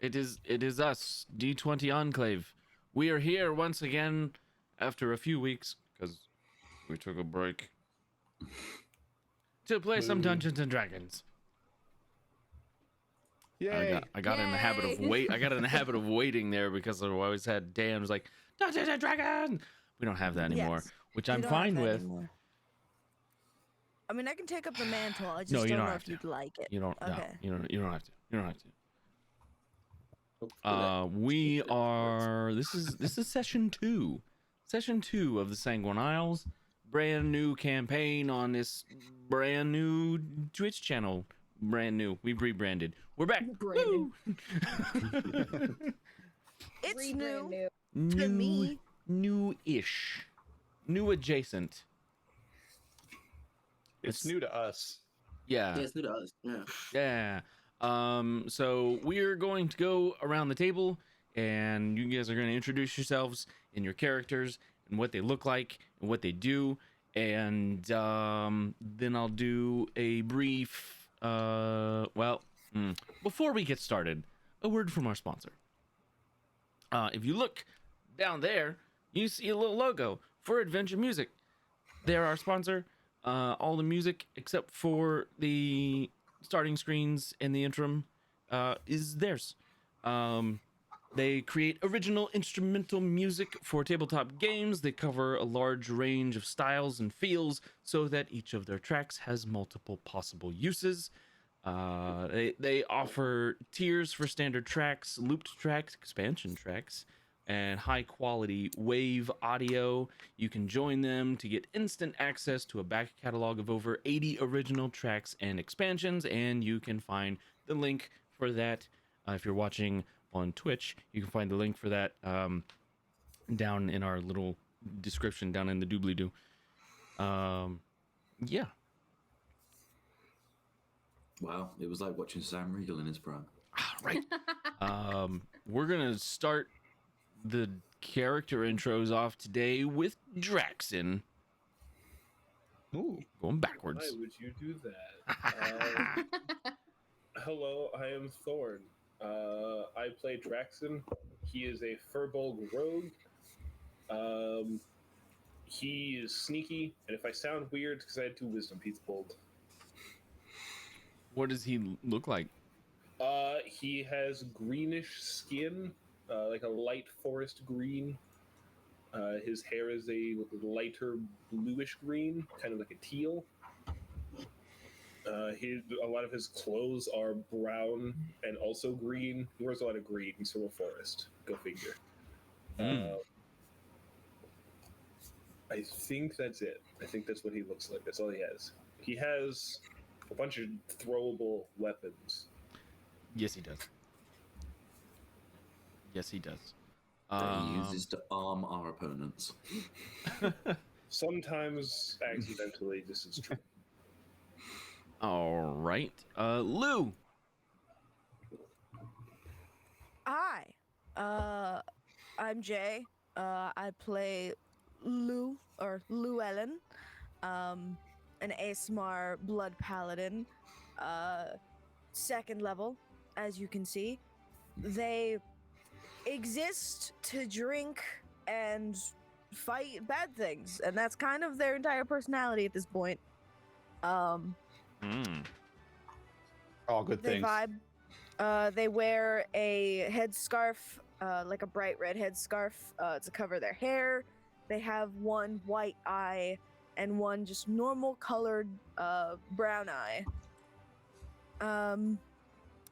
It is us, D20 Enclave. We are here once again after a few weeks because we took a break to play some Dungeons and Dragons. Yay! I got in the habit of waiting there because I always had Dan's like Dungeons and Dragons. We don't have that anymore, Yes, which we I'm don't have fine that with. anymore. I mean, I can take up the mantle. I just No, you don't don't know have if you'd like it. You don't. Okay. No, you don't have to. You don't have to. Hopefully We are. This is session 2. Session 2 of the Sanguine Isles. Brand new campaign on this brand new Twitch channel. Brand new. We rebranded. We're back. Brandon. It's Brand new new. to me. New-ish. New adjacent. it's new to us. Yeah. Yeah, it's new to us. Yeah. Yeah. So we're going to go around the table and you guys are going to introduce yourselves and your characters and what they look like and what they do. And then I'll do a brief, before we get started, a word from our sponsor. If you look down there, you see a little logo for Adventure Music. They're our sponsor. All the music except for the starting screens and the interim is theirs. They create original instrumental music for tabletop games. They cover a large range of styles and feels so that each of their tracks has multiple possible uses. They offer tiers for standard tracks, looped tracks, expansion tracks, and high quality wave audio. You can join them to get instant access to a back catalog of over 80 original tracks and expansions, and you can find the link for that if you're watching on Twitch. You can find the link for that down in our little description down in the doobly-doo. Yeah. Wow, it was like watching Sam Riegel in his prime. Right. We're gonna start the character intros off today with Draxan. Ooh. Going backwards. Why would you do that? Hello, I am Thorn. I play Draxan. He is a Furbolg rogue. He is sneaky, and if I sound weird, because I had 2 wisdom teeth pulled. What does he look like? He has greenish skin, like a light forest green. His hair is a lighter bluish green, kind of like a teal. A lot of his clothes are brown and also green. He wears a lot of green. He's from a forest. Go figure. I think that's it. I think that's what he looks like. That's all he has. He has a bunch of throwable weapons. Yes, he does. Yes, he does. That he uses to arm our opponents. Sometimes accidentally, this is true. All right. Lou. Hi. I'm Jay. I play Llewelyn, an ASMR blood paladin, 2nd level, as you can see. They exist to drink and fight bad things, and that's kind of their entire personality at this point. All good They things. vibe. They wear a headscarf, like a bright red headscarf, to cover their hair. They have one white eye and one just normal colored brown eye.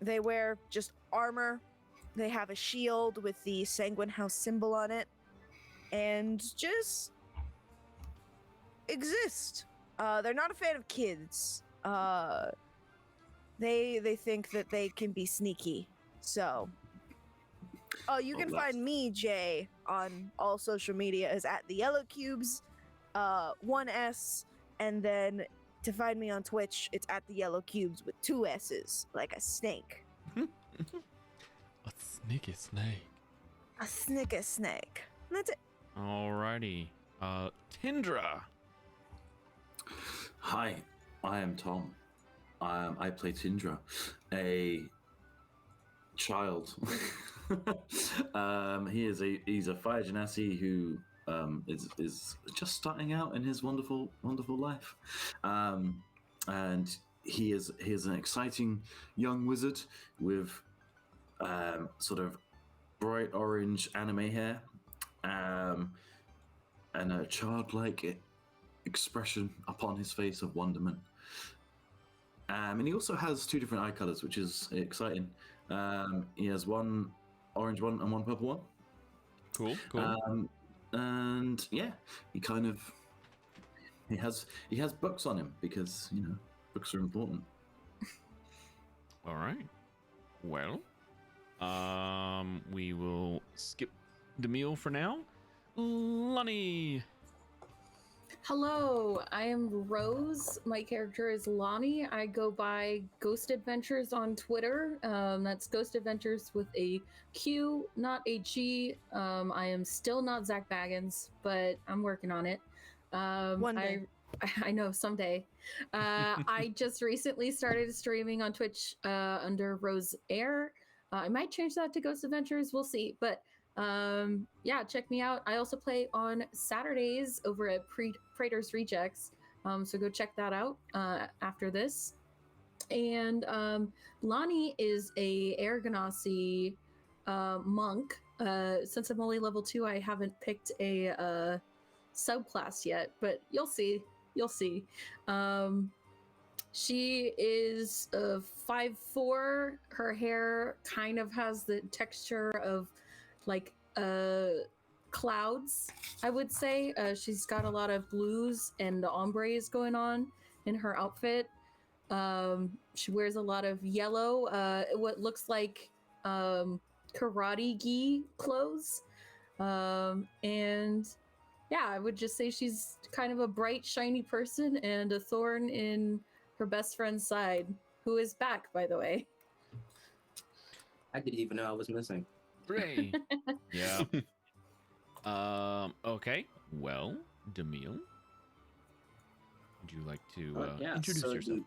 They wear just armor. They have a shield with the Sanguine House symbol on it, and just exist. They're not a fan of kids. They think that they can be sneaky. So, you can find me, Jay, on all social media as at the Yellow Cubes, 1S, and then to find me on Twitch, it's at the Yellow Cubes with 2 S's, like a snake. A sneaky snake. A snicker snake. That's it. Alrighty. Tindra. Hi, I am Tom. I play Tindra, a child. He's a fire genasi who is just starting out in his wonderful life, and he is an exciting young wizard with sort of bright orange anime hair, and a childlike expression upon his face of wonderment. And he also has two different eye colors, which is exciting. He has one orange one and one purple one. Cool. And yeah, he has books on him because books are important. All right. Well, we will skip Damil for now. Lani. Hello, I am Rose. My character is Lani. I go by Ghost Adventures on Twitter. That's Ghost Adventures with a Q, not a G. I am still not Zach Baggins, but I'm working on it. One day. I know, someday. I just recently started streaming on Twitch under Rose Air. I might change that to Ghost Adventures. We'll see. But yeah, check me out. I also play on Saturdays over at Praetor's Rejects. So go check that out after this. And Lani is a Air Ganassi monk. Since I'm only level 2, I haven't picked a subclass yet, but you'll see. She is 5'4". Her hair kind of has the texture of like clouds, I would say. She's got a lot of blues and ombres going on in her outfit. She wears a lot of yellow, what looks like karate gi clothes. And yeah, I would just say she's kind of a bright, shiny person and a thorn in her best friend's side, who is back, by the way. I didn't even know I was missing. Hooray. Yeah. Okay. Well, Damil, would you like to introduce yourself?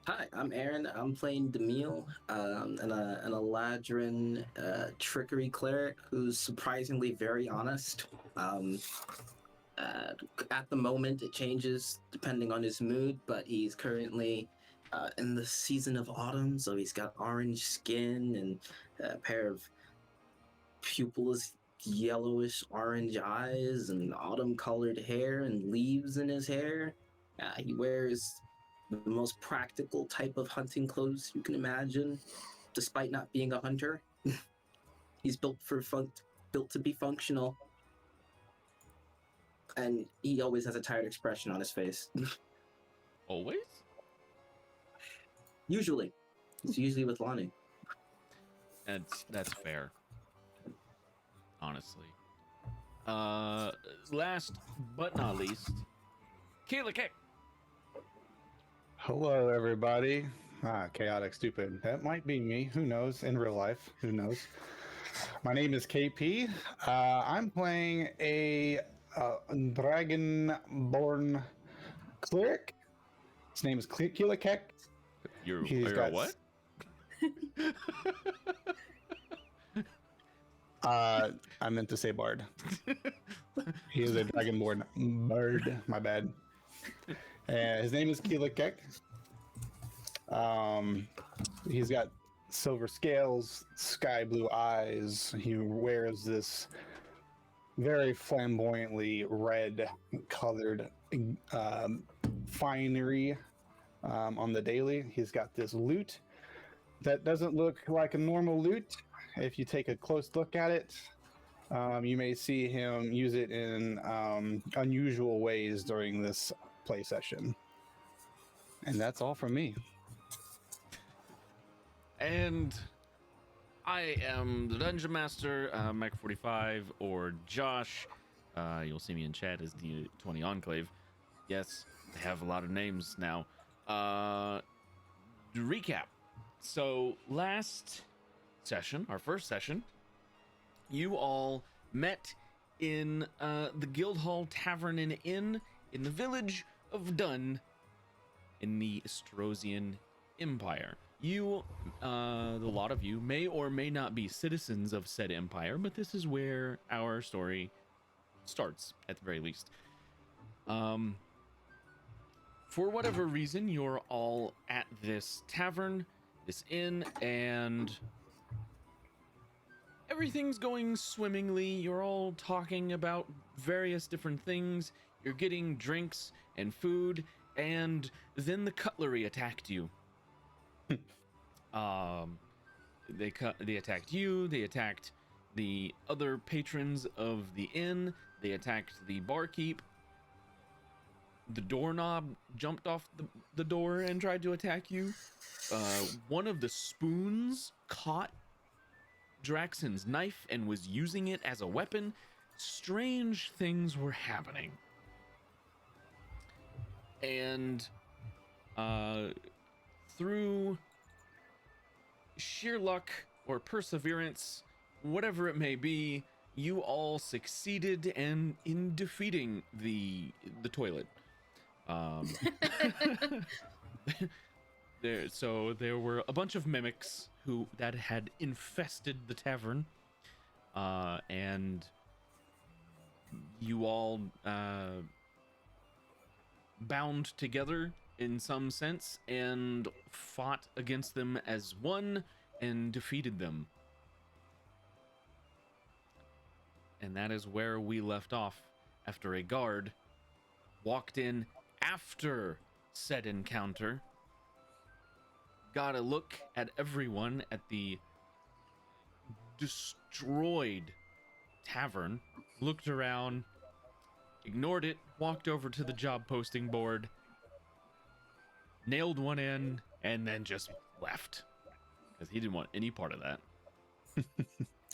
Hi, I'm Aaron. I'm playing Damil, an Eladrin trickery cleric who's surprisingly very honest. At the moment, it changes depending on his mood, but he's currently in the season of autumn, so he's got orange skin and a pair of pupilless yellowish orange eyes and autumn colored hair and leaves in his hair. He wears the most practical type of hunting clothes you can imagine, despite not being a hunter. He's built to be functional, and he always has a tired expression on his face. Always? Usually. It's usually with Lani. That's fair. Honestly. Last but not least, Kilakek. Hello, everybody. Chaotic Stupid. That might be me. Who knows? In real life, who knows? My name is KP. I'm playing a dragonborn cleric. His name is Kilakek. You're what? I meant to say bard. He is a dragonborn bard. My bad. His name is Kilakek. He's got silver scales, sky blue eyes. He wears this very flamboyantly red colored finery on the daily. He's got this lute that doesn't look like a normal lute. If you take a close look at it, you may see him use it in unusual ways during this play session. And that's all from me. And I am the Dungeon Master, Mike45, or Josh. You'll see me in chat as the 20 Enclave. Yes, they have a lot of names now. To recap. So last session, our first session, you all met in the Guildhall Tavern and Inn in the village of Dun in the Estrosian Empire. You, the lot of you, may or may not be citizens of said empire, but this is where our story starts, at the very least. For whatever reason, you're all at this tavern, this inn, and everything's going swimmingly. You're all talking about various different things. You're getting drinks and food, and then the cutlery attacked you. They attacked you. They attacked the other patrons of the inn. They attacked the barkeep. The doorknob jumped off the door and tried to attack you. One of the spoons caught Draxan's knife and was using it as a weapon. Strange things were happening. And through sheer luck or perseverance, whatever it may be, you all succeeded in defeating the toilet. There were a bunch of mimics that had infested the tavern, and you all bound together in some sense and fought against them as one and defeated them. And that is where we left off after a guard walked in after said encounter, got a look at everyone at the destroyed tavern, looked around, ignored it, walked over to the job posting board, nailed one in, and then just left. Because he didn't want any part of that.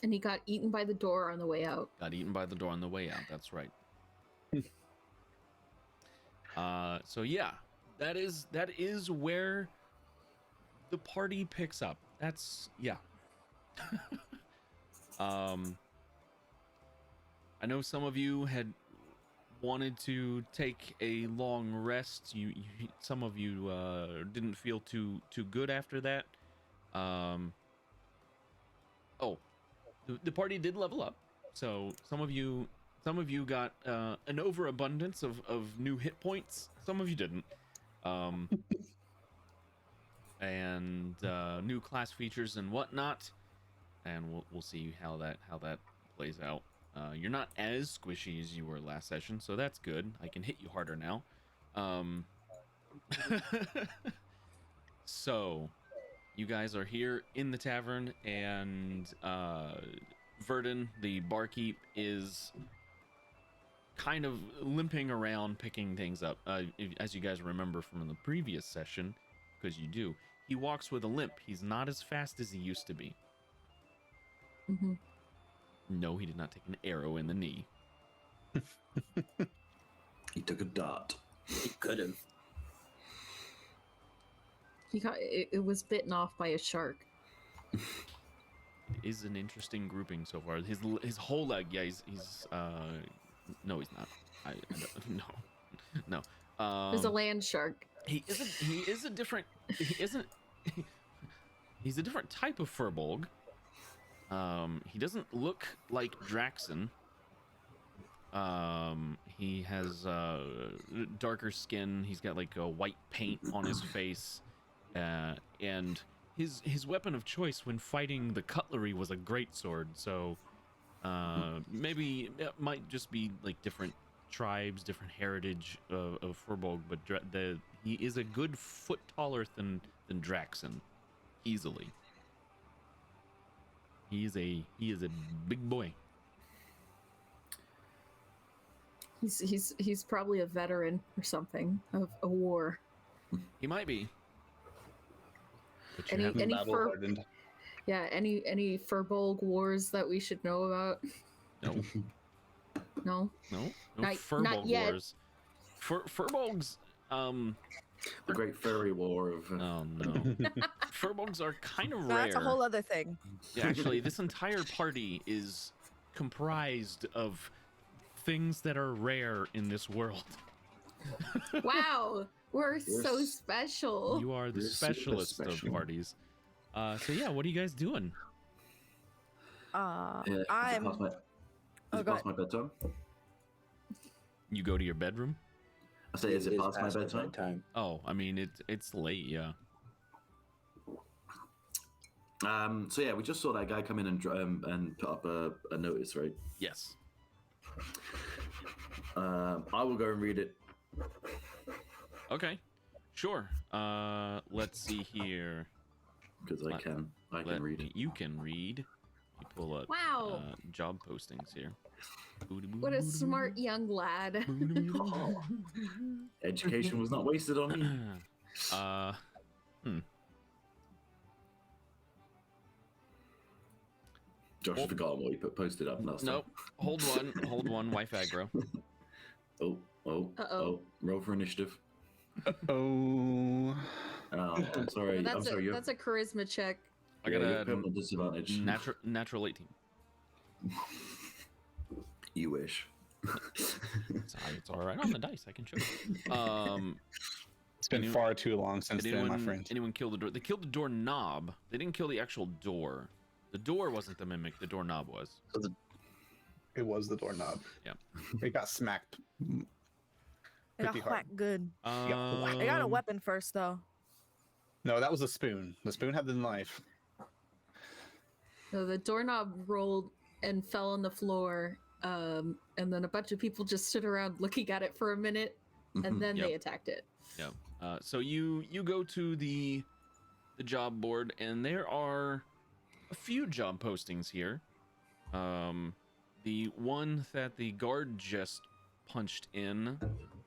And he got eaten by the door on the way out. Got eaten by the door on the way out, that's right. So yeah, that is where the party picks up. That's, yeah. I know some of you had wanted to take a long rest. Some of you didn't feel too good after that. The party did level up, so some of you got an overabundance of new hit points. Some of you didn't, and new class features and whatnot. And we'll see how that plays out. You're not as squishy as you were last session, so that's good. I can hit you harder now. So, you guys are here in the tavern, and Verdun, the barkeep, is kind of limping around, picking things up. As you guys remember from the previous session, because you do, he walks with a limp. He's not as fast as he used to be. Mm-hmm. No, he did not take an arrow in the knee. He took a dart. He could have. He got it was bitten off by a shark. It is an interesting grouping so far. His whole leg, yeah, he's no, he's not. I don't, no. There's a land shark. He's a different type of furbolg. He doesn't look like Draxan. He has darker skin. He's got like a white paint on his face, and his weapon of choice when fighting the cutlery was a greatsword. So maybe it might just be like different tribes, different heritage of furbolg, but he is a good foot taller than Draxan, easily. He is a big boy. He's probably a veteran or something of a war. He might be. But Any battle-hardened. any furbolg wars that we should know about? No. No. Not Furbolg yet. wars. Furbolgs. The Great Furry War of. Oh no. Furbolgs are kind of No, rare. that's a whole other thing. Yeah, actually, this entire party is comprised of things that are rare in this world. Wow. We're so special. You are the We're super specialist special. of parties. So yeah, what are you guys doing? Yeah, is I'm. it past my, Oh, is it go past my bedtime? You go to your bedroom? I say, is it past my past bedtime? bedtime. Oh, I mean it's late, yeah. So yeah, we just saw that guy come in and put up a notice, right? Yes. I will go and read it. Okay. Sure. Let's see here. Because I can read it. You can read. You pull up Wow. job postings here. What a smart young lad. Education was not wasted on me. Josh has forgotten what he posted up last Nope. Hold one, wife aggro. time. Oh, roll for initiative. Oh. Oh, I'm sorry. I'm sorry. You're, That's a charisma check. I yeah, got you're a put at disadvantage. natural 18. You wish. It's all right on the dice. I can show you. It's been far too long since Did then, my friend. anyone kill the door? They killed the doorknob. They didn't kill the actual door. The door wasn't the mimic. The doorknob was. It was the doorknob. Yeah. It got smacked. I got Pretty hard. whacked good. I got a Um, weapon first, though. No, that was a spoon. The spoon had the knife. So the doorknob rolled and fell on the floor, and then a bunch of people just stood around looking at it for a minute, and then Yep. they attacked it. Yeah. So you go to the job board, and there are a few job postings here. The one that the guard just punched in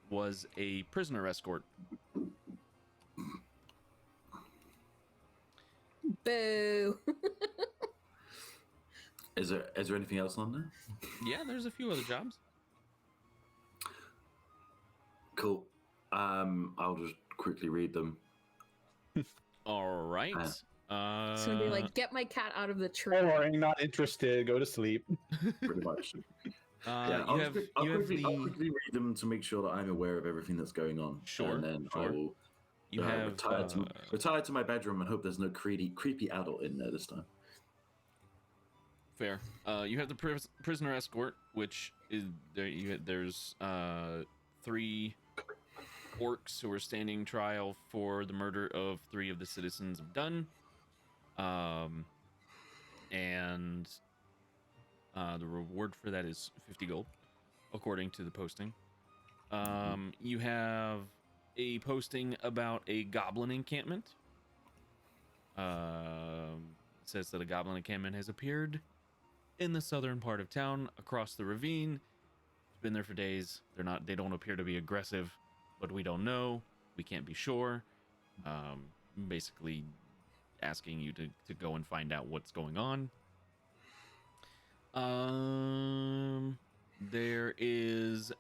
was a prisoner escort. Boo! Is there anything else on there? Yeah, there's a few other jobs. Cool. I'll just quickly read them. All right. It's gonna be like, get my cat out of the tree. Boring, not interested. Go to sleep. Pretty much. Yeah, I'll, you have I'll the quickly read them to make sure that I'm aware of everything that's going on. Sure, And then I sure. will you have retire to my bedroom and hope there's no creepy adult in there this time. fair. You have the prisoner escort, which is there's 3 orcs who are standing trial for the murder of 3 of the citizens of Dun. And the reward for that is 50 gold, according to the posting. You have a posting about a goblin encampment. It says that a goblin encampment has appeared in the southern part of town, across the ravine. It's been there for days. They don't appear to be aggressive, but we don't know. We can't be sure. Basically asking you to go and find out what's going on. There is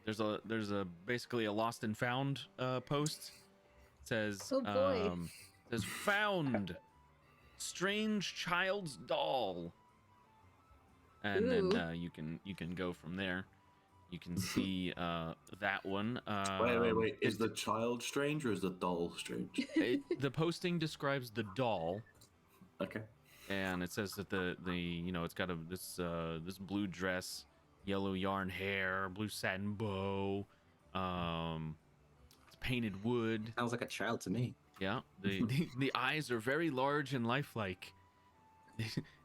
there's a basically a lost and found post. It says Oh, boy. Says found strange child's doll. And Ooh. then you can go from there. You can see that one. Wait. Is the child strange or is the doll strange? The posting describes the doll, Okay. and it says that the it's got this blue dress, yellow yarn hair, blue satin bow. It's painted wood. Sounds like a child to me. Yeah. The eyes are very large and lifelike.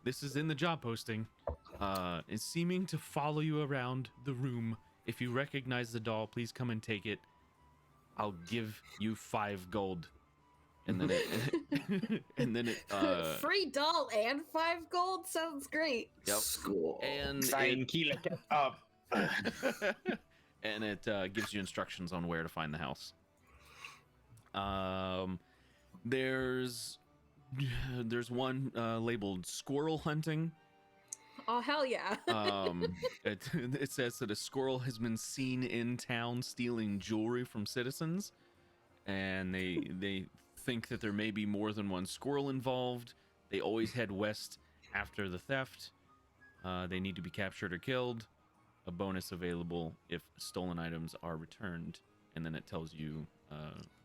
This is in the job posting. Is seeming to follow you around the room. If you recognize the doll, please come and take it. I'll give you 5 gold. And then it Free doll and 5 gold sounds great. Yep. Score. And Sign Kilakek up. and it gives you instructions on where to find the house. There's one labeled squirrel hunting. Oh, hell yeah. It says that a squirrel has been seen in town stealing jewelry from citizens, and they think that there may be more than one squirrel involved. They always head west after the theft. They need to be captured or killed. a bonus available if stolen items are returned, and then it tells you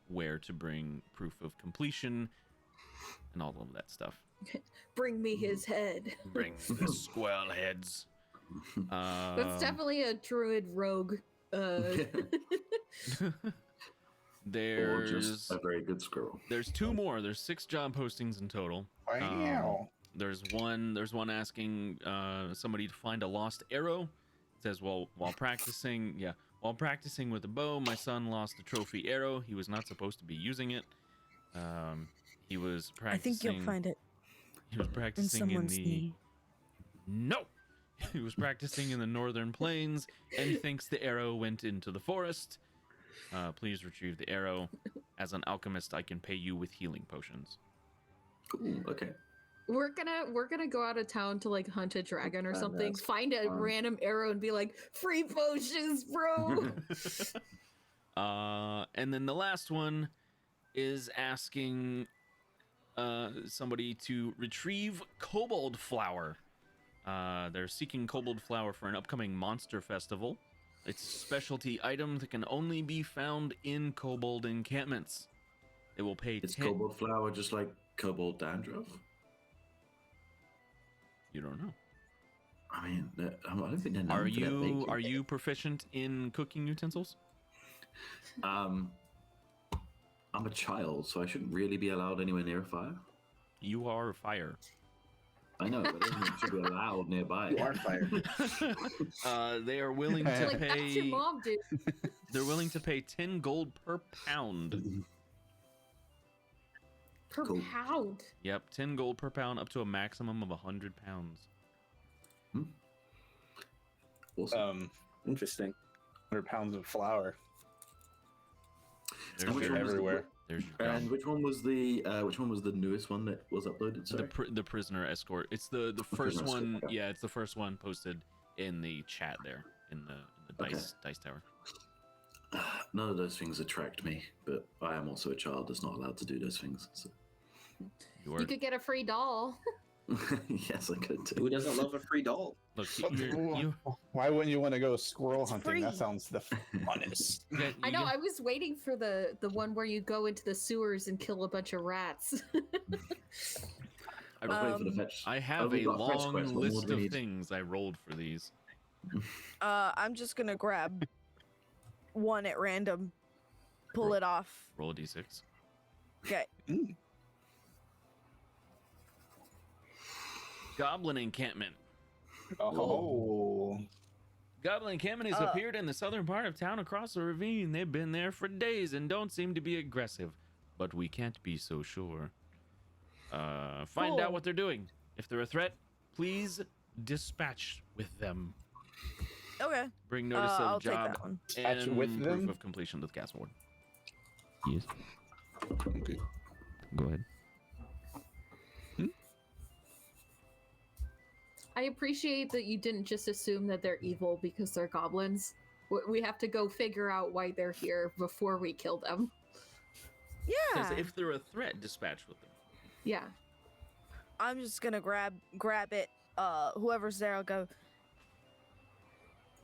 where to bring proof of completion and all of that stuff. Bring me his head. Bring the squirrel heads. That's definitely a druid rogue. Or There's just a very good squirrel. There's 2 more. There's 6 job postings in total. Wow. There's one asking somebody to find a lost arrow. It says, while practicing with a bow, my son lost a trophy arrow. He was not supposed to be using it. He was I practicing. think you'll find it He was in practicing someone's the knee. No. He was practicing in the northern plains and thinks the arrow went into the forest. Please retrieve the arrow. As an alchemist, I can pay you with healing potions. Ooh, okay. We're gonna go out of town to like hunt a dragon or something, That's find a fun. random arrow and be like, free potions, bro. And then the last one is asking somebody to retrieve kobold flower. They're seeking kobold flower for an upcoming monster festival. It's a specialty item that can only be found in kobold encampments. It will pay Is 10... kobold flower just like kobold dandruff? You don't know. I mean, I don't think they're known Are for that big. you proficient in cooking utensils? I'm a child, so I shouldn't really be allowed anywhere near a fire. You are fire. I know, but it should be allowed nearby. You are fired. They are willing to Like, that's your pay. mom, dude. They're willing to pay 10 gold per pound. Per Cool. pound. Yep, 10 gold per pound, up to a maximum of 100 pounds. Awesome. Interesting. 100 pounds of flour. There's which your, one was the- everywhere. There's your And gum. which one was the newest one that was uploaded? Sorry. The prisoner escort. It's the first prisoner one. escort, okay. Yeah, it's the first one posted in the chat there in the Okay. dice tower. None of those things attract me, but I am also a child that's not allowed to do those things. So. You are, You could get a free doll. Yes, I could too. Who doesn't love a free doll? look. You Why wouldn't you want to go squirrel It's hunting? That free. sounds the funnest. get, I you know. get- I was waiting for the one where you go into the sewers and kill a bunch of rats. I was waiting for the fetch. I have we've a got fetch long quests. What more list do we of need? things I rolled for these. I'm just gonna grab one at random, pull it off. Roll a d6. Okay. Goblin encampment. Oh. Goblin encampment has appeared in the southern part of town across the ravine. They've been there for days and don't seem to be aggressive, but we can't be so sure. Find out Cool. what they're doing. If they're a threat, please dispatch with them. Okay. Bring notice I'll of take job that one. Dispatch and with proof them? of completion to the castle ward. Yes. Okay. Go ahead. I appreciate that you didn't just assume that they're evil because they're goblins. We have to go figure out why they're here before we kill them. Yeah. Says if they're a threat, dispatch with them. Yeah. I'm just gonna grab it. Whoever's there, I'll go.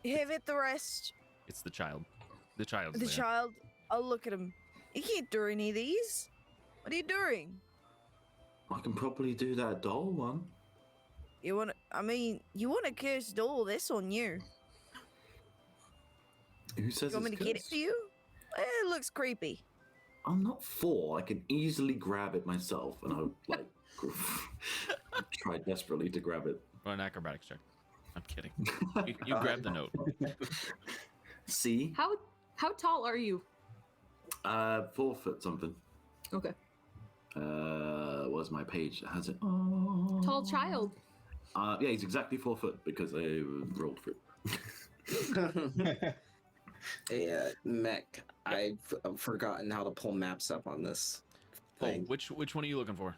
Give it the rest. It's the child. The child's The there. child. I'll look at him. You can't do any of these. What are you doing? I can probably do that doll one. You want to curse doll? This on you. Who says You want me it's to get it cursed? for you? It looks creepy. I'm not 4. I can easily grab it myself, and I'll like try desperately to grab it. Roll an acrobatics check. I'm kidding. You grab the note. See, How tall are you? 4 foot something. Okay. Was my page that has it? Tall child. Yeah, he's exactly 4 foot because I rolled for it. Hey, Mech, I've forgotten how to pull maps up on this Oh, thing. which one are you looking for?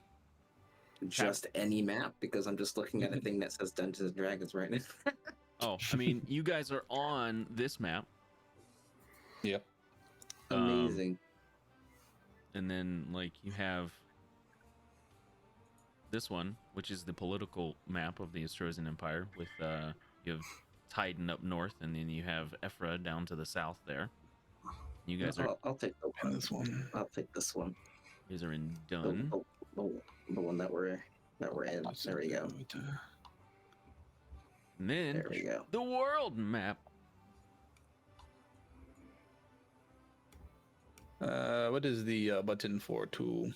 Just any map, because I'm just looking at a thing that says Dungeons and Dragons right now. Oh, I mean, you guys are on this map. Yep. Amazing. And then, like, you have this one, which is the political map of the Austrasian Empire. With you have Titan up north, and then you have Ephra down to the south there. You guys are I'll take the And one. this one. I'll take this one. you guys are in The, Dun. the one that we're in. There we go. And then There we go. the world map. What is the button for to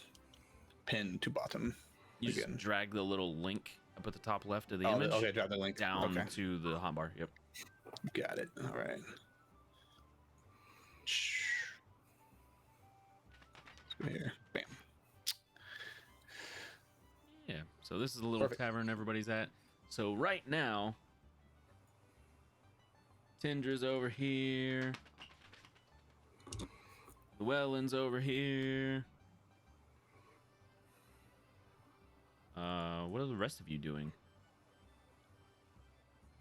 pin to bottom? You just Again. drag the little link up at the top left of the Oh, image okay, drop the link down Okay, to the hotbar. Yep. got it. All right. Let's go here. Bam. Yeah. So this is the little Perfect. tavern everybody's at. So right now, Tindra's over here. Llewelyn's over here. What are the rest of you doing?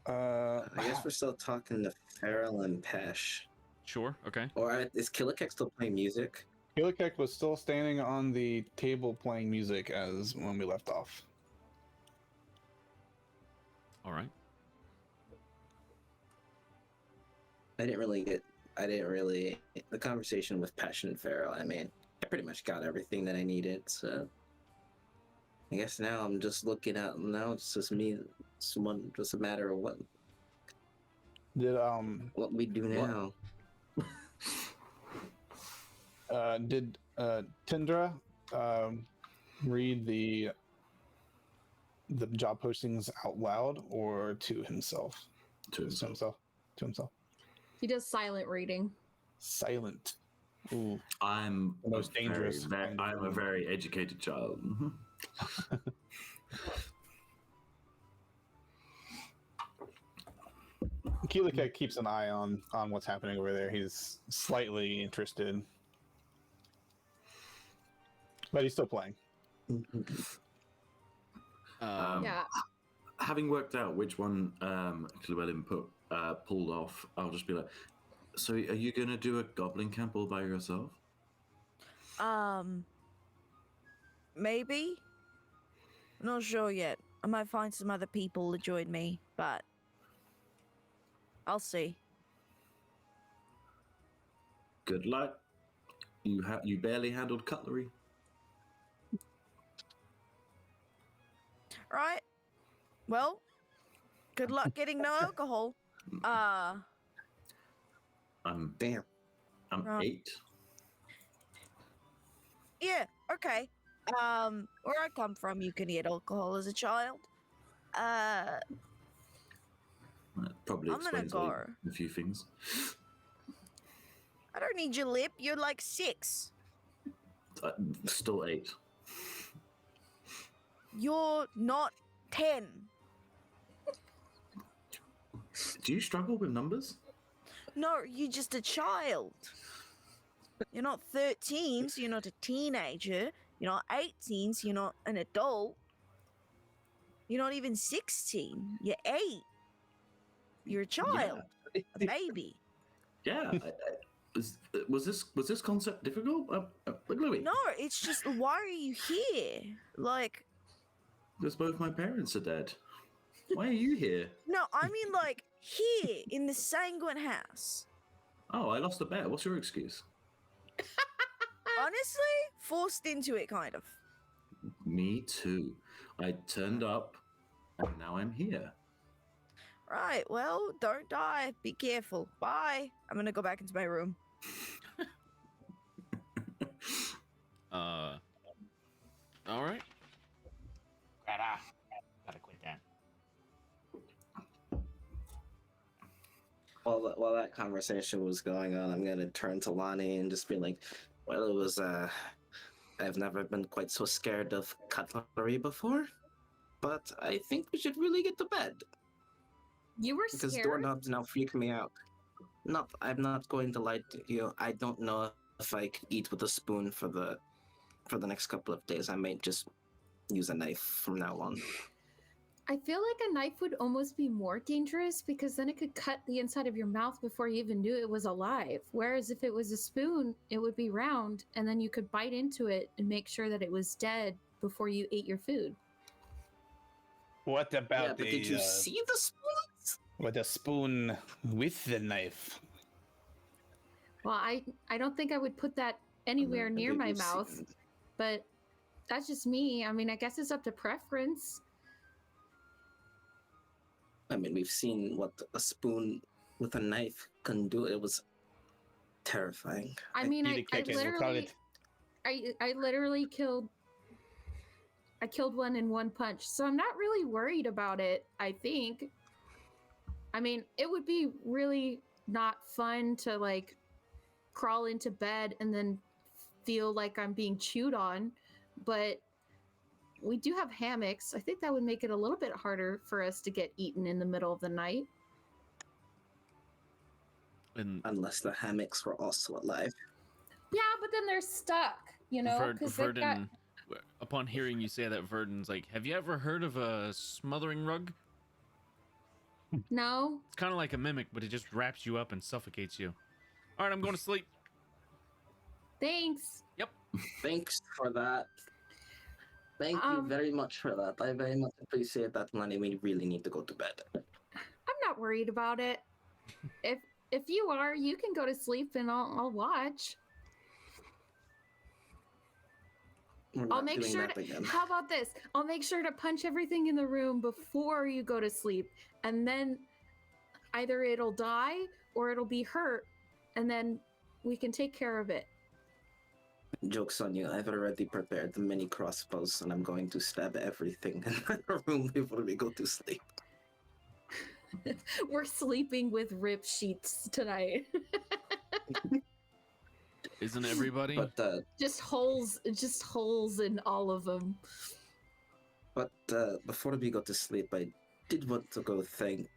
I guess we're still talking to Farrell and Pesh. Sure. Okay. Or is Kilakek still playing music? Kilakek was still standing on the table playing music as when we left off. All right. I didn't really the conversation with Pesh and Farrell. I mean, I pretty much got everything that I needed. So I guess now I'm just looking out. Now it's just me. Just a matter of Did what we do now. did Tindra read the job postings out loud or to himself? To himself. To himself. He does silent reading. Silent. Ooh. I'm The most dangerous kind of I'm a woman. very educated child. Mhm. Kilakek keeps an eye on what's happening over there. He's slightly interested, but he's still playing. Yeah. Having worked out which one Llewelyn pulled off, I'll just be like, so are you going to do a goblin camp all by yourself? Maybe. Not sure yet. I might find some other people to join me, but I'll see. Good luck. You barely handled cutlery. Right? Well, good luck getting no alcohol. I'm Damn. Right. 8. Yeah, okay. Where I come from, you can get alcohol as a child. That probably I'm gonna explains go. a few things. I don't need your lip. You're like 6. Still 8. You're not 10. Do you struggle with numbers? No, you're just a child. You're not 13, so you're not a teenager. You're not 18, so you're not an adult. You're not even 16. You're 8. You're a child, a baby. Yeah. Was this concept difficult? Louis, No, it's just, why are you here? Like, because both my parents are dead. Why are you here? no, I mean like here in the Sanguine house. Oh, I lost a bet. What's your excuse? Honestly, forced into it, kind of. Me too. I turned up, and now I'm here. Right, well, don't die. Be careful. Bye. I'm gonna go back into my room. All right. Gotta quit that. While that conversation was going on, I'm gonna turn to Lani and just be like, well, it was I've never been quite so scared of cutlery before, but I think we should really get to bed You were because scared. doorknobs now freak me out. I'm not going to lie to you. I don't know if I can eat with a spoon for the next couple of days. I might just use a knife from now on. I feel like a knife would almost be more dangerous because then it could cut the inside of your mouth before you even knew it was alive. Whereas if it was a spoon, it would be round and then you could bite into it and make sure that it was dead before you ate your food. What Yeah, about but did you see the spoons? With a spoon with the knife. Well, I don't think I would put that anywhere near my mouth, but that's just me. I mean, I guess it's up to preference. I mean, we've seen what a spoon with a knife can do. It was terrifying. I mean, I Kilakek, literally killed one in one punch, so I'm not really worried about it, I think. I mean, it would be really not fun to, like, crawl into bed and then feel like I'm being chewed on, but we do have hammocks. I think that would make it a little bit harder for us to get eaten in the middle of the night. And Unless the hammocks were also alive. Yeah, but then they're stuck, you know? Because Verdun, upon hearing you say that, Verdun's like, have you ever heard of a smothering rug? No. It's kind of like a mimic, but it just wraps you up and suffocates you. All right, I'm going to sleep. Thanks. Thanks for that. Thank you very much for that. I very much appreciate that, Lani. We really need to go to bed. I'm not worried about it. If you are, you can go to sleep and I'll watch. I'll make sure to, how about this? I'll make sure to punch everything in the room before you go to sleep, and then either it'll die or it'll be hurt, and then we can take care of it. Joke's on you. I've already prepared the mini crossbows, and I'm going to stab everything in the room before we go to sleep. We're sleeping with rip sheets tonight. Isn't everybody? But just holes in all of them. But before we go to sleep, I did want to go thank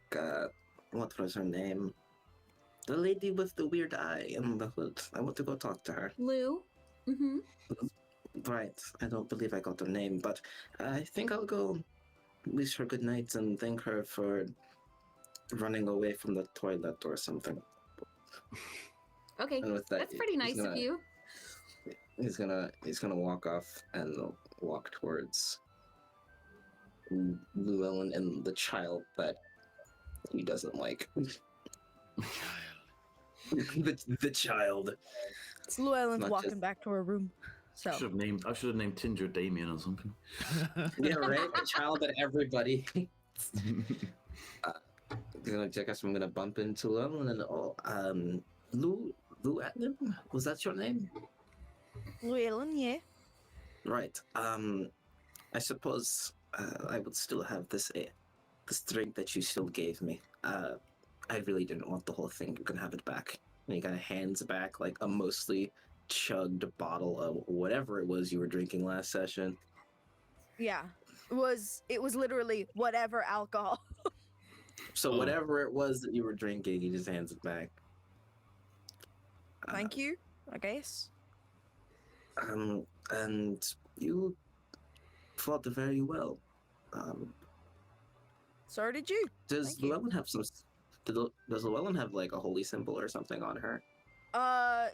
what was her name? The lady with the weird eye and the hood. I want to go talk to her. Lou? Mm-hmm. Right. I don't believe I got her name, but I think I'll go wish her good night and thank her for running away from the toilet or something. Okay, And with that, that's pretty nice of you. He's gonna walk off and walk towards Llewelyn and the child that he doesn't like. the child. It's Llewelyn's Not walking just- back to her room. So I should have named Tindra Damien or something. Yeah, right. The child that everybody. I guess I'm gonna bump into Llewelyn and Llewelyn? Was that your name? Llewelyn, yeah. Right. I suppose I would still have this drink that you still gave me. I really didn't want the whole thing. You can have it back. And he kind of hands back like a mostly chugged bottle of whatever it was you were drinking last session. Yeah. It was literally whatever alcohol. So whatever it was that you were drinking, he just hands it back. Thank you, I guess. And you fought very well. So did you. Does Thank you. Llewelyn have does Llewelyn have like a holy symbol or something on her?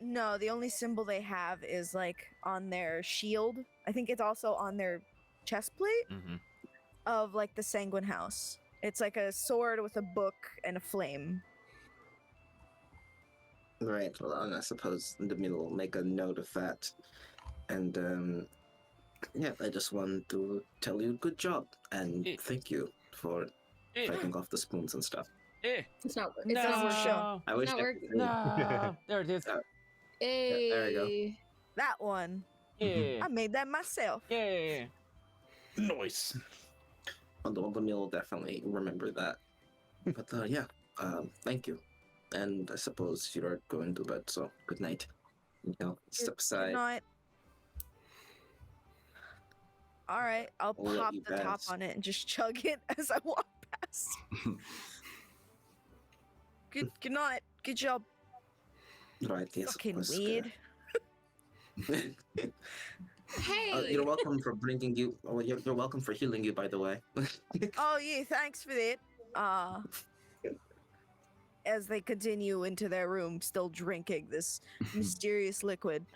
No, the only symbol they have is like on their shield. I think it's also on their chest plate Mm-hmm. of like the Sanguine house. It's like a sword with a book and a flame. Right. Well, and I suppose Damil will make a note of that. And yeah, I just wanted to tell you good job and thank you for fighting off the spoons and stuff. It's not It's not show. I wish Not I work- could- No, there it is. Hey. there we That one. Yeah, I made that myself. yeah. Nice. Although Damil will definitely remember that. But yeah, thank you. And I suppose you're going to bed, so good night. You know, step Good aside. night. All right, I'll I'll let pop you the top pass. on it and just chug it as I walk past. Good night. Good job. Right, yes. Fucking of course, weird. Hey. You're welcome for bringing you. Oh, you're welcome for healing you, by the way. Oh yeah, thanks for that. As they continue into their room, still drinking this mysterious liquid.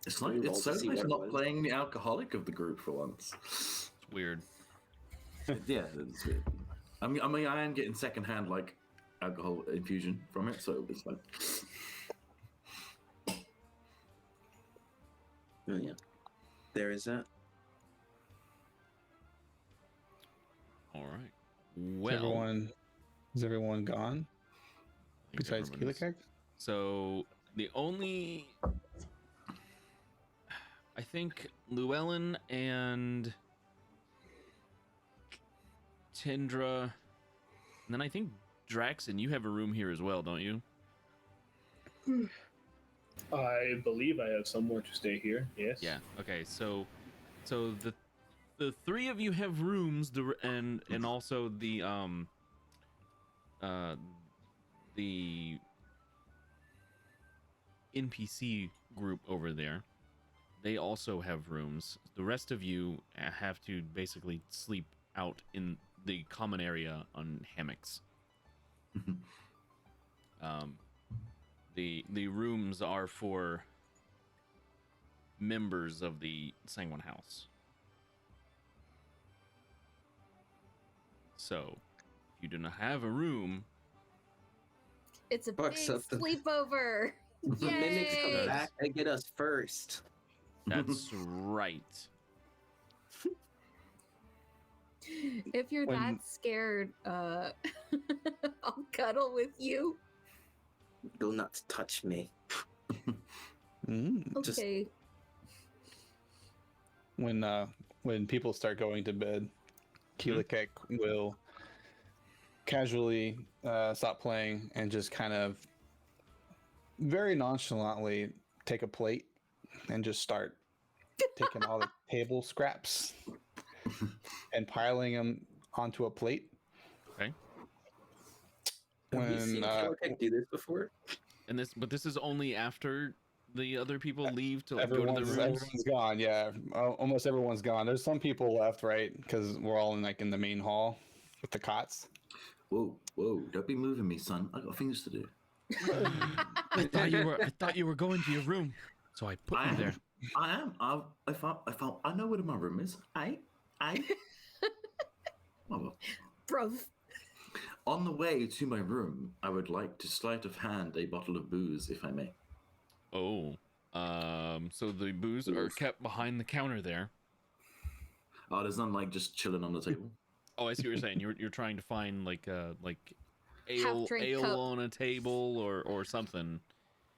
It's like We roll it's to so see nice what it not was. playing the alcoholic of the group for once. It's weird. Yeah, it's weird. I mean, I am getting secondhand like alcohol infusion from it, so it's like. Oh, yeah. There is that. All right. Is Well, everyone gone I think besides everybody's- Kilakek? So the only, I think Llewelyn and Tindra, and then I think Draxan, you have a room here as well, don't you? I believe I have somewhere to stay here. Yes. Yeah. Okay. So the three of you have rooms, and also the NPC group over there. They also have rooms. The rest of you have to basically sleep out in the common area on hammocks. The rooms are for members of the Sanguine house. So, if you do not have a room, It's a Fuck big something. sleepover. The mimics come Yay! back and get us first. that's right. If you're When- that scared, I'll cuddle with you. Do not touch me. Just- Okay. When people start going to bed, Kilakek will casually stop playing and just kind of very nonchalantly take a plate and just start taking all the table scraps and piling them onto a plate. Okay. Have you seen Kilakek do this before? And this is only after the other people leave to like, go to the rooms. Everyone's gone. Yeah, almost everyone's gone. There's some people left, right? Because we're all in the main hall with the cots. Whoa, don't be moving me, son. I got things to do. I thought you were going to your room, so I put you there. I am. I know where my room is. I. Oh, Bro. on the way to my room, I would like to sleight of hand a bottle of booze, if I may. Oh, so the booze are kept behind the counter there. Oh, there's none like just chilling on the table. Oh, I see what you're saying. You're trying to find like ale Half-drink cup. on a table or something.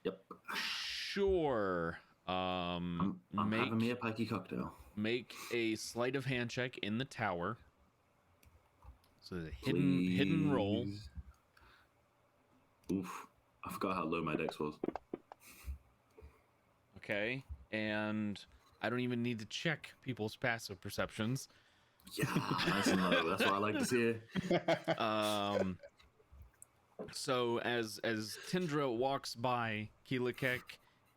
Yep. Sure. I'm having me a pikey cocktail. Make a sleight of hand check in the tower. So the hidden roll. Please. Oof. I forgot how low my dex was. Okay, and I don't even need to check people's passive perceptions. Yeah, nice and low. That's what I like to see. So as Tindra walks by Kilakek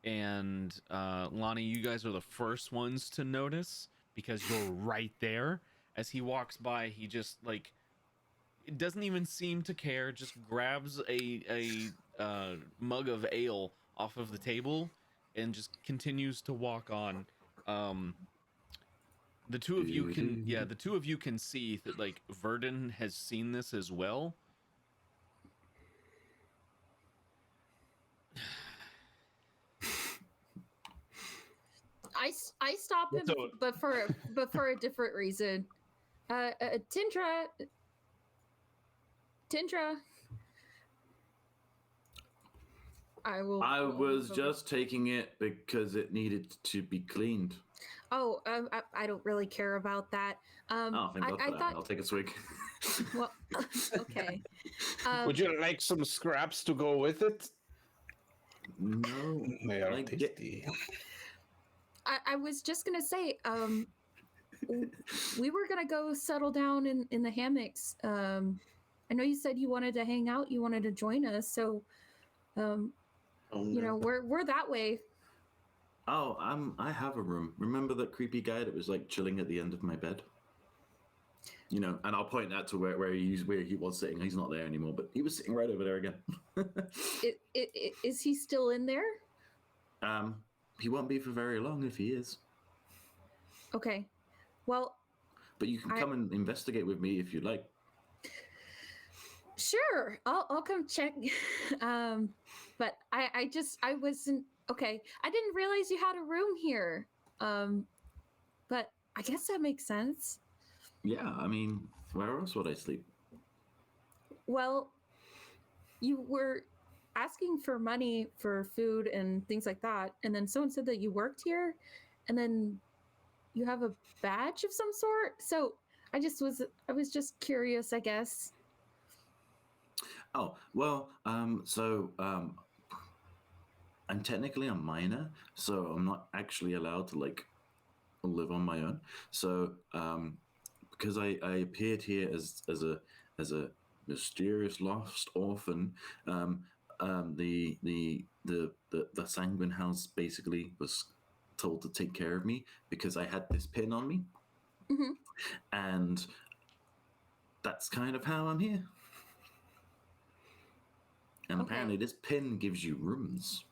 and Lani, you guys are the first ones to notice because you're right there. As he walks by, he just like it doesn't even seem to care. Just grabs a mug of ale off of the table and just continues to walk on. The two of you can see that like Verdun has seen this as well. I stop him, So- but for a different reason. Tindra. I will. I was just taking it because it needed to be cleaned. Oh, I don't really care about that. Oh, thank God for I that. thought. I'll take a swig. Well, okay. Would you like some scraps to go with it? No. They are Like, tasty. I was just gonna say, we were gonna go settle down in the hammocks. I know you said you wanted to hang out, you wanted to join us, so you know, we're that way. Oh, I have a room. Remember that creepy guy that was like chilling at the end of my bed? You know, and I'll point that to where he was sitting. He's not there anymore, but he was sitting right over there again. Is he still in there? He won't be for very long if he is. Okay. Well, But you can come and investigate with me if you like. Sure, I'll come check. But I wasn't okay. I didn't realize you had a room here. But I guess that makes sense. Yeah, I mean, where else would I sleep? Well, you were asking for money for food and things like that, and then someone said that you worked here, and then you have a badge of some sort. So I was just curious, I guess. Oh, well, I'm technically a minor, so I'm not actually allowed to like live on my own. So, because I appeared here as a mysterious lost orphan, the Sanguine house basically was told to take care of me because I had this pin on me, Mm-hmm. and that's kind of how I'm here. And Okay. apparently, this pin gives you rooms.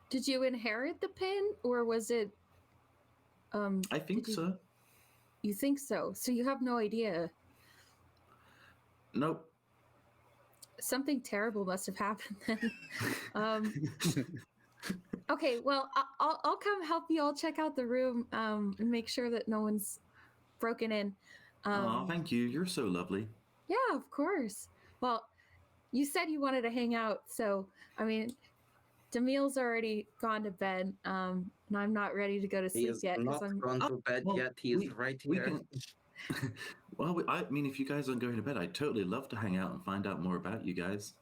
Did you inherit the pin, or was it? I think so. You think so? So you have no idea. Nope. Something terrible must have happened then. Okay, well, I'll come help you all check out the room and make sure that no one's broken in. Oh, thank you. You're so lovely. Yeah, of course. Well, you said you wanted to hang out, so I mean, Damil's already gone to bed, and I'm not ready to go to He sleep is yet not I'm. gone to bed well, yet. He is we- right we here. can- Well, I mean, if you guys aren't going to bed, I'd totally love to hang out and find out more about you guys.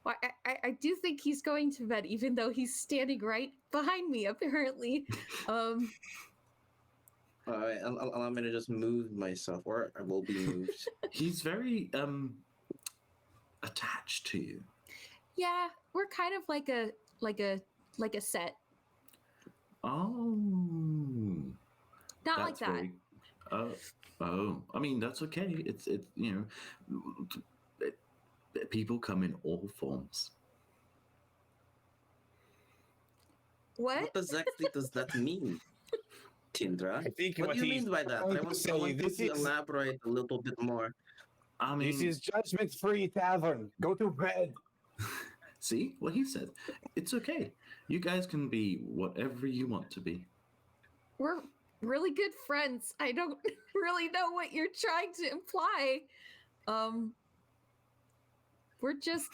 Well, I do think he's going to bed, even though he's standing right behind me, apparently. Allow me to just move myself, or I will be moved. He's very attached to you. Yeah, we're kind of like a set. Oh, Not like that. very. I mean, that's okay. It's you know, people come in all forms. What? What exactly does that mean, Tindra? I think What what do you he's mean by that? trying I to want say, someone this to is- elaborate a little bit more. I mean, This is judgment-free tavern. Go to bed. see what he said. It's okay. You guys can be whatever you want to be. We're really good friends. I don't really know what you're trying to imply. We're just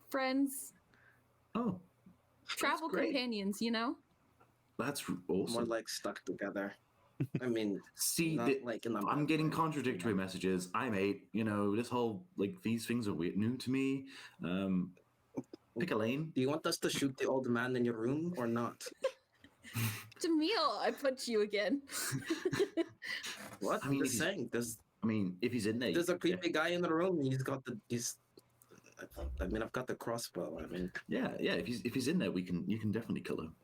friends, Oh, travel great. companions, you know? that's More awesome. like stuck together. I mean, See, not like in a I'm bad getting way, contradictory you know? messages. I'm 8. You know, this whole like these things are weird, new to me. Pick a lane. Do you want us to shoot the old man in your room or not? Damil, I punch you again. What? I mean, I'm if just he's- saying. I mean, if he's in there, There's a yeah. creepy guy in the room. I've got the crossbow. I mean, Yeah. If he's in there, you can definitely kill him.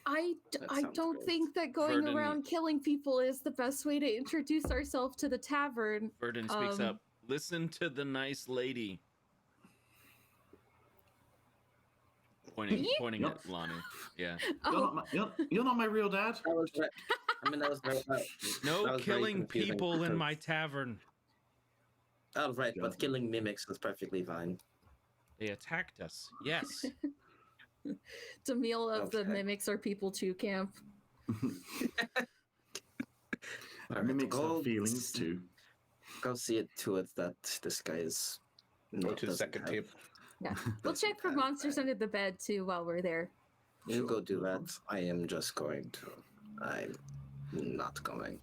I That I sounds don't great. think that going Verdon- around killing people is the best way to introduce ourselves to the tavern. Verdon speaks Um, up. Listen to the nice lady. Pointing Yep. at Lani. Yeah. Oh, You're not my real dad. that was right. I mean, that was very, No that was very killing confusing people in because- my tavern. That was right, Yeah. but killing mimics was perfectly fine. They attacked us. Yes. Damil of the Okay. Mimics are people too camp. All right, Mimics go have feelings too. Go see it to it that this guy is. Go to the second table. Yeah. We'll check for monsters under the bed too while we're there. You go do that. I am just going to. I'm not going.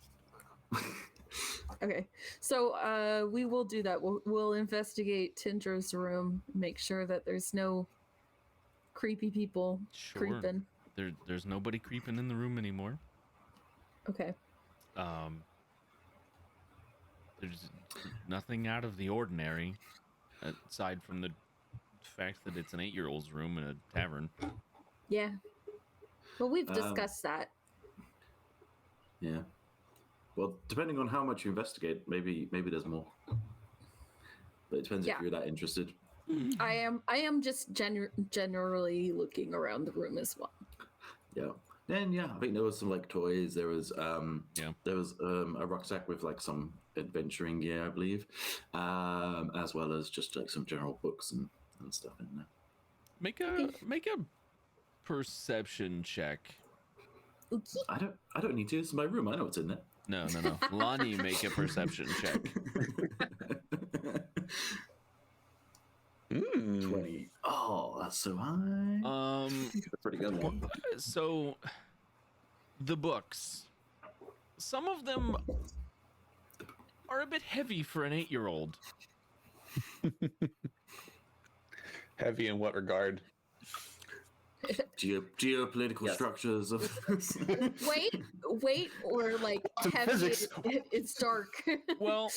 Okay. So we will do that. We'll investigate Tindra's room, make sure that there's no creepy people Sure. creeping. There's nobody creeping in the room anymore. Okay. There's nothing out of the ordinary, aside from the fact that it's an 8-year-old's room in a tavern. Yeah. Well, we've Um, discussed that. Yeah. Well, depending on how much you investigate, maybe there's more. But it depends Yeah. if you're that interested. I am just generally looking around the room as well. Yeah. Then I think there was some like toys. There was Yeah. there was a rucksack with like some adventuring gear, I believe, as well as just like some general books and stuff in there. Make a perception check. Okay. I don't need to. It's my room. I know what's in there. No. Lani, make a perception check. 20. Oh, that's so high. A pretty good one. So the books, some of them are a bit heavy for an 8-year-old. Heavy in what regard? Geopolitical Yes. structures of Wait, or like Some heavy. physics. It's dark. Well,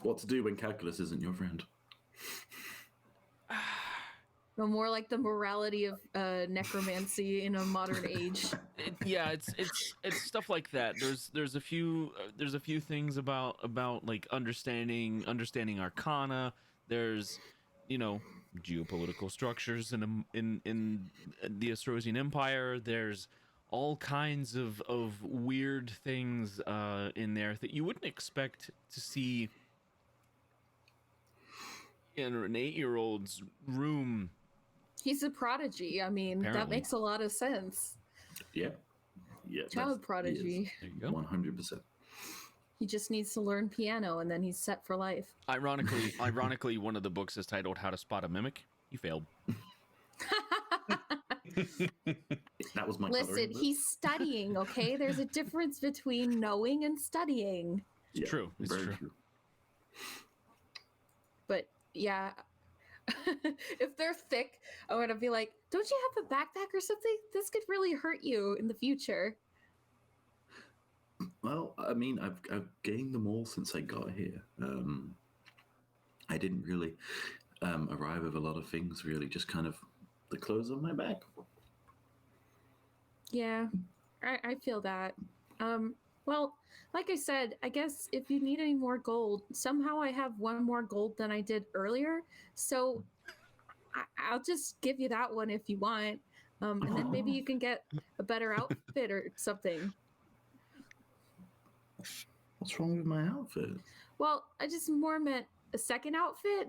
what to do when calculus isn't your friend. No, more like the morality of necromancy in a modern age. it's stuff like that. There's a few things about like understanding arcana. There's geopolitical structures in the Astrosian Empire. There's all kinds of weird things in there that you wouldn't expect to see in an 8-year-old's room. He's a prodigy. I mean, that Apparently. makes a lot of sense. Yeah. Child prodigy. There you go. 100%. He just needs to learn piano and then he's set for life. Ironically, one of the books is titled "How to Spot a Mimic." You failed. That was my Listen, coloring book. he's studying, okay? There's a difference between knowing and studying. It's true. It's very true. But yeah, if they're thick, I want to be like, don't you have a backpack or something? This could really hurt you in the future. Well, I mean, I've gained them all since I got here. I didn't really arrive with a lot of things, really, just kind of the clothes on my back. Yeah, I feel that. Well, like I said, I guess if you need any more gold, somehow I have one more gold than I did earlier. So I'll just give you that one if you want. And then maybe you can get a better outfit or something. What's wrong with my outfit? Well, I just more meant a second outfit.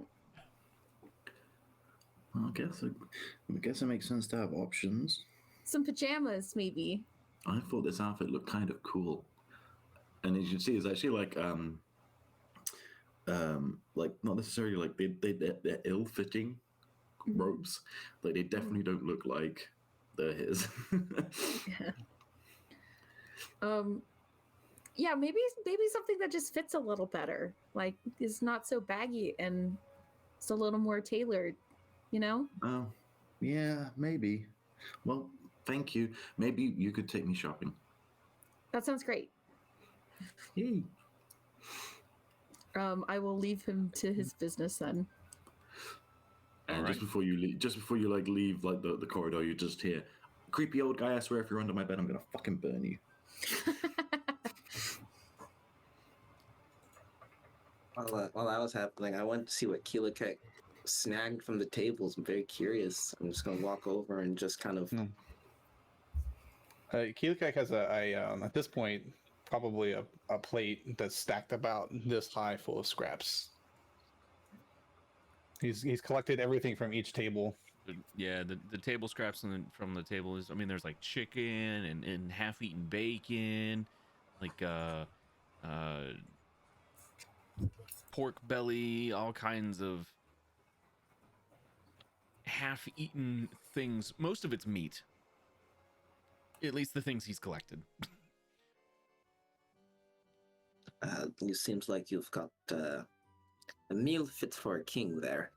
Well, I guess it makes sense to have options. Some pajamas, maybe. I thought this outfit looked kind of cool, and as you can see, it's actually like not necessarily like they're ill-fitting robes. Like they definitely don't look like they're his. Yeah, maybe something that just fits a little better, like is not so baggy and it's a little more tailored, Oh, yeah, maybe. Well, thank you. Maybe you could take me shopping. That sounds great. Yay. I will leave him to his business then. And Alright. just before you like leave like the corridor, you just hear, "Creepy old guy! I swear, if you're under my bed, I'm gonna fucking burn you." While that was happening, I went to see what Kilakek snagged from the tables. I'm very curious. I'm just gonna walk over and just kind of. Kilakek has at this point, probably a plate that's stacked about this high full of scraps. He's collected everything from each table. Yeah, the table scraps from the table is, I mean, there's like chicken and half-eaten bacon, like pork belly, all kinds of half-eaten things. Most of it's meat. At least the things he's collected. It seems like you've got a meal fit for a king there.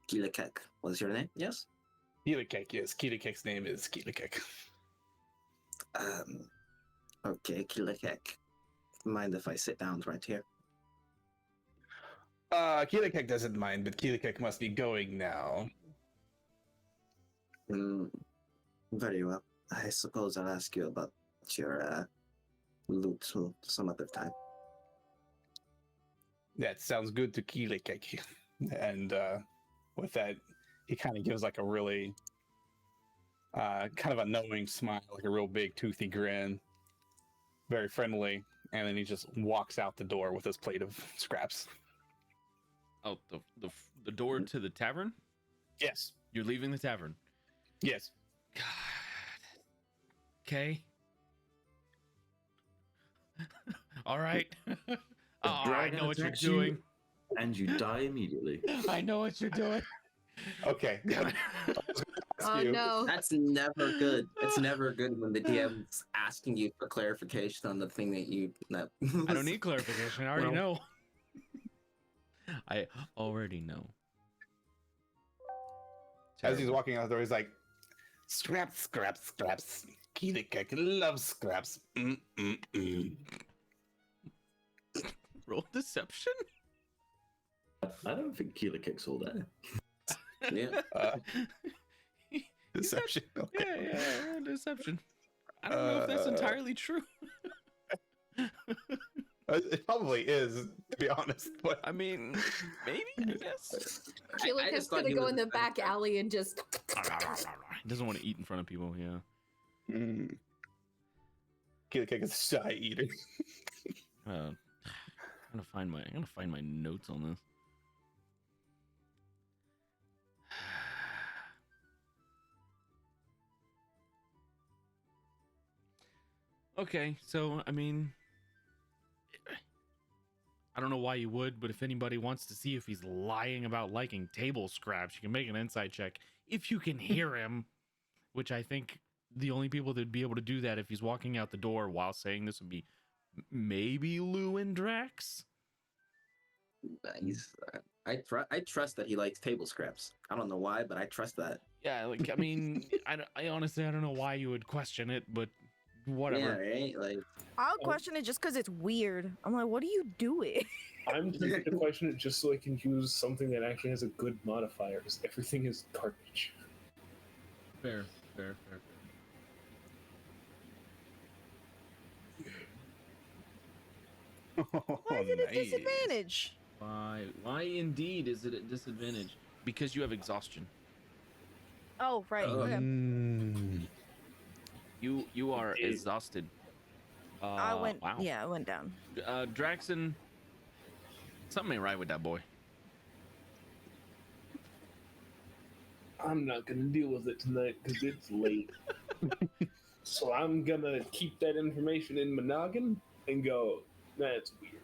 Kilakek was your name? Yes. Kilakek, yes. Kilakek's name is Kilakek. Okay, Kilakek. Mind if I sit down right here? Kilakek doesn't mind, but Kilakek must be going now. Very well. I suppose I'll ask you about your loot some other time. That sounds good to Kilakek. And with that, he kind of gives like a really kind of a knowing smile, like a real big toothy grin, very friendly, and then he just walks out the door with his plate of scraps. Oh, the door to the tavern? Yes. You're leaving the tavern. Yes. God. Okay. All right. Oh, I dragon know what you're attacks you, doing. and you die immediately. I know what you're doing. Okay. Oh no. That's never good. It's never good when the DM's asking you for clarification on the thing that you. That I don't need clarification. I already Well- know. I already know. As he's walking out the door, he's like, scraps, scraps, scraps. Kilakek loves scraps. Roll deception? I don't think Kilakek saw that. Yeah. Deception. Okay. Yeah, roll deception. I don't know if that's entirely true. It probably is, to be honest. But I mean, maybe, I guess. I Kilakek's just thought gonna he go was in the the back alley and just. He doesn't want to eat in front of people, yeah. Kilakek is a shy eater. I'm gonna find my notes on this. Okay, so I mean, I don't know why you would, but if anybody wants to see if he's lying about liking table scraps, you can make an insight check if you can hear him, which I think the only people that'd be able to do that if he's walking out the door while saying this would be maybe Lou and Drax. He's. I trust that he likes table scraps. I don't know why, but I trust that. Yeah, like I mean, I honestly I don't know why you would question it, but Yeah, whatever. right. Like I'll question it just because it's weird. I'm like, what are you doing? I'm tempted to question it just so I can use something that actually has a good modifier, because everything is garbage. Fair. Why is it a disadvantage? Why indeed is it at disadvantage? Because you have exhaustion. Oh, right. Okay. You are Okay. exhausted. I went. Wow. Yeah, I went down. Draxan, something ain't right with that boy. I'm not gonna deal with it tonight because it's late. So I'm gonna keep that information in my noggin and go, that's weird.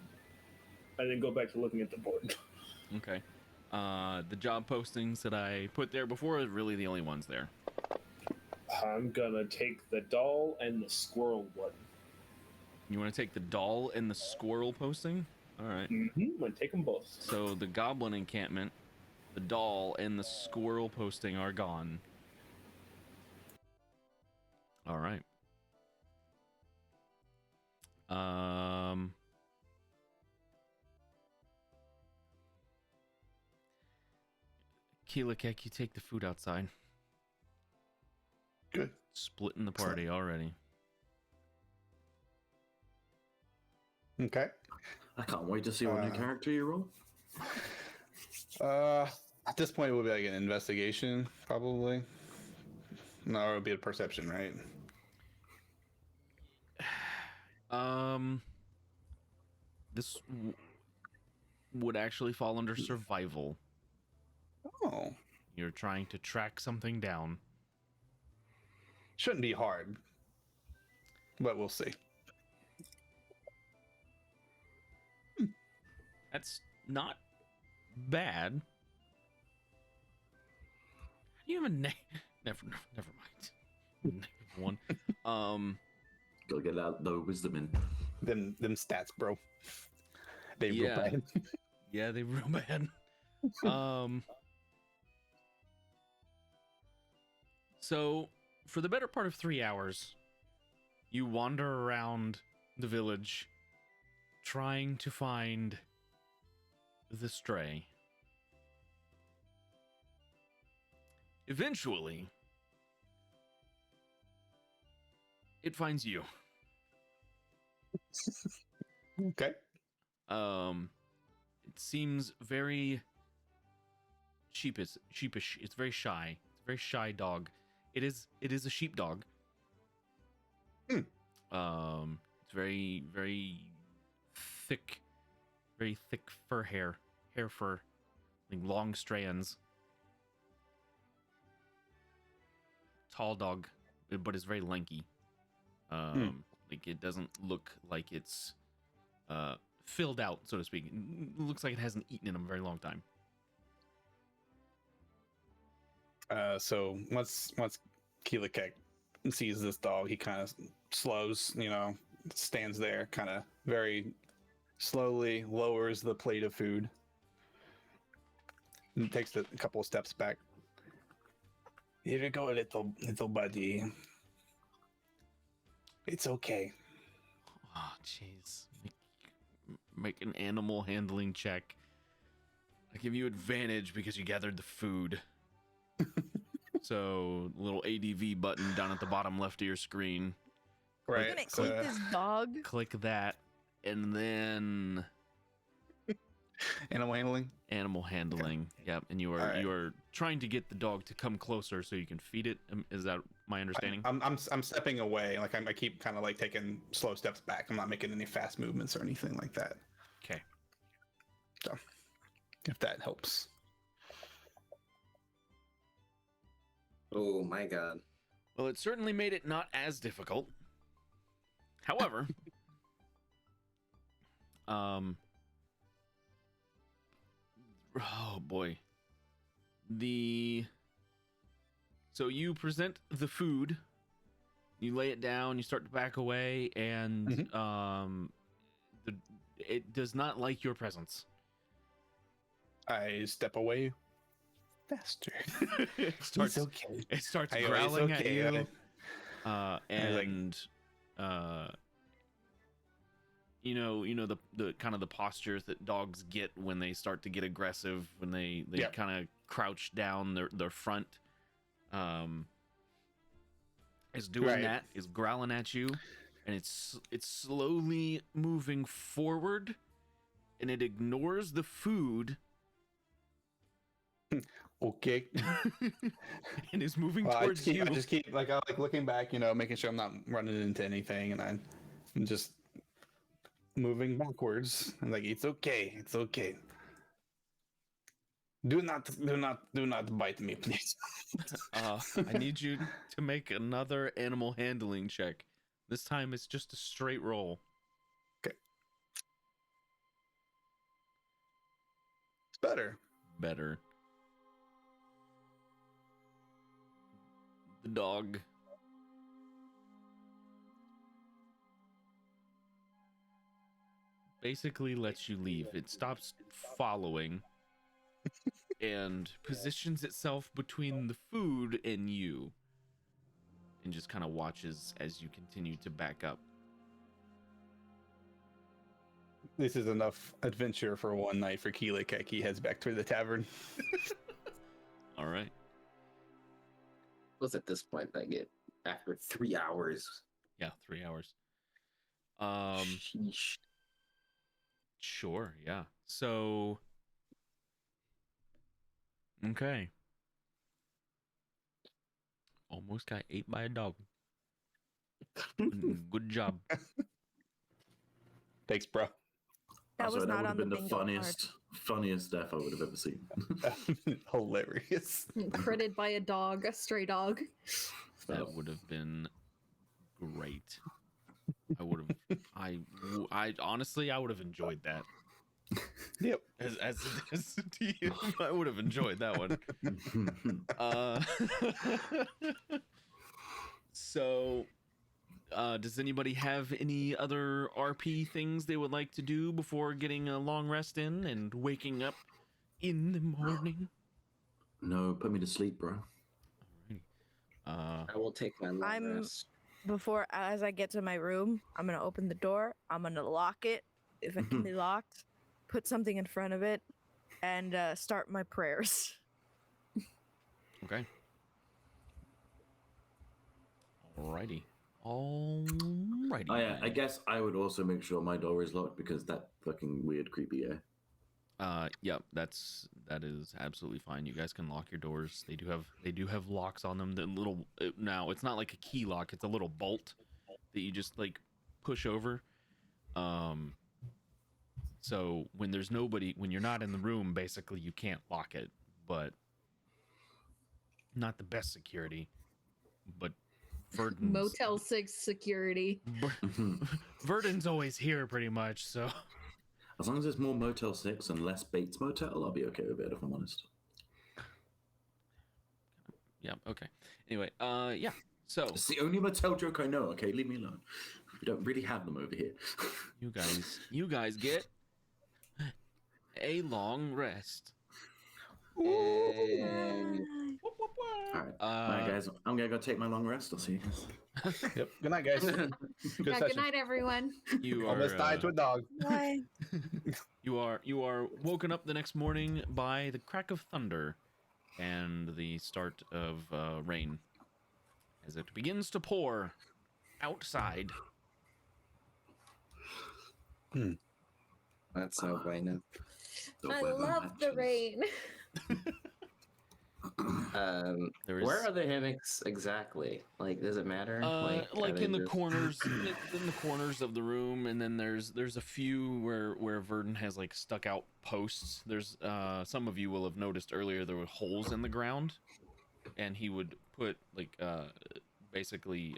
And then go back to looking at the board. Okay. The job postings that I put there before are really the only ones there. I'm gonna take the doll and the squirrel one. You want to take the doll and the squirrel posting? All right. I'm gonna take them both. So the goblin encampment, the doll, and the squirrel posting are gone. All right. Kilakek, you take the food outside. Good. Splitting the party already. Okay. I can't wait to see what new character you roll. At this point, it would be like an investigation, probably. No, it would be a perception, right? This would actually fall under survival. Oh, You're trying to track something down. shouldn't be hard, but we'll see. That's not bad. How do you have a name? Never mind. Negative one. Gotta get out the wisdom in. Them stats, bro. They real Yeah. bad. Yeah, they real bad. So for the better part of 3 hours, you wander around the village trying to find the stray. Eventually, it finds you. Okay. It seems very sheepish. It's very shy. It's a very shy dog. It is a sheepdog. Hmm. It's very thick fur hair fur, like long strands. Tall dog, but it's very lanky. Like it doesn't look like it's filled out, so to speak. It looks like it hasn't eaten in a very long time. So once Kilakek sees this dog, he kind of slows, stands there, kind of very slowly lowers the plate of food and takes a couple of steps back. Here you go, little buddy. It's okay. Oh, jeez. Make an animal handling check. I give you advantage because you gathered the food. So, little ADV button down at the bottom left of your screen. Right. You're gonna eat this dog? Click that, and then Animal handling. animal handling. Yep, and you are trying to get the dog to come closer so you can feed it. Is that my understanding? I'm stepping away. Like I keep kind of like taking slow steps back. I'm not making any fast movements or anything like that. Okay. So, if that helps. Oh my god. Well, it certainly made it not as difficult. However, oh boy. So you present the food, you lay it down, you start to back away, and it does not like your presence. I step away faster. It starts okay. It starts It's growling at okay. you, you know the kind of the postures that dogs get when they start to get aggressive, when they Yep. kind of crouch down their front. Is doing Right. that, is growling at you, and it's slowly moving forward, and it ignores the food Okay. and is moving Well, towards you. I just keep like looking back, making sure I'm not running into anything, and I'm just moving backwards. And like it's okay. Do not bite me, please. I need you to make another animal handling check. This time it's just a straight roll. Okay. It's better. Better. The dog basically lets you leave. It stops following and positions itself between the food and you, and just kind of watches as you continue to back up. This is enough adventure for one night for Kilakek. He heads back to the tavern. All right. Was at this point I get after 3 hours. Yeah, 3 hours. Sheesh. Sure, yeah. So, okay. Almost got ate by a dog. Good job. Thanks, bro. That Also, was not would on have the been the bingo card. funniest death I would have ever seen. Hilarious. Critted by a dog, a stray dog. That would have been great. I would have. I honestly, I would have enjoyed that. Yep. As a DM, I would have enjoyed that one. So, does anybody have any other RP things they would like to do before getting a long rest in and waking up in the morning? No, put me to sleep, bro. I will take my long I'm- rest. Before, as I get to my room, I'm gonna open the door. I'm gonna lock it if it can be locked. Put something in front of it, and start my prayers. Okay. Alrighty. Alrighty. Oh yeah, then. I guess I would also make sure my door is locked because that fucking weird creepy air. Yep, that is absolutely fine. You guys can lock your doors. They do have locks on them. The little now it's not like a key lock. It's a little bolt that you just like push over. So when there's nobody, when you're not in the room, basically you can't lock it. But not the best security. But Verdon's Motel 6 security. Verdon's always here pretty much. So As long as there's more Motel 6 and less Bates Motel, I'll be okay with it, if I'm honest. yeah, okay. Anyway, yeah. So It's the only motel joke I know, okay? Leave me alone. We don't really have them over here. you guys get a long rest. All right, guys, I'm gonna go take my long rest. I'll see you guys. Yep. Good night, guys. Good Yeah, session. good night, everyone. You Almost died to a dog. Bye. You are woken up the next morning by the crack of thunder and the start of rain as it begins to pour outside. That's no bueno. I love the rain. Where are the hammocks exactly? Like, does it matter? Like are they in the just- corners, in the corners of the room, and then there's a few where Verdon has like stuck out posts. There's some of you will have noticed earlier there were holes in the ground, and he would put like basically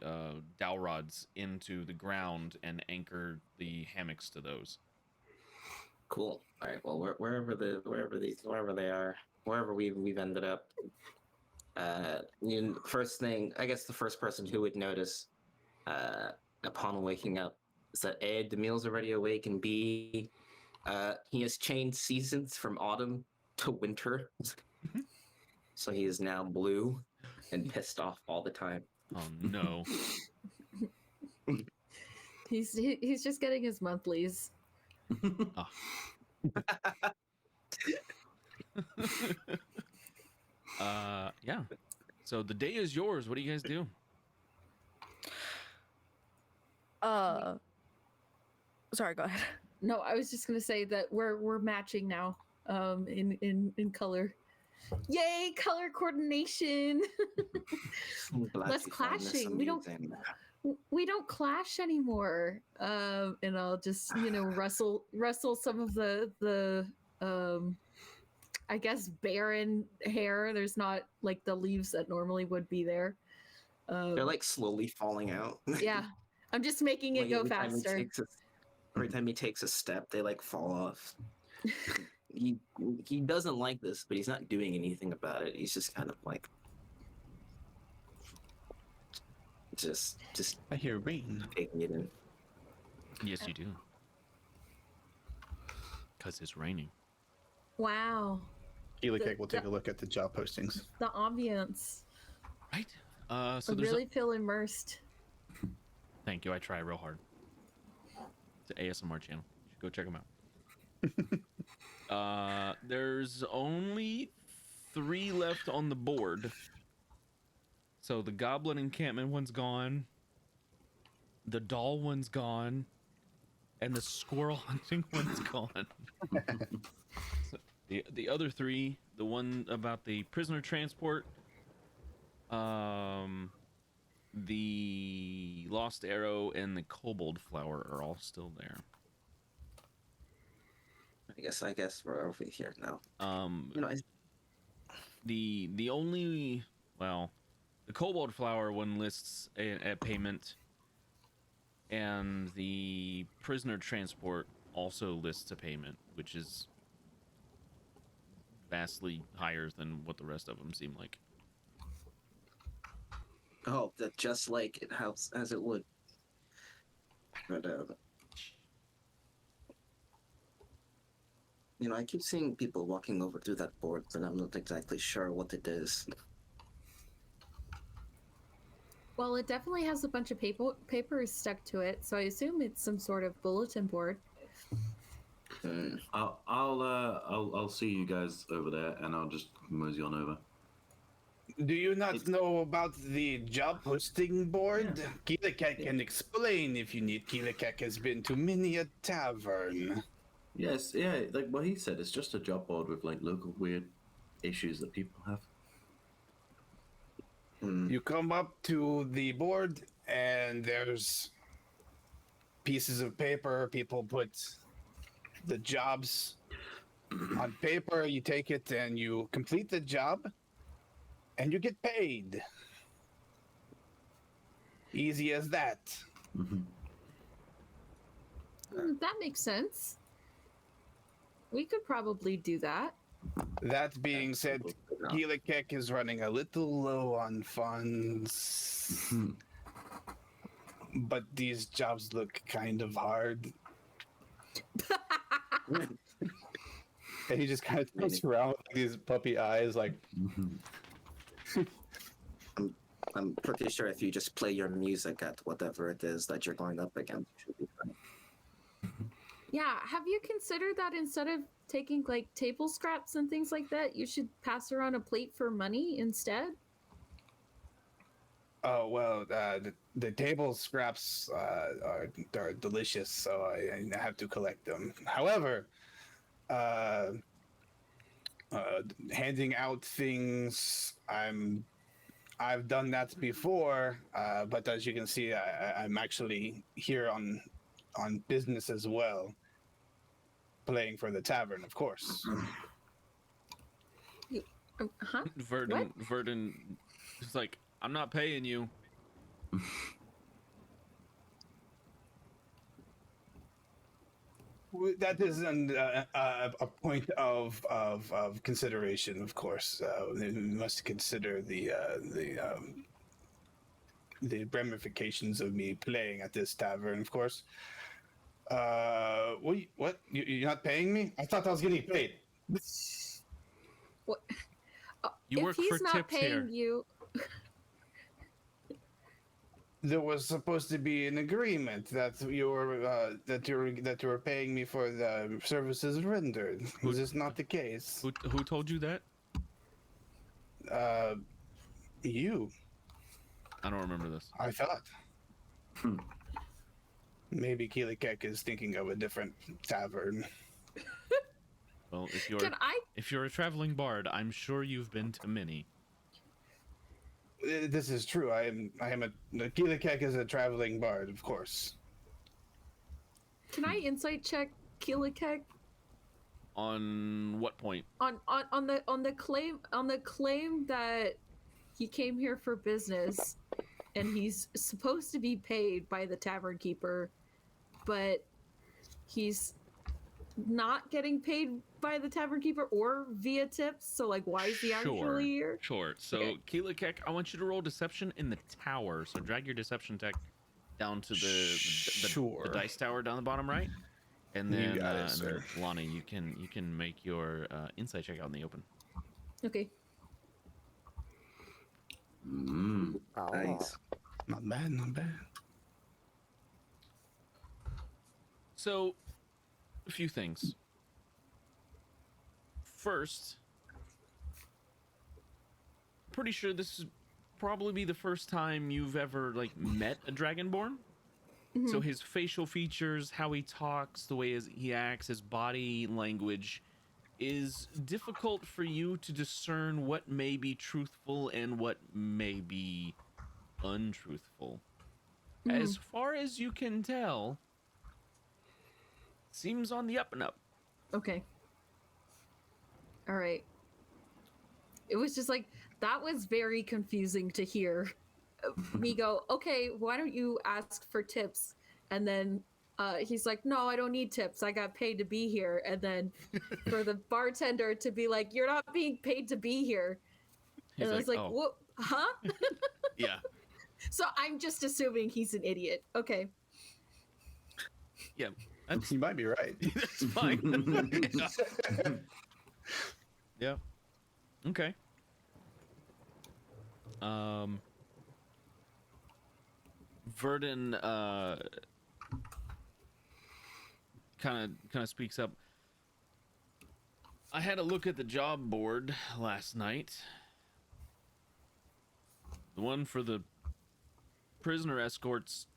dowel rods into the ground and anchor the hammocks to those. Cool. All right. Well, wherever they are, wherever we've ended up. First thing, I guess the first person who would notice upon waking up is that A, Damil's already awake, and B, he has changed seasons from autumn to winter. So he is now blue and pissed off all the time. Oh no! He's just getting his monthlies. Yeah. So the day is yours. What do you guys do? Sorry, go ahead. No, I was just gonna say that we're matching now. In color. Yay, color coordination. I'm glad Less you found this clashing. We don't clash anymore. And I'll just rustle some of the I guess barren hair. There's not like the leaves that normally would be there. They're like slowly falling out. Yeah, I'm just making it Like, go every time he faster. every time he takes a step, they like fall off. he doesn't like this, but he's not doing anything about it. He's just kind of like just I hear rain. taking it in. Yes, you do. Because it's raining. Wow, Kilakek will take a look at the job postings. the ambience. Right? So I there's really feel immersed. Thank you. I try real hard. It's an ASMR channel. You should go check them out. There's only 3 left on the board. So the goblin encampment one's gone. The doll one's gone. And the squirrel hunting one's gone. So the other 3, the one about the prisoner transport, the lost arrow, and the kobold flower are all still there. I guess we're over here now. The only, well, the kobold flower one lists a payment, and the prisoner transport also lists a payment, which is vastly higher than what the rest of them seem like. Oh, that just like it helps as it would. But I keep seeing people walking over through that board, but I'm not exactly sure what it is. Well, it definitely has a bunch of papers stuck to it, so I assume it's some sort of bulletin board. I'll see you guys over there, and I'll just mosey on over. Do you not know about the job posting board? Kilakek can explain if you need. Kilakek has been to many a tavern. Yes, yeah, like what he said, it's just a job board with like local weird issues that people have. You come up to the board, and there's pieces of paper. People put the jobs on paper. You take it and you complete the job, and you get paid. Easy as that. That makes sense. We could probably do that. That being said, Kilakek is running a little low on funds. But these jobs look kind of hard. And he just kind of turns around with these puppy eyes, like. I'm pretty sure if you just play your music at whatever it is that you're going up against, you should be fine. Yeah, have you considered that instead of taking like table scraps and things like that, you should pass around a plate for money instead? Oh well, the table scraps are delicious, so I have to collect them. However, handing out things, I've done that before, but as you can see, I'm actually here on business as well, playing for the tavern, of course. Huh? Verdun is like, I'm not paying you. That is a point of consideration, of course. We must consider the ramifications of me playing at this tavern, of course. What? You're not paying me? I thought I was getting paid. What? You if work he's for not tips paying here. you, There was supposed to be an agreement that you were paying me for the services rendered. Is this not the case? Who told you that? You. I don't remember this. I thought. Maybe Kilakek is thinking of a different tavern. Well, can I? if you're a traveling bard, I'm sure you've been to many. This is true. I am Kilakek is a traveling bard, of course. Can I insight check Kilakek On what point? on the claim that he came here for business and he's supposed to be paid by the tavern keeper, but he's not getting paid by the tavern keeper or via tips. So like, why is he actually here? Sure. So Okay. Kilakek, I want you to roll deception in the tower. So drag your deception tech down to the dice tower down the bottom right, and then, You got it, and sir. then Lani, you can make your insight check out in the open. Okay. Nice. Not bad, not bad. So, a few things. First, pretty sure this is probably be the first time you've ever like met a dragonborn. So his facial features, how he talks, the way he acts, his body language is difficult for you to discern what may be truthful and what may be untruthful. As far as you can tell, seems on the up and up. Okay. All right. It was just like, that was very confusing to hear me go, okay, why don't you ask for tips? And then he's like, no, I don't need tips. I got paid to be here. And then for the bartender to be like, you're not being paid to be here. He's And I was like, "Oh, what? Huh? yeah, So I'm just assuming he's an idiot. Okay. yeah, that's, You might be right. that's fine." Yeah. Okay. Verdun kind of speaks up. I had a look at the job board last night. The one for the prisoner escorts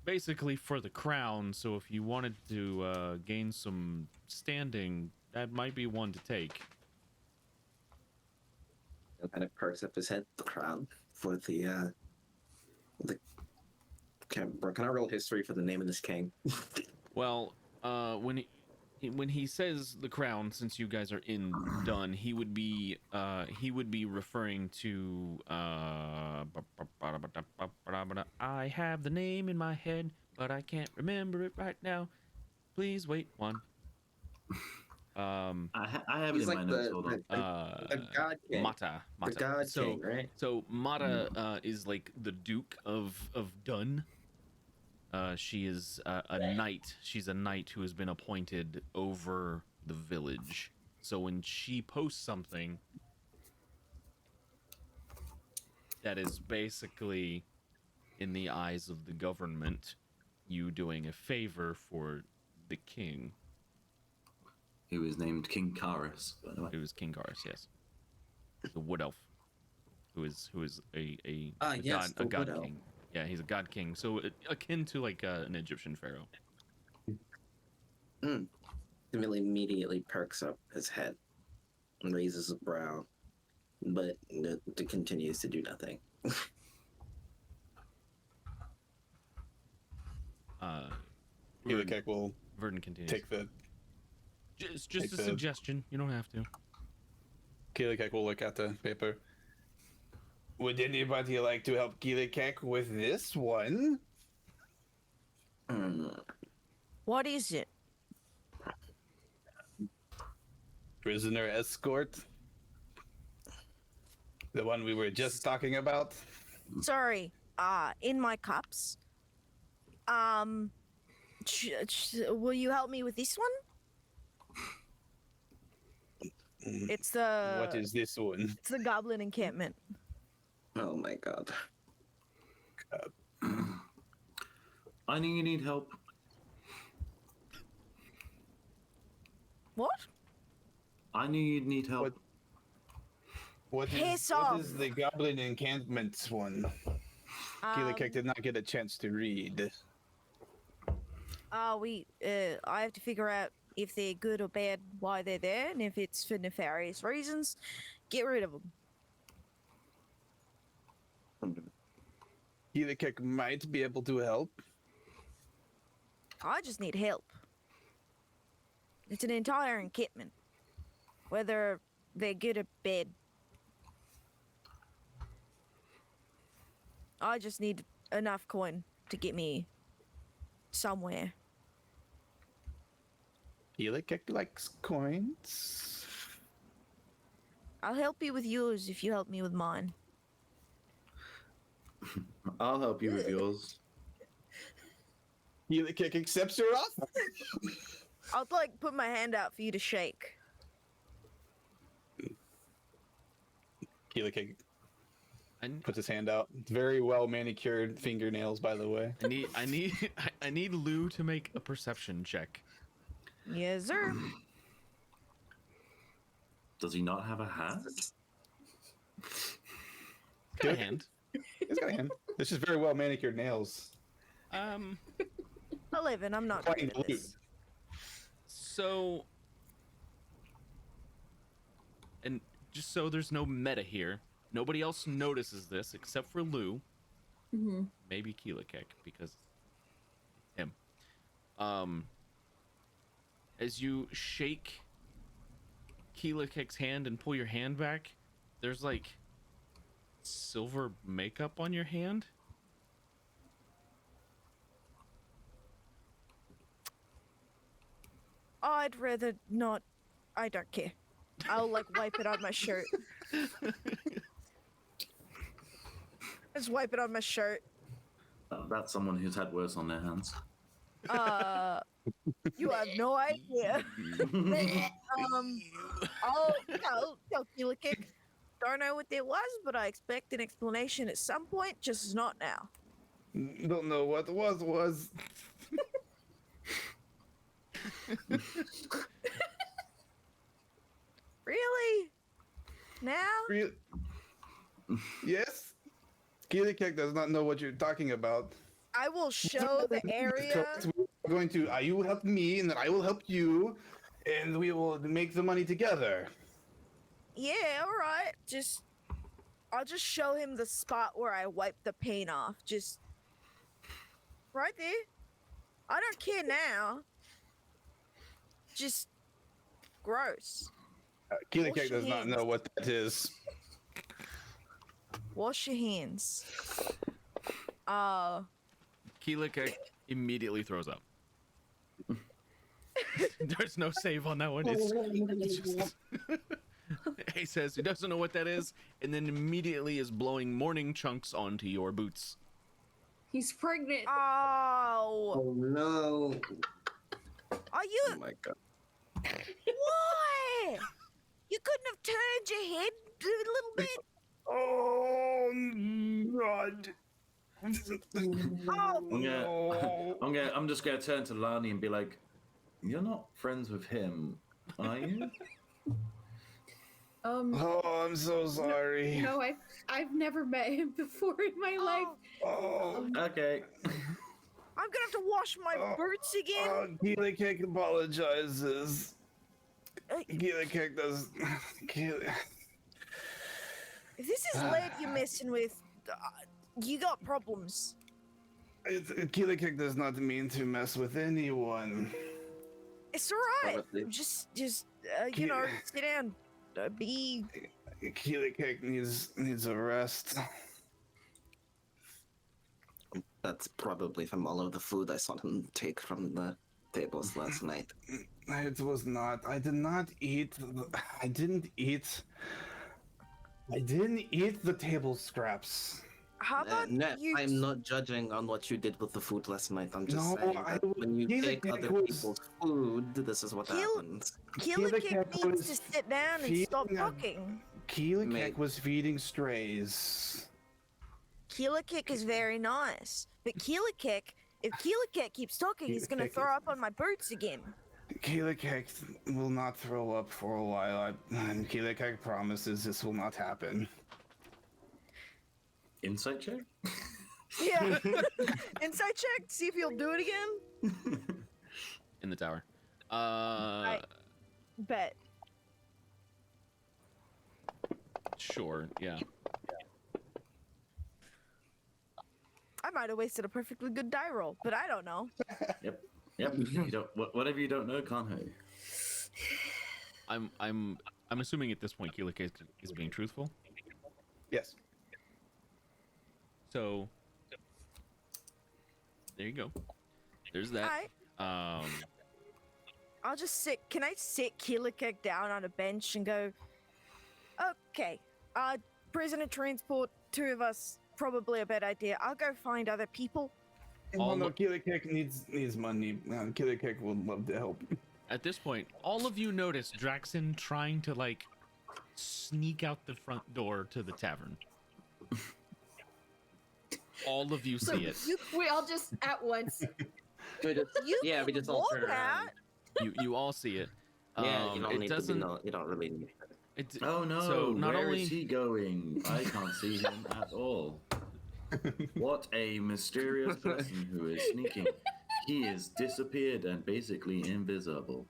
basically for the crown. So if you wanted to gain some standing, that might be one to take. He kind of perks up his head. The crown for the. Can I roll history for the name of this king? Well, when he says the crown, since you guys are done, he would be referring to I have the name in my head, but I can't remember it right now. Please wait one. I have it He's in my like notes. the- Hold on. the god king. Mata. The god so, king, right? So Mata is like the Duke of Dun. She is a knight. She's a knight who has been appointed over the village. So when she posts something that is basically, in the eyes of the government, you doing a favor for the king. Who is named King Karis, by the way. It was King Garus, yes. The wood elf. Who is a yes, the god wood elf. king. Yeah, he's a god king. So akin to like an Egyptian pharaoh. Damil immediately perks up his head and raises a brow, but it continues to do nothing. Kilakek will Verdun continues. take the. Just take a the- suggestion. You don't have to. Kilakek will look at the paper. Would anybody like to help Kilakek with this one? What is it? Prisoner escort? The one we were just talking about? Sorry. In my cups. Will you help me with this one? It's the. What is this one? It's the goblin encampment. Oh my god. I know you need help. What? I knew you'd need help. What Piss is off. the goblin encampment one? Kilakek did not get a chance to read. I have to figure out if they're good or bad, why they're there, and if it's for nefarious reasons, get rid of them. Kilakek might be able to help. I just need help. It's an entire encampment. Whether they're good or bad. I just need enough coin to get me somewhere. Kilakek likes coins. I'll help you with yours if you help me with mine. I'll help you with yours. Kilakek accepts your offer. I'll like put my hand out for you to shake. Kilakek I puts his hand out. Very well manicured fingernails, by the way. I need Lou to make a perception check. Yes, sir. Does he not have a hat? Got a hand. He's got a hand. It's just very well manicured nails. 11. I'm not Quite good at this. So, and just so there's no meta here, nobody else notices this except for Lou. Mm-hmm. Maybe Kilakek because him. As you shake Kilakek's hand and pull your hand back, there's like silver makeup on your hand. I'd rather not. I don't care. I'll like wipe it on my shirt. Just wipe it on my shirt. That's someone who's had worse on their hands. You have no idea. I'll tell Kilakek. Don't know what it was, but I expect an explanation at some point, just not now. Don't know what was. Really? Now? Yes? Kilakek does not know what you're talking about. I will show the area. We're going to. You will help me, and then I will help you, and we will make the money together. Yeah, all right. I'll just show him the spot where I wiped the paint off. Just right there. I don't care now. Just gross. Kilakek does not know what that is. Wash your hands. Kilakek immediately throws up. There's no save on that one. It's just... He says he doesn't know what that is, and then immediately is blowing morning chunks onto your boots. He's pregnant. Oh. Oh no! Are you? Oh my god! Why? You couldn't have turned your head a little bit. Oh God! Oh. I'm just gonna turn to Lani and be like, "You're not friends with him, are you?" Oh, I'm so sorry. No, I've never met him before in my life. Oh, Okay. I'm gonna have to wash my boots again. Kilakek apologizes. Kilakek does. If this is lead you're messing with, you got problems. Kilakek does not mean to mess with anyone. It's all right. Probably. Just you know, sit down. Be. Kilakek needs a rest. That's probably from all of the food I saw him take from the tables last night. It was not. I did not eat. I didn't eat. I didn't eat the table scraps. How about Ned, you? I'm not judging on what you did with the food last night. I'm just No, saying that when you take Kilakek other was- people's food, this is what happens. Kilakek Kilakek needs to was sit down and stop feeding- talking. Kilakek Mate. was feeding strays. Kilakek is very nice, but Kilakek, if Kilakek keeps talking, he's gonna Kilakek throw is- up on my boots again. Kilakek will not throw up for a while, and Kilakek promises this will not happen. Insight check. Yeah. Insight check. See if he'll do it again. In the tower. Bet. Sure, yeah. I might have wasted a perfectly good die roll, but I don't know. Yep. You don't, whatever you don't know can't hurt. I'm assuming at this point Kilakek is being truthful. Yes. So there you go. There's that. Alright. I'll just sit. Can I sit Kilakek down on a bench and go, okay, prisoner transport, 2 of us, probably a bad idea. I'll go find other people. Oh no, Kilakek needs money. Kilakek would love to help. At this point, all of you notice Draxan trying to like sneak out the front door to the tavern. All of you So see it. we all just at once. We just, You yeah, we can just all roll turn around. that. You all see it. Yeah, you don't it need doesn't. to be. You don't really need. It, Oh no! So not Where only is he going? I can't see him at all. What a mysterious person who is sneaking. He is disappeared and basically invisible.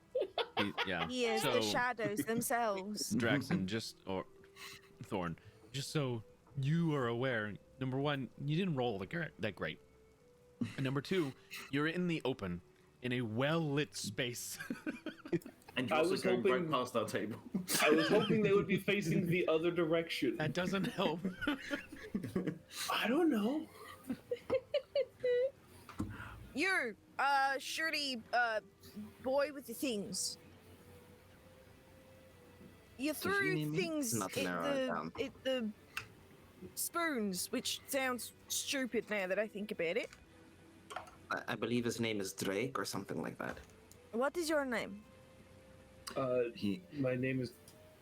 yeah. He is so, the shadows themselves. Draxan, or Thorn, just so you are aware. Number one, you didn't roll that great. And number 2, you're in the open, in a well-lit space. And you're I also was going right hoping- past our table. I was hoping they would be facing the other direction. That doesn't help. I don't know. You, shirty, boy with the things. You you threw need me? things Not to at narrow it down. the spoons, which sounds stupid now that I think about it. I believe his name is Drake or something like that. What is your name? My name is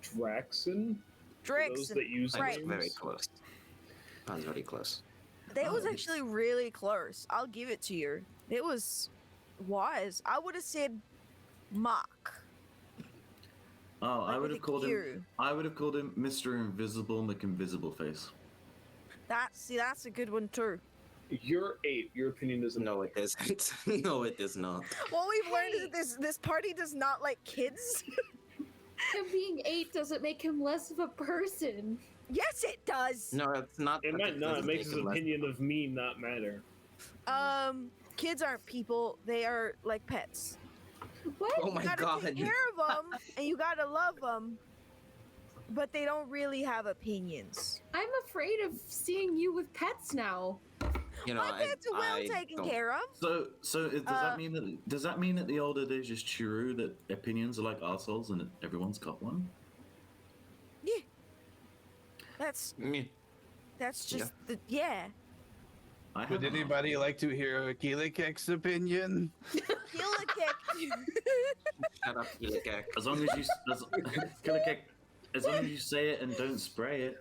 Draxan. For those Draxan. that use Right. names. Very close. Sounds very close. That was actually really close. I'll give it to you. It was wise. I would have said Mark. Oh, I Like would with have a called him. Q. I would have called him Mr. Invisible McInvisible Face. That's a good one too. You're 8. Your opinion is No, it isn't. No, it is not. What we've learned is Hey. that this party does not like kids. Him being 8 doesn't make him less of a person. Yes, it does. No, it's not. It but might not. It doesn't makes make his it less- opinion of me not matter. Kids aren't people. They are like pets. What? Oh You my gotta god. take care of them, and you gotta love them. But they don't really have opinions. I'm afraid of seeing you with pets now. You know, My pets are well I taken don't- care of. Does that mean that the older days is true that opinions are like arseholes and that everyone's got one? Yeah. That's Meh. just the yeah. I Would have anybody like to hear Kilakek's opinion? Kilakek. Shut up, Kilakek. as long as you as long as you say it and don't spray it.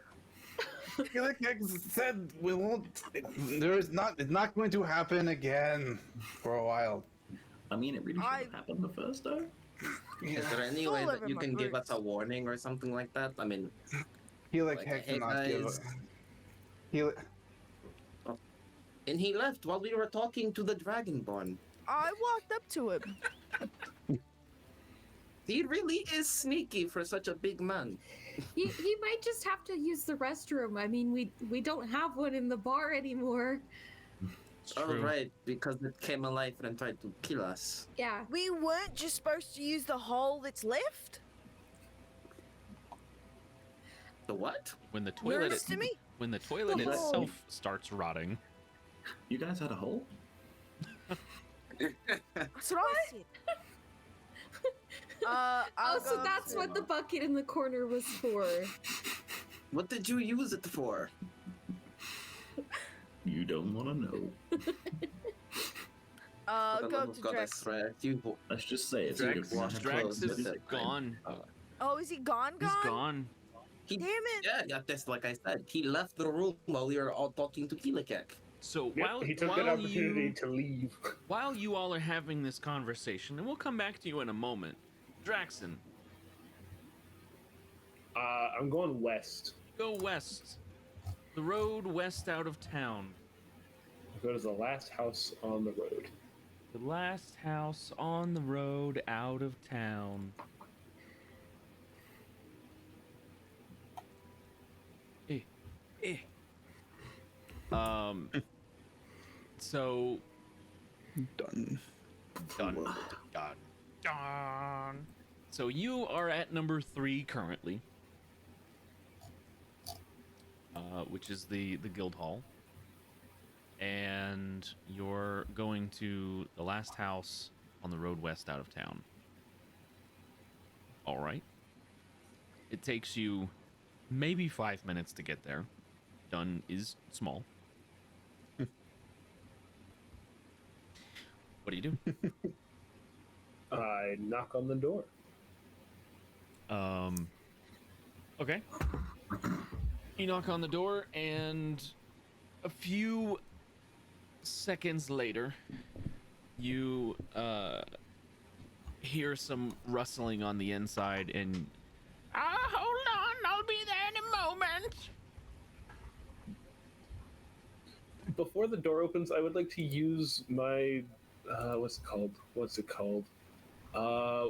Kilakek said we won't. It's not going to happen again for a while. I mean, it really I- shouldn't happen the first time. Is there any Full way of that you my can give us roots. a warning or something like that? I mean, Kilakek Like, hey, cannot give. guys. Kil- and he left while we were talking to the Dragonborn. I walked up to him. He really is sneaky for such a big man. He might just have to use the restroom. I mean, we don't have one in the bar anymore. It's Oh, true. right, because it came alive and tried to kill us. Yeah. We weren't just supposed to use the hole that's left. The what? When the toilet Yours to me. when the toilet The hole. itself starts rotting. You guys had a hole? That's what I said. I'll Oh, so go that's to- what the bucket in the corner was for. What did you use it for? You don't want to know. For the go love of to God, I Drax. swear, you Let's just say it's Drax- either Wash Drax clothes is with it. gone. Oh, is he gone? He's gone. He, Damn it! yeah, that's like I said. He left the room while we were all talking to Kilakek. So Yep, while he took while that opportunity you to leave. while you all are having this conversation, and we'll come back to you in a moment, Draxan, I'm going west. go west. The road west out of town. Go to the last house on the road. The last house on the road out of town. So Done. done. Done. So you are at number 3 currently, which is the Guildhall, and you're going to the last house on the road west out of town. All right. It takes you maybe 5 minutes to get there. Done is small. What do you do? I knock on the door. Okay. You knock on the door, and a few seconds later, you hear some rustling on the inside, and hold on, I'll be there in a moment. Before the door opens, I would like to use my what's it called?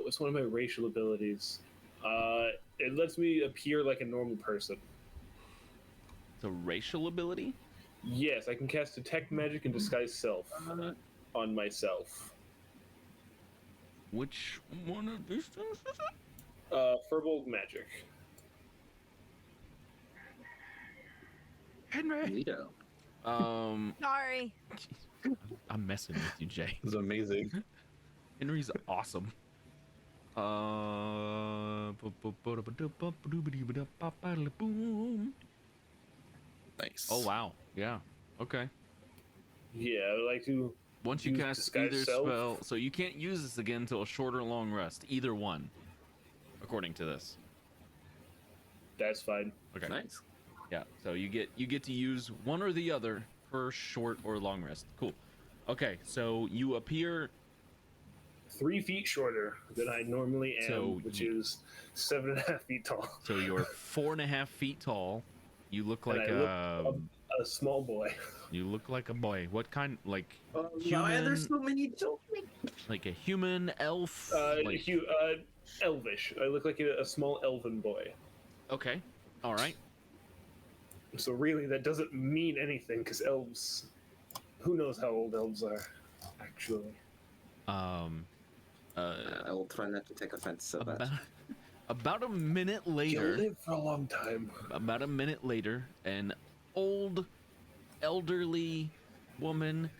It's one of my racial abilities. It lets me appear like a normal person. It's a racial ability. Yes, I can cast Detect Magic and Disguise Self on myself. Which one of these things is it? Firbolg Magic. Henry. Neato. Sorry. I'm messing with you, Jay. It was amazing. Henry's awesome. Nice. Oh wow. Yeah. Okay. Yeah, I would like to. Once you Use cast Disguise either Self? spell, so you can't use this again until a short or long rest. Either one, according to this. That's fine. Okay. Nice. Yeah. So you get to use one or the other per short or long rest. Cool. Okay. So you appear. 3 feet shorter than I normally am, So which you- is 7.5 feet tall. So you're 4.5 feet tall. You look And like I look A small boy. You look like a boy. What kind? Like Why are human? there so many children? Like a human elf? Like, Elvish. I look like a small elven boy. okay, all right. So really, that doesn't mean anything because elves. Who knows how old elves are, actually? I will try not to take offense to that. About a minute You'll later. live for a long time. About a minute later, an old, elderly woman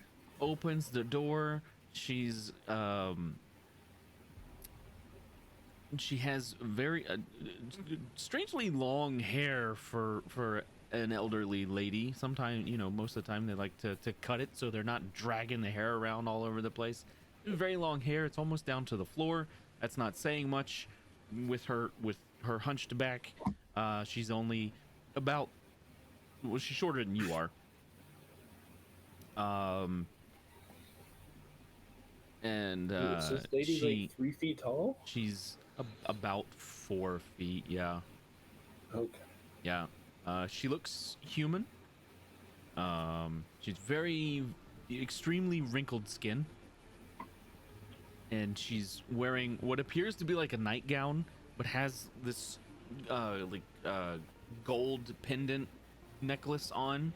opens the door. She's she has very strangely long hair for an elderly lady. Sometimes, most of the time they like to cut it so they're not dragging the hair around all over the place. Very long hair. It's almost down to the floor. That's not saying much. With her hunched back, she's only about, well, she's shorter than you are. And Is this lady like 3 feet tall? she's about 4 feet. Yeah, Okay. yeah. She looks human. She's very extremely wrinkled skin. And she's wearing what appears to be like a nightgown, but has this gold pendant necklace on.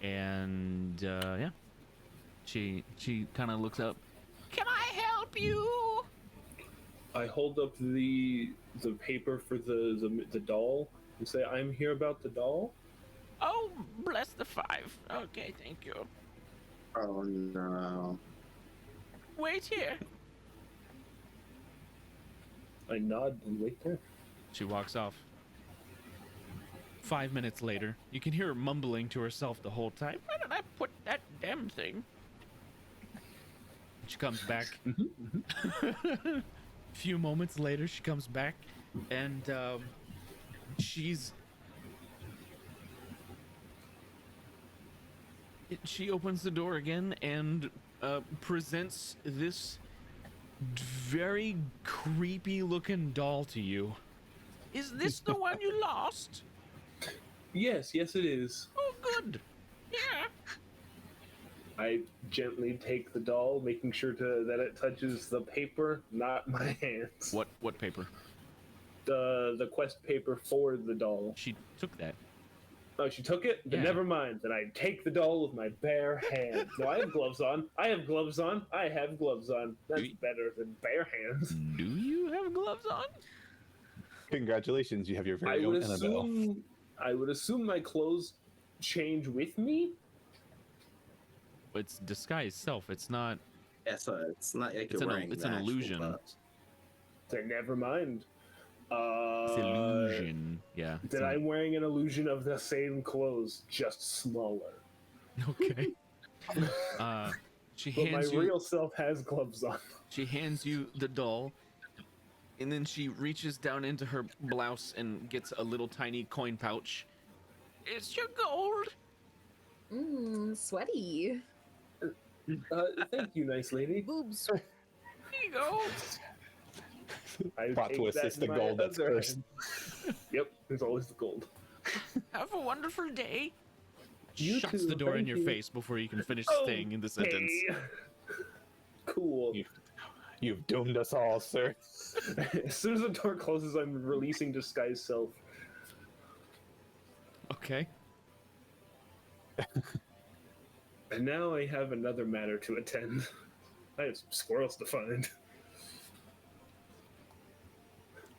And yeah, she kind of looks up. Can I help you? I hold up the paper for the doll and say, "I'm here about the doll." Oh, bless the 5. Okay, thank you. Oh no. Wait here. I nod and wait there. She walks off. 5 minutes later, you can hear her mumbling to herself the whole time. Where did I put that damn thing? She comes back. A few moments later, she comes back, and she opens the door again and presents this very creepy looking doll to you. Is this the one you lost? Yes, it is. Oh, good. Yeah. I gently take the doll, making sure that it touches the paper, not my hands. What paper? The quest paper for the doll. She took that. Oh, she took it? Then Yeah. never mind. Then I take the doll with my bare hands. No, I have gloves on. I have gloves on. That's better than bare hands. Do you have gloves on? Congratulations, you have your I very would own Annabelle. assume my clothes change with me. It's disguise self. It's not. Yeah, so it's not like It's you're an- wearing it's the an actual illusion. clothes. Then never mind. It's illusion. Yeah. it's Then not- I'm wearing an illusion of the same clothes, just smaller. Okay. She But my hands you. real self has gloves on. She hands you the doll, and then she reaches down into her blouse and gets a little tiny coin pouch. It's your gold. Sweaty. Thank you, nice lady. Boobs. Here you go. I Plot take twist, that it's in the my gold that's other cursed. hand. Yep, there's always the gold. Have a wonderful day. You Shuts too, the door in thank your you. face before you can finish Oh, saying in the sentence. Hey. Cool. You've doomed us all, sir. As soon as the door closes, I'm releasing disguise self. Okay. And now I have another matter to attend. I have some squirrels to find.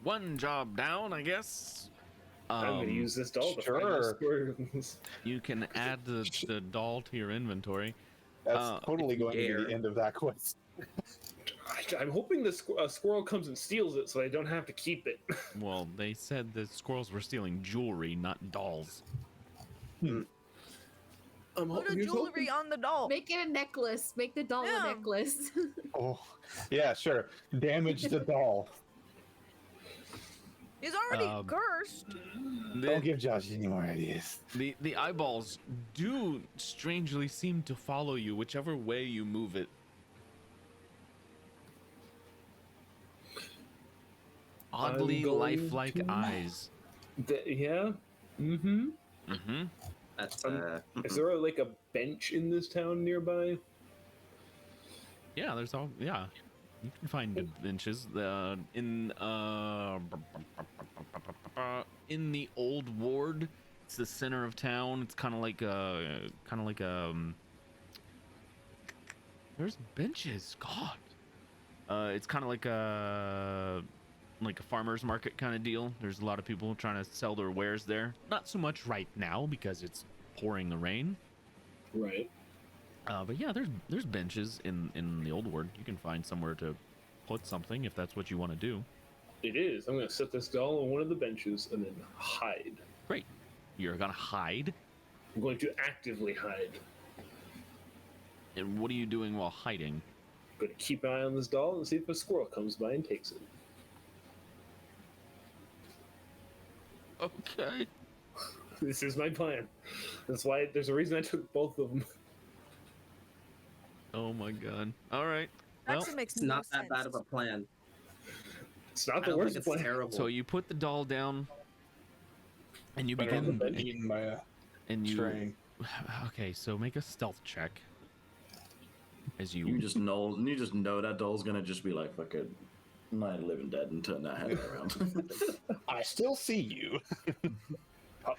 One job down, I guess. I'm gonna use this doll to find sure. the squirrels. You can add the doll to your inventory. That's totally going to be dare. the end of that quest. I'm hoping the squirrel comes and steals it, so I don't have to keep it. Well, they said the squirrels were stealing jewelry, not dolls. Put a jewelry on the doll. Make it a necklace. Make the doll Yeah. a necklace. Oh, yeah, sure. Damage the doll. He's already Um, cursed. Don't give Josh any more ideas. The eyeballs do strangely seem to follow you whichever way you move it. Oddly going lifelike to- eyes. Yeah. Mm-hmm. Mm-hmm. That's Is there like a bench in this town nearby? Yeah, there's all. Yeah, you can find benches. In the old ward, it's the center of town. It's kind of like there's benches. God, it's kind of like a farmer's market kind of deal. There's a lot of people trying to sell their wares there. Not so much right now because it's pouring the rain. Right. But yeah, there's benches in the old ward. You can find somewhere to put something if that's what you want to do. It is. I'm going to set this doll on one of the benches and then hide. Great. You're gonna hide. I'm going to actively hide. And what are you doing while hiding? I'm going to keep an eye on this doll and see if a squirrel comes by and takes it. Okay. This is my plan. That's why there's a reason I took both of them. Oh my god. All right. Well, Actually makes It's no not that sense. bad of a plan. It's not I the don't think worst it's plan. terrible. so you put the doll down, and you Better on the begin. bench. Eaten by a And you. train. Okay, so make a stealth check. As You just know that doll's gonna just be like fucking Night of the Living Dead and turn that head around. I still see you.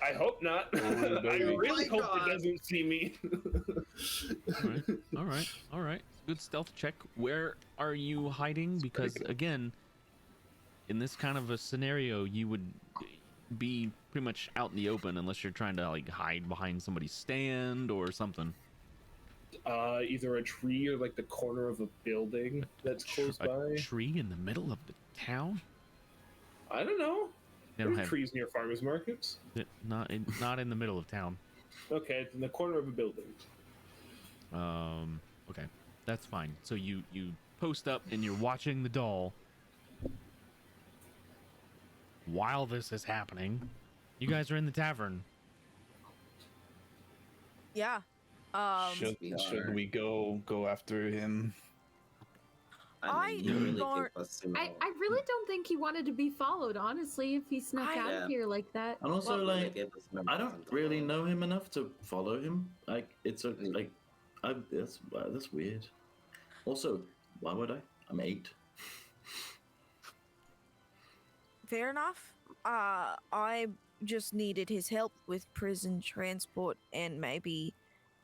I hope not. Oh, I baby. really My hope God. it doesn't see me. all right. Good stealth check. Where are you hiding? Because again, in this kind of a scenario, you would be pretty much out in the open unless you're trying to like hide behind somebody's stand or something. Either a tree or like the corner of a building that's close A by. tree in the middle of the town? I don't know. They don't There's have trees near farmers markets. not in the middle of town. Okay, it's in the corner of a building. Okay, that's fine. So you post up and you're watching the doll. While this is happening, you guys are in the tavern. Yeah. Should we should are. we go after him? I you really don't- gave us some- I really don't think he wanted to be followed, honestly, if he snuck I- out Yeah. of here like that. And also, you really like, gave us some I don't reason to really follow. know him enough to follow him. Like, it's a like, that's weird. Also, why would I? I'm 8. Fair enough. I just needed his help with prison transport and maybe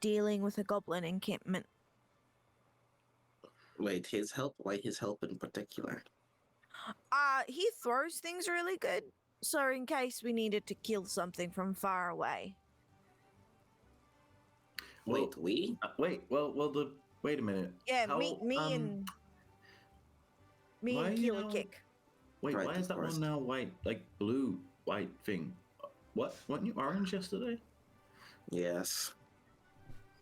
dealing with a goblin encampment. Wait, his help? Why his help in particular? He throws things really good, so in case we needed to kill something from far away. Wait, we? Wait, wait a minute. Yeah, How, me and why and you know- Kilakek. Wait, Right, why is of that course. one now white? Like blue, white thing. What? Weren't you orange yesterday? Yes.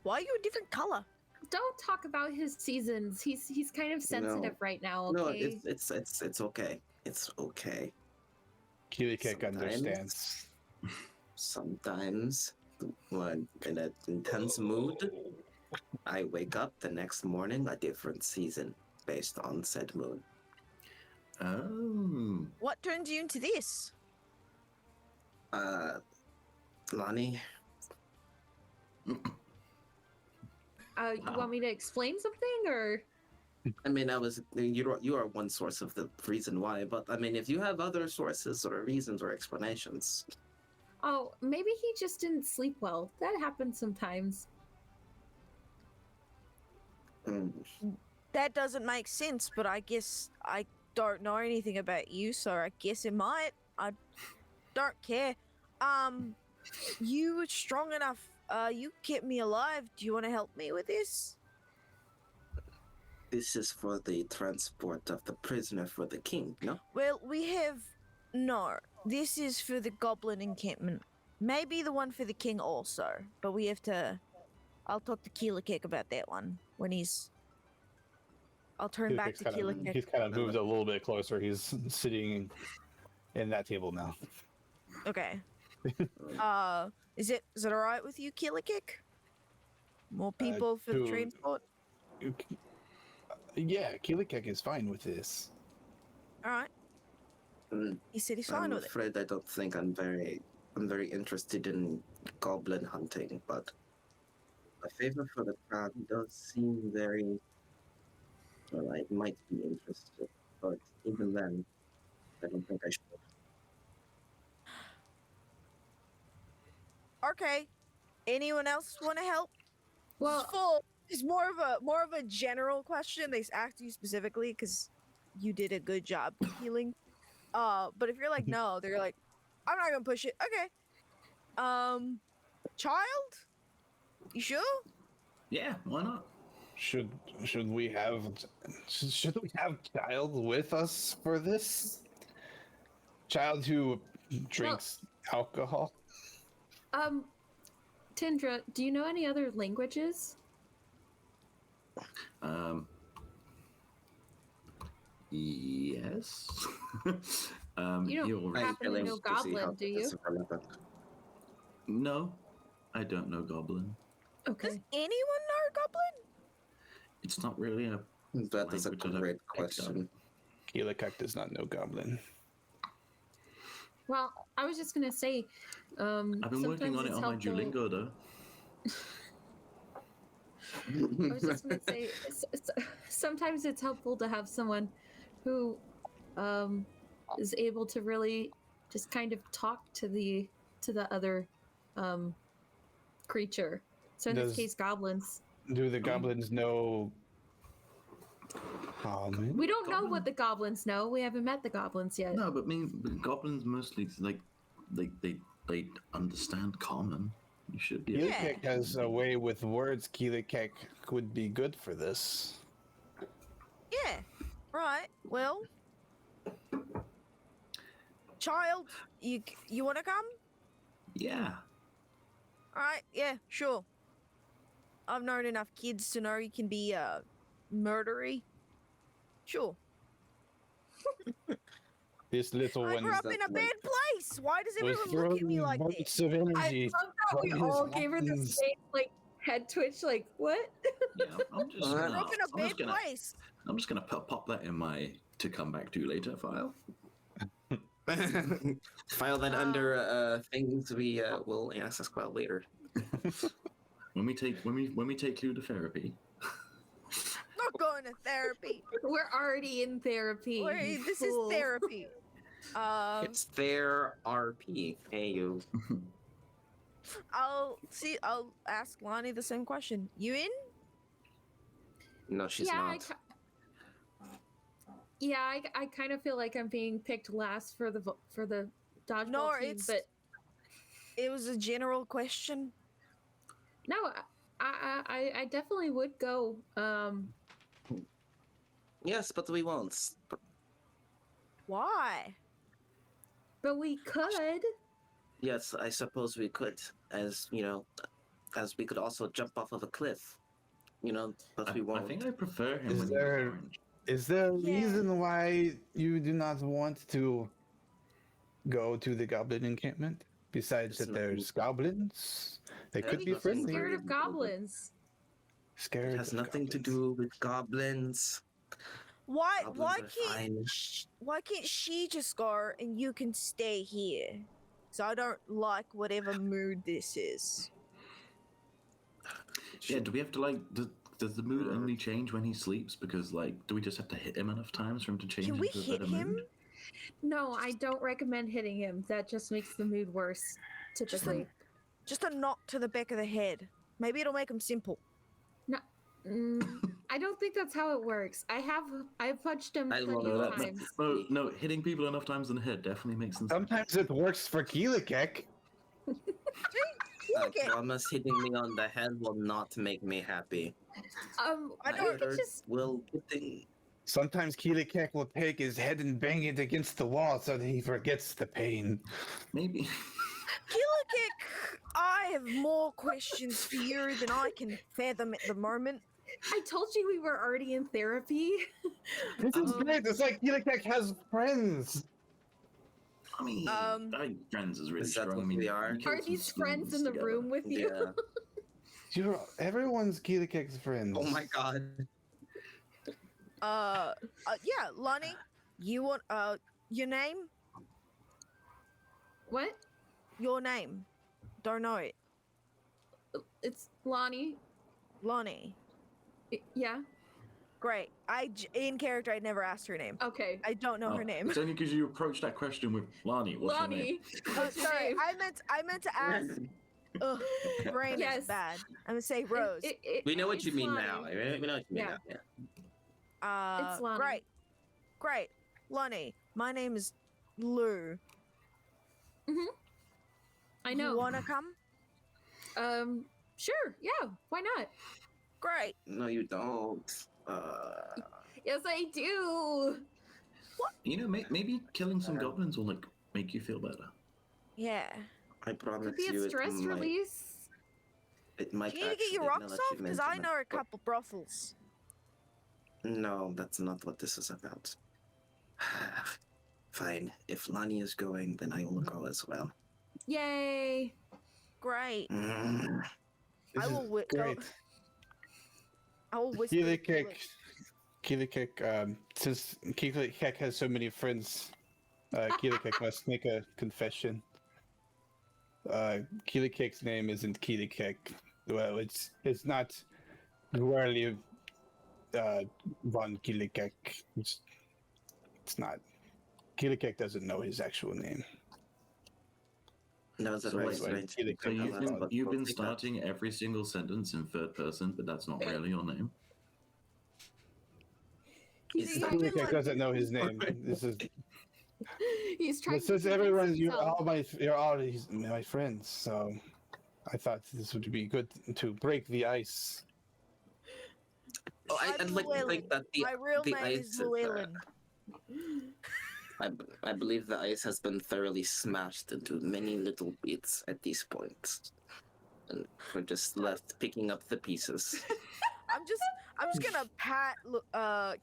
Why are you a different color? Don't talk about his seasons. He's kind of sensitive right now. Okay. No, it's okay. It's okay. Kilakek Sometimes. understands. Sometimes, when in an intense mood, I wake up the next morning a different season based on said mood. Oh. What turns you into this? Lani, You want me to explain something, or I mean, you are one source of the reason why, but I mean, if you have other sources or reasons or explanations, oh, maybe he just didn't sleep well. That happens sometimes. mm, That doesn't make sense, but I guess I don't know anything about you, so I guess it might. I don't care. You were strong enough. You kept me alive. Do you want to help me with this? this is for the transport of the prisoner for the king, no? Well, we have no. This is for the goblin encampment. Maybe the one for the king also, but we have to. I'll talk to Kilakek about that one when he's. I'll turn back to Kilakek. He's kind of moved a little bit closer. He's sitting in that table now. Okay. Is it all right with you, Kilakek? More people for the to- transport. Yeah, Kilakek is fine with this. All right. Mm, He said he's fine I'm with it. afraid I don't think I'm very I'm very interested in goblin hunting, but a favor for the crown does seem very. Well, I might be interested, but even then, I don't think I should. Okay. Anyone else want to help? Well, It's more of a general question. They asked you specifically because you did a good job healing. But if you're like no, they're like, I'm not gonna push it. Okay. Child, you sure? Yeah, why not? Should we have child with us for this? Child who drinks alcohol? Tindra, do you know any other languages? Yes. You don't you'll- happen to know Goblin, do you? No, I don't know Goblin. Okay. Does anyone know Goblin? It's not really a. That is a language that I've great picked up. question. Kilakek does not know goblin. Well, I was just gonna say, I've been working on it on my Duolingo though. I was just gonna say, sometimes it's helpful to have someone who is able to really just kind of talk to the other creature. So in this case, goblins. Do the goblins know common? We don't know what the goblins know. We haven't met the goblins yet. No, but goblins mostly like they understand common. You should be. able to- Kilakek has a way with words. Kilakek would be good for this. Yeah. Right. Well, child, you want to come? Yeah. All right. Yeah. Sure. I've known enough kids to know you can be murdery. Sure. This little I one grew is up in a bad place. Why does was everyone look at me like bursts this? of energy. Somehow we from all his gave her the hands. same like head twitch, like what? Yeah. I'm just I gonna. grew up in a I'm just bad gonna. place. I'm just gonna pop that in my to come back to later file. File that under things we will access about later. When we take you to therapy. Not going to therapy. We're already in therapy. Wait, you this is fool. therapy. It's their RP. Hey, you. I'll ask Lani the same question. You in? No, she's Yeah, not. I kind of feel like I'm being picked last for the dodgeball No, team, it's- but It was a general question. no, I definitely would go. Yes, but we won't. Why? But we could. Yes, I suppose we could. As you know, as we could also jump off of a cliff. You know, but we I won't. think I prefer him Is when there- he's orange. Is there a Yeah. reason why you do not want to go to the goblin encampment? Besides There's that there's goblins? They could be nothing friendly. Scared of Really? goblins. Scared It has of nothing to goblins. do with goblins. Why Goblins are fine. why can't she just go and you can stay here? So I don't like whatever mood this is. Yeah. Do we have to like? Does the mood only change when he sleeps? Because like, do we just have to hit him enough times for him to change Can we into a hit better him? mood? No, I don't recommend hitting him. That just makes the mood worse, typically. Just a knock to the back of the head. Maybe it'll make him simple. I don't think that's how it works. I've punched him I plenty love of that. times. No, hitting people enough times in the head definitely makes them. Sometimes it works for Kilakek. I Look at promise hitting me on the head will not make me happy. I I don't- think it's just Will hitting. Sometimes Kilakek will take his head and bang it against the wall so that he forgets the pain. Maybe. Kilakek, I have more questions for you than I can fathom at the moment. I told you we were already in therapy. This is great. It's like Kilakek has friends. I mean, friends is really Is that strong. what I mean, we are? you killed Are some these friends students in the together. room with you? Yeah. Everyone's Kilakek's friends. Oh my god. Yeah, Lani, you want your name? What? Your name? Don't know it. It's Lani. Lani. Yeah. Great. In character, I never asked her name. Okay. I don't know her name. It's only because you approached that question with Lani. What's your name? Lani. Oh, What's your sorry, name? I meant to ask. Ugh, brain Yes. is bad. I'm gonna say Rose. We know what it's you mean Lani. now. Right? We know what you mean Yeah. now. Yeah. It's Lani. Great. Lonnie, my name is Lou. I know. You wanna come? Sure. Yeah. Why not? Great. No, you don't. Yes, I do. You know, maybe killing some goblins will like make you feel better. Yeah. I promise Could be you, a stress it might, release. it might Do you need to get actually, your now rocks that off? you've Because I mentioned know it, a but- couple brothels. No, that's not what this is about. Fine. If Lani is going, then I will go as well. Yay. Great. Mm. I will Great. I will whisper. Kilakek, since Kilakek has so many friends, Kilakek must make a confession. Kilakek's name isn't Kilakek. Well, it's not Llewelyn von Kilakek. It's not. Kilakek doesn't know his actual name. No, that's So very wait, strange. So you've We'll been take that. starting every single sentence in third person, but that's not really your name. Is See, that- you've been Kilakek like- doesn't know his name. This is He's trying this is to everyone. convince himself. You're all my friends. So I thought this would be good to break the ice. Oh, I'd like to think that My real the name ice is is, Llewelyn. I believe the ice has been thoroughly smashed into many little bits at these points, and we're just left picking up the pieces. I'm just gonna pat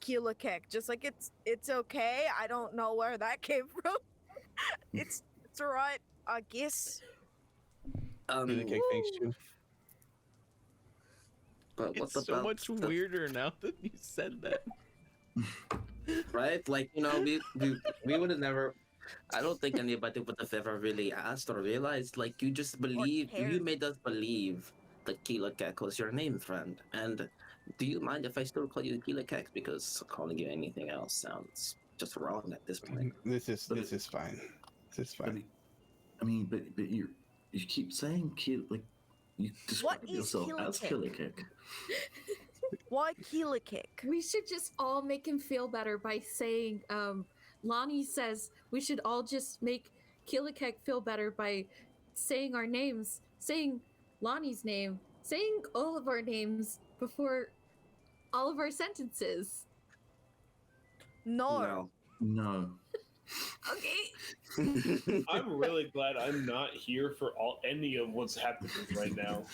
Kilakek, just like it's okay. I don't know where that came from. it's alright, I guess. Kilakek thanks you. But what It's about so much the- weirder now that you said that. right? Like, you know, we would have never. I don't think anybody would have ever really asked or realized. Like, you just believe. You cared. made us believe that Kilakek was your name, friend. And do you mind if I still call you Kilakek? Because calling you anything else sounds just wrong at this point. This is fine. This is fine. I mean, but you keep saying like you describe is yourself as Kilakek? Kilakek. Why Kilakek? We should just all make him feel better by saying, Lani says we should all just make Kilakek feel better by saying our names, saying Lani's name, saying all of our names before all of our sentences. No. No. Okay. I'm really glad I'm not here for any of what's happening right now.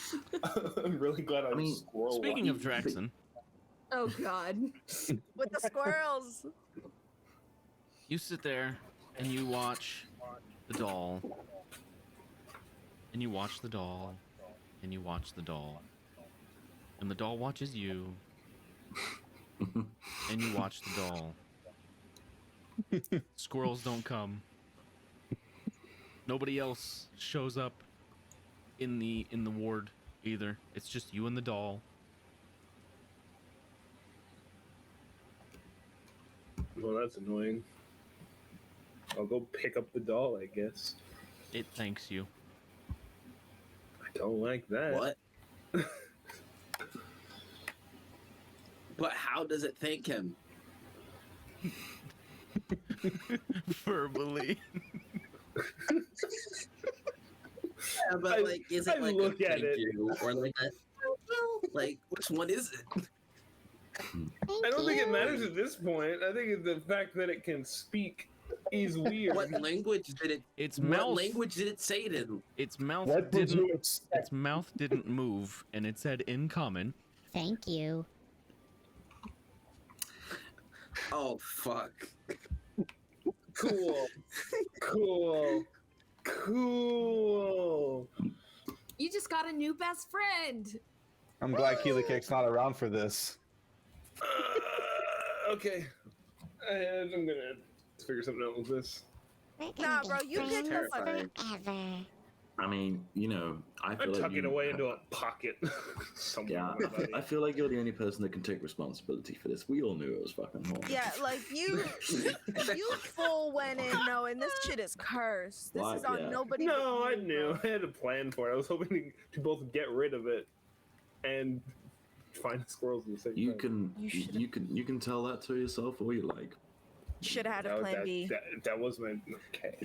I'm really glad I'm squirrel. Speaking of white. Draxan, Oh God. With the squirrels. you sit there and you watch the doll, and you watch the doll, and you watch the doll, and the doll watches you, and you watch the doll. Squirrels don't come. Nobody else shows up in the ward either. It's just you and the doll. Well, that's annoying. I'll go pick up the doll, I guess. It thanks you. I don't like that. What? But how does it thank him? Verbally. Yeah, but like, is it I like look a at thank it. you or like a like which one is it? I don't think it matters at this point. I think the fact that it can speak is weird. What language did it? Its What mouth. language did it say it in? Its mouth What did didn't. you expect? Its mouth didn't move, and it said in common. Thank you. Oh fuck! Cool. Cool. Cool. You just got a new best friend. I'm glad Kilakek's not around for this. Okay. I'm gonna figure something out with this. We're Nah, gonna bro, be you picked friends up Terrifying. forever. I mean, I I feel like tuck it you away into a pocket somewhere. Yeah, I feel like you're the only person that can take responsibility for this. We all knew it was fucking wrong. Yeah, like you full went in knowing this shit is cursed. This is on Yeah. nobody. No, but I you, knew. bro. I had a plan for it. I was hoping to both get rid of it and find the squirrels in the same You time. you can tell that to yourself all you like. Should have had a plan B. That was my okay.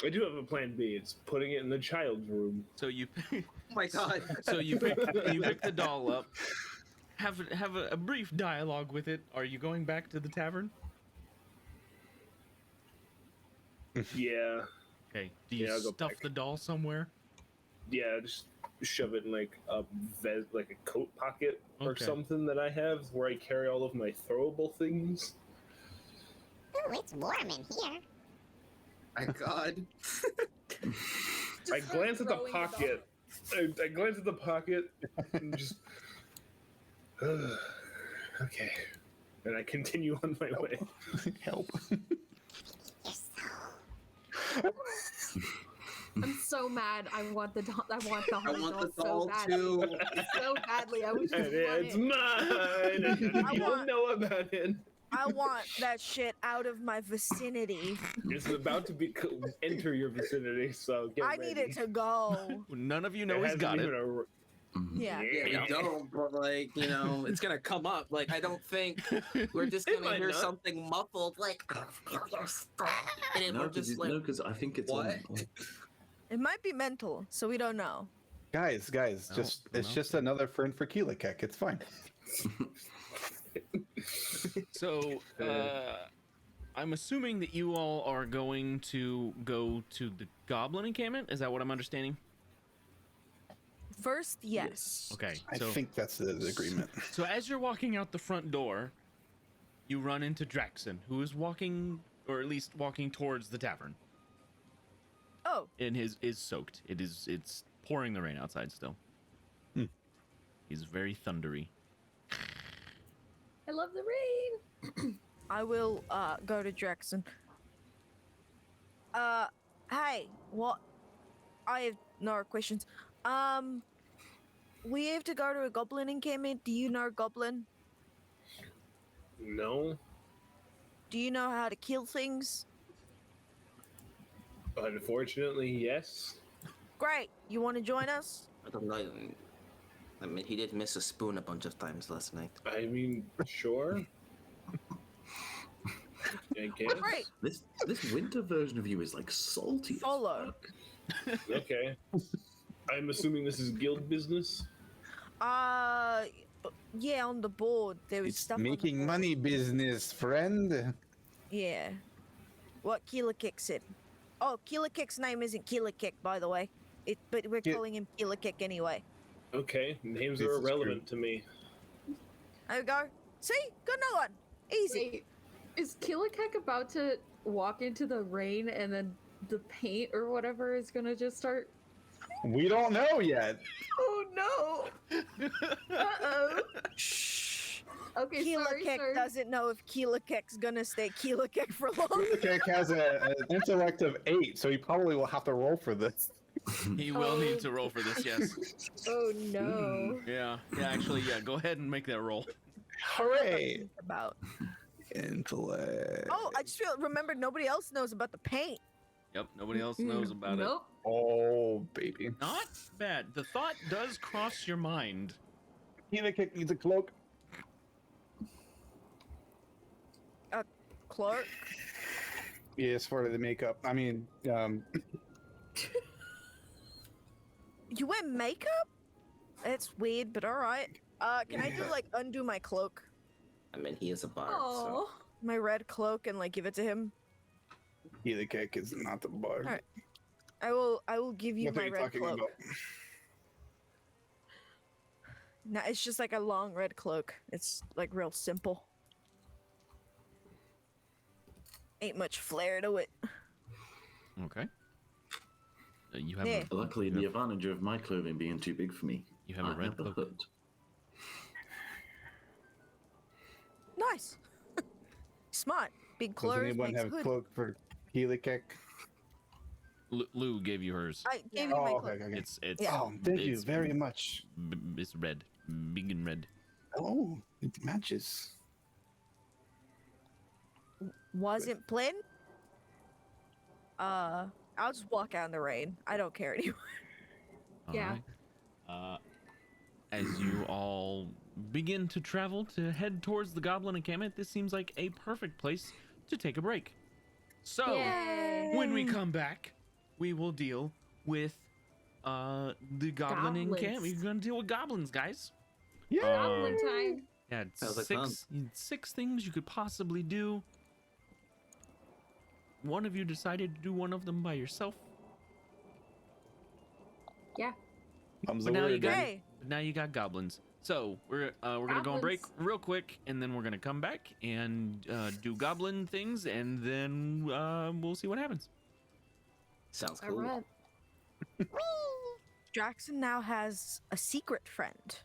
I do have a plan B. It's putting it in the child's room. So you Oh my god. so you pick the doll up. Have a brief dialogue with it. Are you going back to the tavern? Yeah, Okay. Do you Yeah, I'll go stuff back. the doll somewhere? yeah. Just shove it in like a coat pocket or Okay. something that I have, where I carry all of my throwable things. Ooh, it's warm in here. My god. I Just glance at the throwing it off. pocket. I glance at the pocket and just okay, and I continue on my way. Help. Yes. I'm so mad. I want the doll. I want the I whole want the doll doll so too. badly. So badly. I wish And it's mine. And none of I you want- know about it. I want that shit out of my vicinity. It's about to enter your vicinity, so get I ready. need it to go. None of you know he's hasn't got it. even ar- Yeah. Yeah, we don't, but like, it's gonna come up. Like, I don't think we're just It gonna might hear not. something muffled, like, and then No, we're just like, because I think it's what? It might be mental, so we don't know. Guys, Oh, just it's no. just another friend for Kilakek. It's fine. So, I'm assuming that you all are going to go to the goblin encampment. Is that what I'm understanding? First, yes. Okay. I So, think that's the agreement. so as you're walking out the front door, you run into Draxan, who is walking, or at least walking towards the tavern, Oh, and is soaked. It's pouring the rain outside still. Hmm. He's very thundery. I love the rain. I will go to Draxan. Hey, what? I have no questions. We have to go to a goblin encampment. Do you know goblin? No, Do you know how to kill things? unfortunately, yes. Great. You want to join us? I don't know. I mean, he did miss a spoon a bunch of times last night. I mean, sure. I guess. Great. This winter version of you is like salty. as Follow. fuck. Okay. I'm assuming this is guild business. Yeah, on the board there was It's stuff. on the making board. money business, friend. Yeah. What Kilakek said. Oh, Kilakek's name isn't Kilakek, by the way. But we're Ki- calling him Kilakek anyway. Okay, names This are is irrelevant to me. There we go. See? Good no one. Easy. Wait, is Kilakek about to walk into the rain and then the paint or whatever is gonna just start? We don't know yet. Oh no! Uh-oh. Shh. Okay, sorry, Kilakek sorry. doesn't know if Kilakek's gonna stay Kilakek for long. Kilakek has an intellect of 8, so he probably will have to roll for this. He will need to roll for this, yes. Oh no! Yeah, actually, go ahead and make that roll. Hooray! About. Intellect. Oh, I just remembered nobody else knows about the paint. Yep, nobody else knows about Nope. Oh, baby. it. Not bad. The thought does cross your mind. Kilakek needs a cloak. Clark. Yes, for the makeup. I mean, You wear makeup? That's weird, but alright. Can I do like undo my cloak? I mean, he is a bard, so. Oh, My red cloak and like give it to him? Kilakek is not the bard. Alright. I will give you What are my you red talking cloak. about? No, it's just like a long red cloak. It's like real simple. Ain't much flair to it. Okay. You have Yeah. Luckily, the advantage of my clothing being too big for me. you have I a red have the cloak. hood. Nice. Smart. Big Does clothes anyone makes have a hood. cloak for Kilakek? Lou gave you hers. I gave you my Oh, cloak. okay. It's Yeah. Oh, thank you it's, very much. It's red, big and red. Oh, it matches. Wasn't plain. I'll just walk out in the rain. I don't care anymore. All Yeah. right. As you all begin to travel to head towards the Goblin Encampment, this seems like a perfect place to take a break. So, when we come back, we will deal with the Goblin Encampment. Goblins. We're gonna deal with goblins, guys. Yeah. Goblin time. Yeah, Sounds like fun. six things you could possibly do. One of you decided to do one of them by yourself. Thumbs But the now you word, got- baby. Hey, But now you got goblins. So we're gonna go on break Goblins. real quick, and then we're gonna come back and do goblin things, and then we'll see what happens. Sounds All cool. right. Draxan now has a secret friend.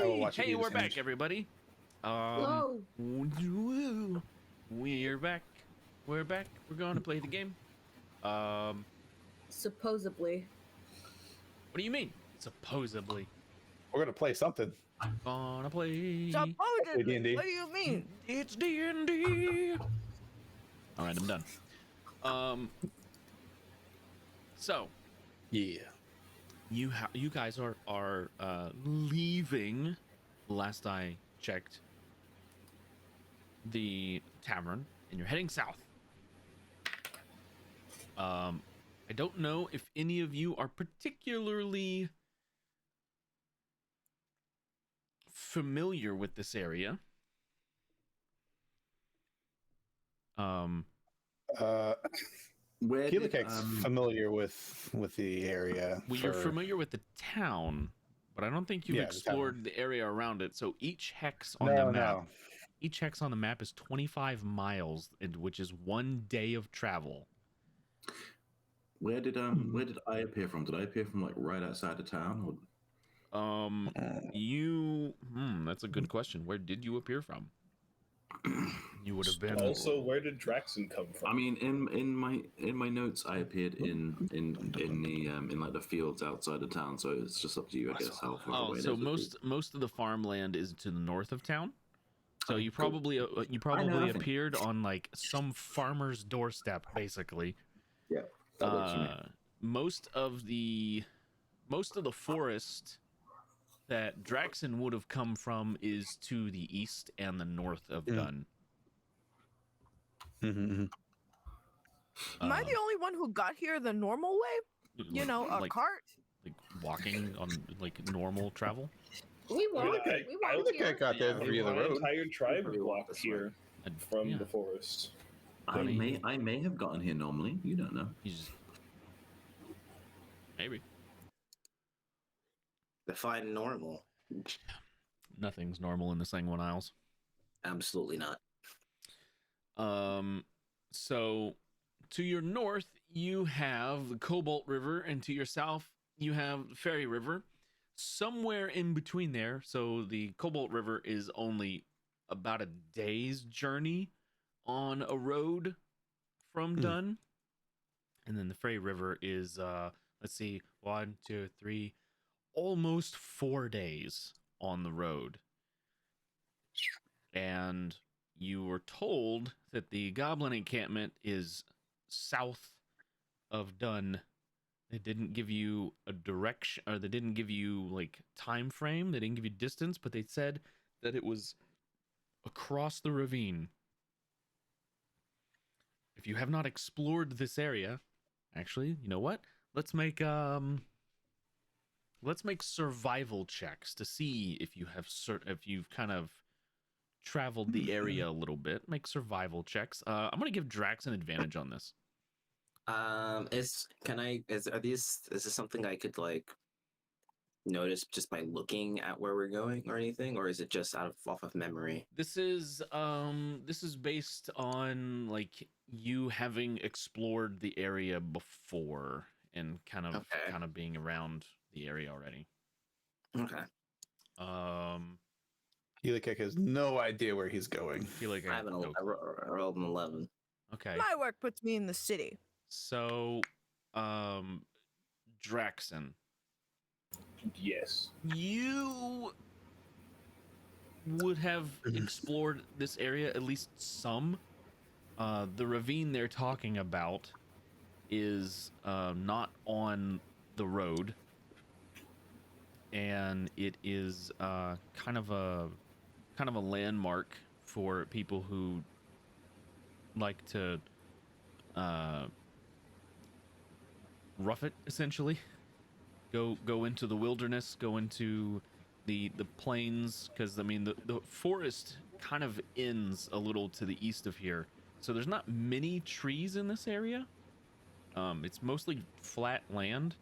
will watch you Hey, do we're this back, image. everybody. Whoa. We're back. We're back. We're going to play the game. What Supposedly. do you mean? Supposedly. We're gonna play something. Gonna play. Supposedly. D&D. What do you mean? It's D&D. All right, I'm done. So Yeah. you guys are leaving. Last I checked, the tavern, and you're heading south. I don't know if any of you are particularly familiar with this area. Where did, Kilakek's familiar with the area. Well, you're for- familiar with the town, but I don't think you've Yeah, the town. explored the area around it. So each hex on No, the map, no. each hex on the map is 25 miles, which is 1 day of travel. where did I appear from? Did I appear from like right outside the town? Or... That's a good question. Where did you appear from? You would have been Also, where did Draxan come from? I mean, in my notes, I appeared in like the fields outside of town. So it's just up to you, I guess. How far Oh, away it so is. most of the farmland is to the north of town. So Okay, you cool. probably nothing. appeared on like some farmer's doorstep, basically. Yeah, that works for me. Most of the forest that Draxan would have come from is to the east and the north of Dun. Mhm, mhm. Am I the only one who got here the normal way? You know, a like, cart? like walking on like normal travel. We walked. I- We I walked look here. at got there via the My road. entire tribe Probably walk walked this way. here And- from yeah, the forest. Funny. I may have gotten here normally. You don't know. you just maybe Define normal. nothing's normal in the Sanguine Isles. Absolutely not. So to your north, you have the Cobalt River, and to your south, you have the Fairy River. Somewhere in between there, so the Cobalt River is only about a day's journey on a road from Dun. And then the Fairy River is, let's see, 1, 2, 3, almost 4 days on the road. And you were told that the goblin encampment is south of Dun. They didn't give you a direction, or they didn't give you like time frame. They didn't give you distance, but they said that it was across the ravine. If you have not explored this area, actually, you know what? Let's make survival checks to see if you have if you've kind of traveled the area a little bit. Make survival checks. I'm gonna give Drax an advantage on this. Is this something I could like notice just by looking at where we're going or anything, or is it just off of memory? This is based on like you having explored the area before and kind of being around the area already. Okay. Kilakek has no idea where he's going. I feel like I rolled an 11. Okay. My work puts me in the city. So, Draxan, Yes. you would have explored this area at least some. The ravine they're talking about is not on the road, and it is kind of a landmark for people who like to rough it, essentially. Go into the wilderness, go into the plains, because I mean the forest kind of ends a little to the east of here, so there's not many trees in this area. It's mostly flat land,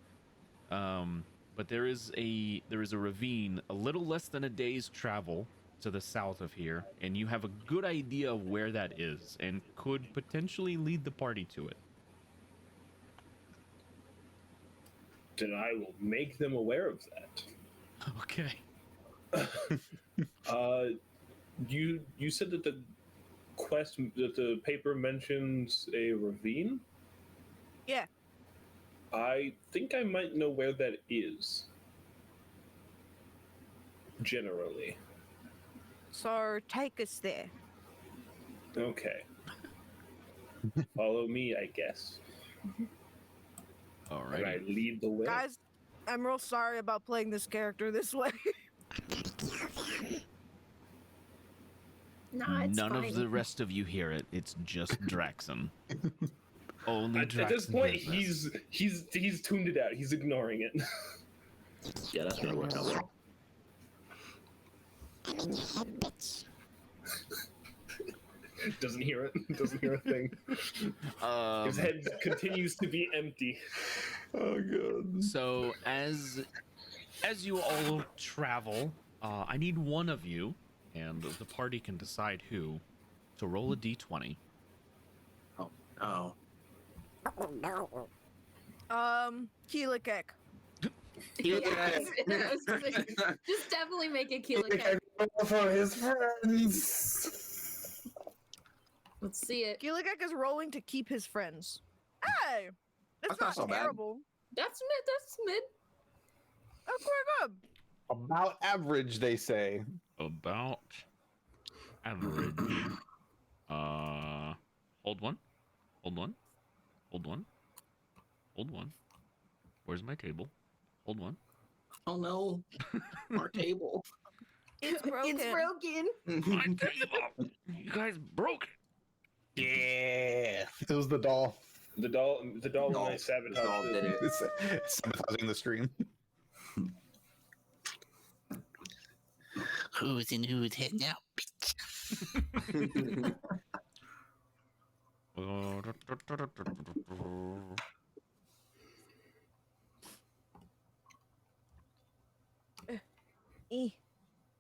but there is a ravine a little less than a day's travel to the south of here, and you have a good idea of where that is and could potentially lead the party to it. Then I will make them aware of that. Okay. You said that the paper mentions a ravine. Yeah. I think I might know where that is. Generally. So take us there. Okay. Follow me, I guess. All And I right. lead the way. Guys, I'm real sorry about playing this character this way. Nah, it's None fine. of the rest of you hear it. It's just Draxan. Only Draxan. At this point, hears this. he's tuned it out. He's ignoring it. Yeah, that's gonna work out well. I'm in your head, bitch. Doesn't hear it. Doesn't hear a thing. His head continues to be empty. Oh god. So as you all travel, I need one of you, and the party can decide who, to roll a d20. Oh. Oh no. Kilakek. Yeah, I was gonna say, just definitely make it Kilakek. For his friends. Let's see it. Kilakek is rolling to keep his friends. Hey! That's That's not not so bad. terrible. That's mid. That's mid. That's pretty good. About average, they say. About average. Hold one. Hold one. Hold one. Hold one. Where's my table? Hold one. Oh no. Our table. It's broken. It's broken. My table! You guys broke it! Yeah. It was the doll. The doll and I The doll sabotaged did it. it. It's sabotaging the stream. Who's in whose head now, bitch?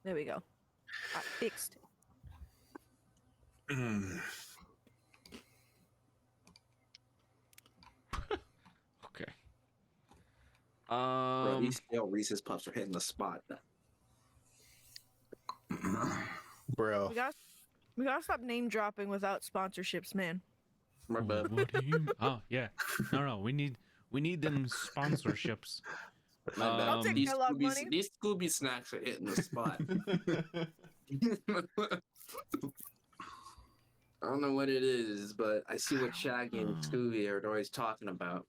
There we go. Fixed. Okay. Bro, these stale Reese's Puffs are hitting the spot. Bro. We gotta stop name dropping without sponsorships, man. My bad. What do you? Oh yeah. No. We need them sponsorships. My bad. I'll take These Kellogg money. These Scooby snacks are hitting the spot. I don't know what it is, but I see what Shaggy and Scooby are always talking about.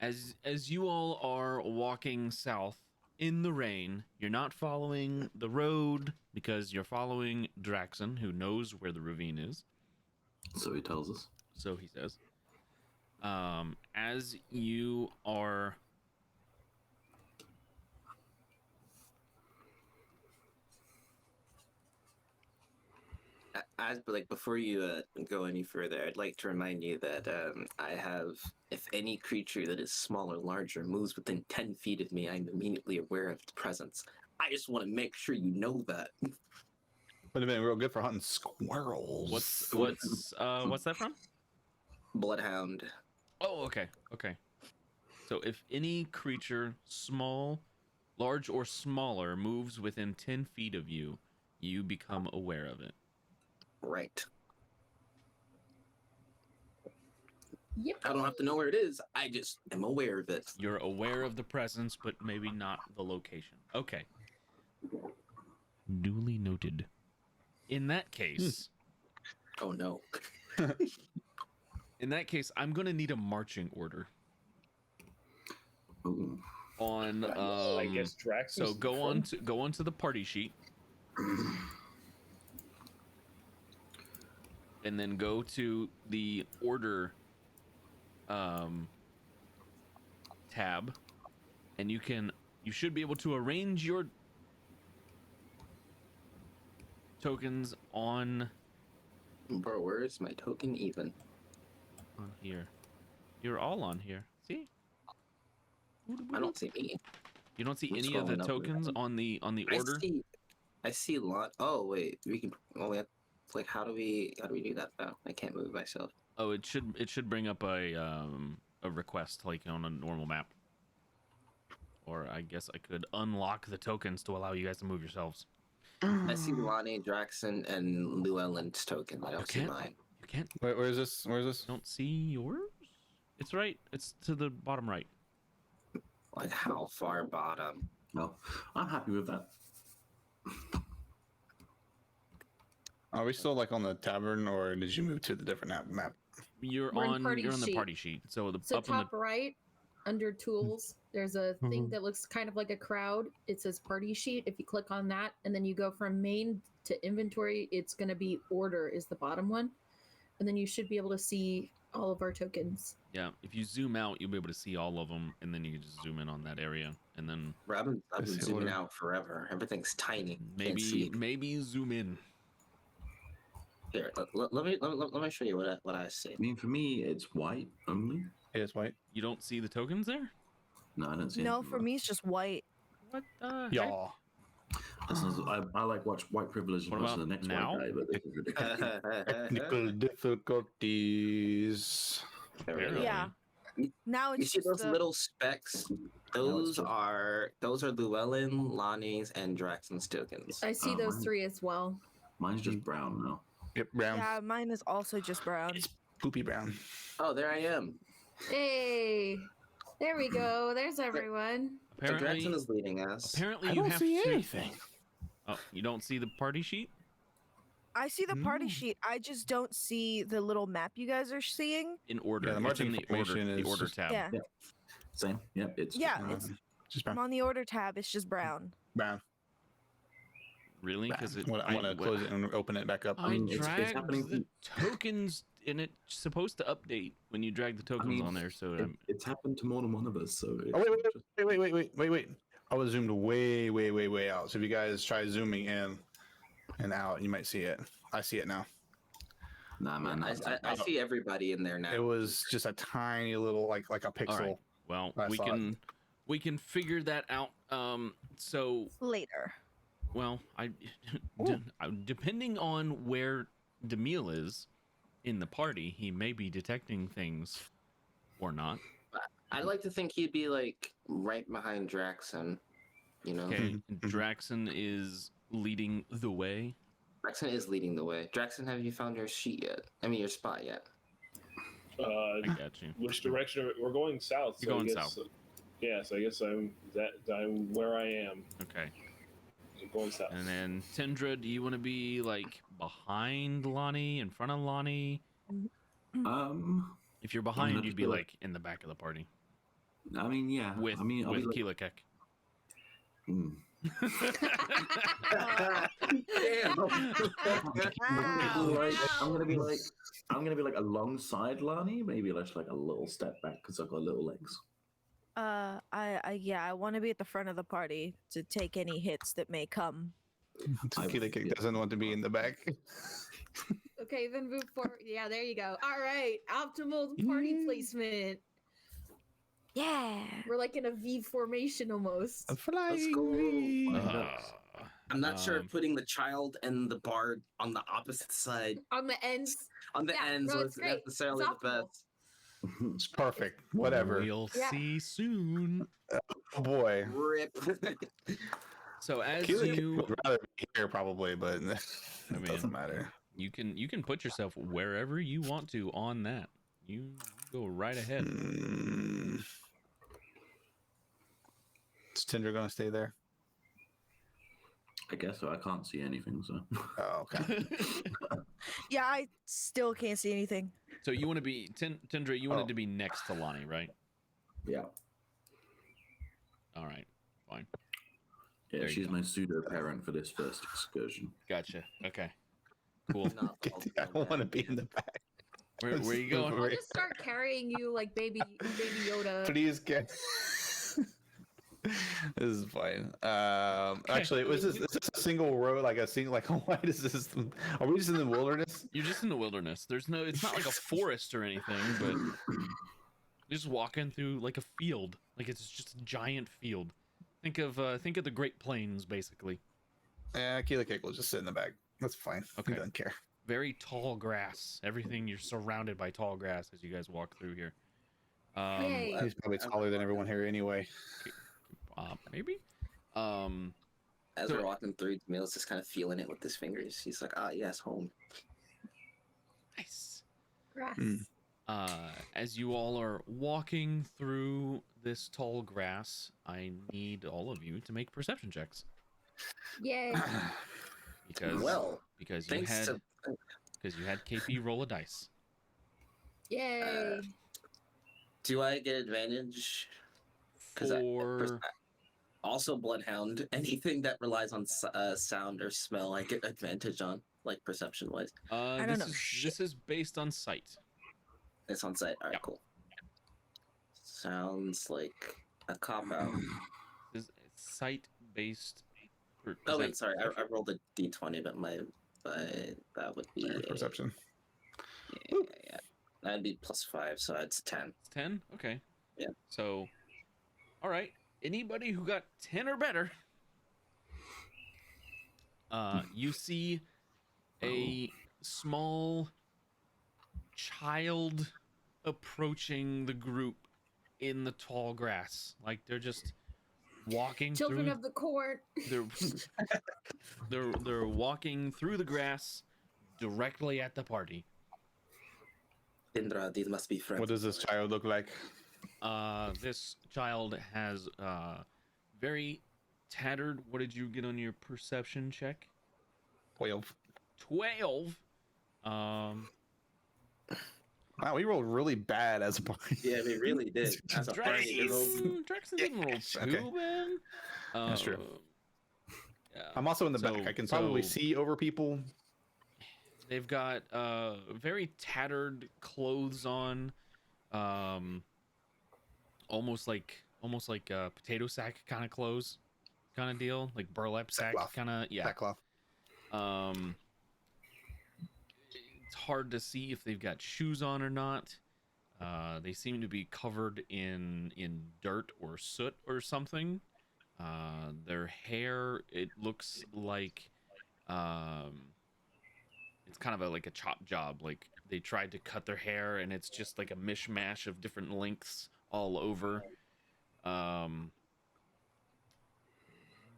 As you all are walking south in the rain, you're not following the road because you're following Draxan, who knows where the ravine is. So he tells us. So he says. As you are Before you go any further, I'd like to remind you that I have, if any creature that is small or larger moves within 10 feet of me, I'm immediately aware of its presence. I just want to make sure you know that. Would have been real good for hunting squirrels. what's that from? Bloodhound. Oh, okay. So if any creature, small, large, or smaller, moves within 10 feet of you, you become aware of it. Right. Yep. I don't have to know where it is. I just am aware of it. You're aware of the presence, but maybe not the location. Okay. Duly noted. In that case, Oh no. in that case, I'm gonna need a marching order Ooh. on. I guess Draxan. So go on to the party sheet, and then go to the order tab, and you should be able to arrange your tokens on Bro, where is my token even? here. You're all on here. See? I don't see me. You don't see I'm any of the scrolling up tokens here. on the order. I see lot. Oh wait, we can. Oh, we have, like, how do we do that though? I can't move myself. Oh, it should bring up a request like on a normal map. or I guess I could unlock the tokens to allow you guys to move yourselves. I see Lani, Draxan, and Llewelyn's token. I don't see can't. mine. You can't. Wait, where is this? Where is this? Don't see yours. It's right. It's to the bottom right. Like how far bottom? Well, I'm happy with that. Are we still like on the tavern, or did you move to the different map? You're We're in on. party You're on the sheet. party sheet. So the So up in the top right, under tools, there's a thing that looks kind of like a crowd. It says party sheet. If you click on that, and then you go from main to inventory, it's going to be order is the bottom one, and then you should be able to see all of our tokens. yeah. If you zoom out, you'll be able to see all of them, and then you can just zoom in on that area, and then Bro, I've been Let's see zooming order. out forever. Everything's tiny. Can't maybe see. maybe zoom in. Here, let me show you what I see. I mean, for me, it's white only. It is white. You don't see the tokens there. No, I don't see. No, anything for wrong. me it's just white. What the heck? Y'all. I like watch white privilege What versus about the next now? white guy, but this is ridiculous. Technical difficulties. Barely. Yeah. Now You it's see just those the, little specks? Those are Llewelyn, Lani's, and Draxan's tokens. I see Oh, those mine- 3 as well. Mine's just brown now. Yep, brown. yeah, mine is also just brown. It's poopy brown. Oh, there I am. Hey, there we go. There's everyone. So Draxan Apparently, is leading us. apparently I you don't have see to. anything. Oh, you don't see the party sheet? I see the party No. sheet. I just don't see the little map you guys are seeing. In order. Yeah, the it's in marching the order. formation The is order just- tab. Yeah. Same. Yep. It's Yeah, Uh, it's just I'm brown. on the order tab. It's just brown. Brown. Really? Because it. I want to close it and open it back up. I mean, it's dragged happening- the tokens, and it's supposed to update when you drag the tokens mean, on there. So It's happened to more than one of us. So. It's Oh wait, just- wait. I was zoomed way out. So if you guys try zooming in and out, you might see it. I see it now. Nah, man. I see everybody in there now. It was just a tiny little like a pixel. all right. Well, I saw it. we can figure that out. So Later. well, depending on where Damil is in the party, he may be detecting things or not. I'd like to think he'd be like right behind Draxan. You know, Okay, Mhm. Draxan is leading the way. Draxan is leading the way. Draxan, have you found your sheet yet? I mean, your spot yet? I got you. Which direction? We're going south. You're going I guess, south. Yeah, so I guess I'm where I am. Okay. I'm going south. And then Tindra, do you want to be like behind Lani, in front of Lani? If you're behind, not you'd be sure. like in the back of the party I mean, yeah. with I mean, I'll with be like, Kilakek. hmm. Damn. I'm gonna be like alongside Lani, maybe just like a little step back because I've got little legs. I want to be at the front of the party to take any hits that may come. Kilakek doesn't want to be in the back. Okay, then move forward. Yeah, there you go. All right, optimal party placement. Yeah. We're like in a V formation almost. I'm flying. go. me. I'm not sure Um, if putting the child and the bard on the opposite side, On the ends. on the Yeah, ends, no, was it's great. necessarily It's the optimal. best. It's perfect. Whatever. We'll Yeah. see soon. Oh boy. Rip. So as Kilakek you would rather be here probably, but it mean- doesn't matter. you can put yourself wherever you want to on that. You go right ahead. Hmm. Is Tindra gonna stay there? I guess so. I can't see anything, so. Oh, okay. Yeah, I still can't see anything. So you want to be Tindra, you wanted Oh. to be next to Lani, right? Yeah. All right. Fine. Yeah, There you she's go. my pseudo parent for this first excursion. Gotcha. Okay. Cool. Not I don't want to be in the back. Where are you going? I'll just start carrying you like baby Yoda. Please get. This is fine. Actually, is this a single road? Like how wide is this? Are we just in the wilderness? You're just in the wilderness. It's not like a forest or anything, but you're just walking through like a field. Like it's just a giant field. Think of the Great Plains, basically. Kilakek will just sit in the back. That's fine. Okay. He doesn't care. Very tall grass. Everything, you're surrounded by tall grass as you guys walk through here. Yay. He's probably taller than everyone here anyway. maybe. As So- we're walking through, Damil's just kind of feeling it with his fingers. He's like, ah, yes, home. Nice. Grass. Mm. As you all are walking through this tall grass, I need all of you to make perception checks Yay. because Well, because you thanks had to because you had KP roll a dice. Yay. do I get advantage? 'Cause For Also, Bloodhound. Anything that relies on sound or smell, I get advantage on, like perception wise. I this don't know is shit. this is based on sight. It's on site. All right, Yeah. cool. Sounds like a cop out. This is sight based. Oh wait, sorry. I rolled a d20, but that would be Perception. Yeah, that'd be +5, so it's 10. 10. Okay. Yeah. So, all right. Anybody who got 10 or better, you see a small child approaching the group in the tall grass. Like they're just walking Children through. of the court. They're walking through the grass directly at the party. Tindra, these must be friends. What does this child look like? This child has very tattered. What did you get on your perception check? 12. 12. Wow, we rolled really bad as a party. Yeah, we really did. As a party, we rolled- Draxan didn't roll too Okay. bad. That's true. Yeah. I'm also in the back. I can probably see over people. They've got very tattered clothes on, almost like potato sack kind of clothes, kind of deal, like burlap sack Sackcloth. kind of, yeah. Sackcloth. It's hard to see if they've got shoes on or not. They seem to be covered in dirt or soot or something. Their hair, it looks like it's kind of like a chop job. Like they tried to cut their hair and it's just like a mishmash of different lengths all over.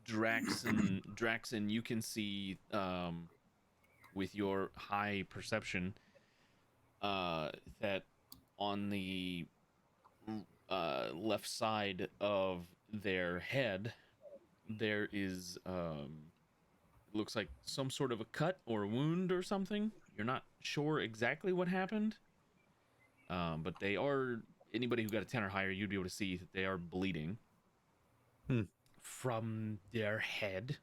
Draxan, you can see with your high perception that on the left side of their head there is looks like some sort of a cut or wound or something. You're not sure exactly what happened, but they are, anybody who got a 10 or higher, you'd be able to see that they are bleeding from their head.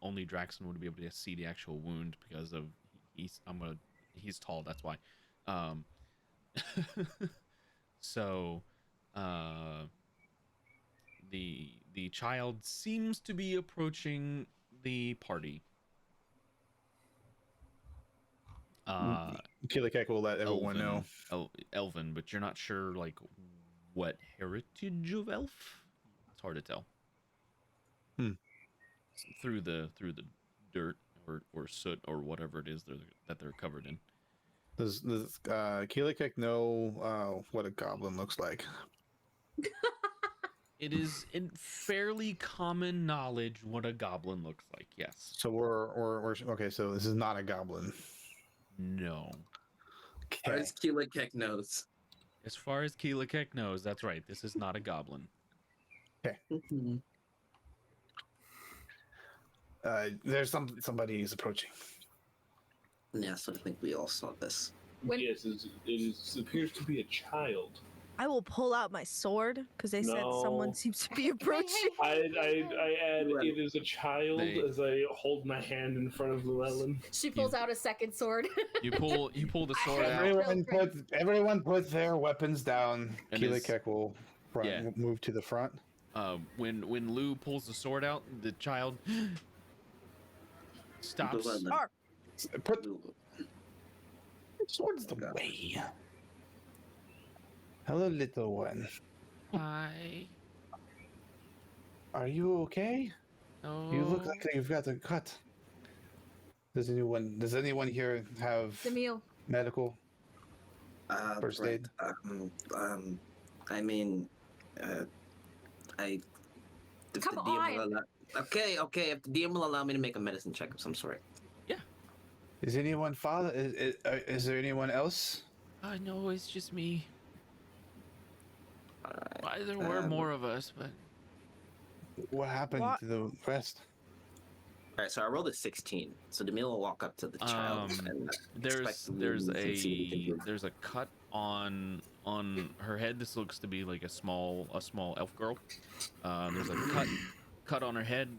Only Draxan would be able to see the actual wound because of he's tall, that's why. So the child seems to be approaching the party. Kilakek will let everyone know. Elven, but you're not sure like what heritage of elf. It's hard to tell. Through the dirt or soot or whatever it is that they're covered in. Does Kilakek know what a goblin looks like? It is in fairly common knowledge what a goblin looks like. Yes. So we're okay. So this is not a goblin. No. Okay. As Kilakek knows. As far as Kilakek knows, that's right. This is not a goblin. There's somebody is approaching. Yes, I think we all saw this. When Yes, it appears to be a child. I will pull out my sword because they said someone No. seems to be approaching. I add it is a child They- as I hold my hand in front of Llewelyn. she pulls out a second sword. You pull the sword out. Everyone put their weapons down. And is- Kilakek will Yeah. move to the front. When Lou pulls the sword out, the child stops. Llewelyn. Arr. Put swords the way. Hello, little one. Hi. Are you okay? No. You look like you've got a cut. Does anyone here have Damil. medical? First aid? I mean, I If Come the DM will on. okay. If the DM will allow me to make a medicine check of some sort. Is anyone father? Is there anyone else? No, it's just me. Alright. Why there were more of us, but What happened What? to the rest? Alright, so I rolled a 16. So Damil will walk up to the child and there's expect to see what he can do. there's a cut on her head. This looks to be like a small elf girl. There's a cut on her head.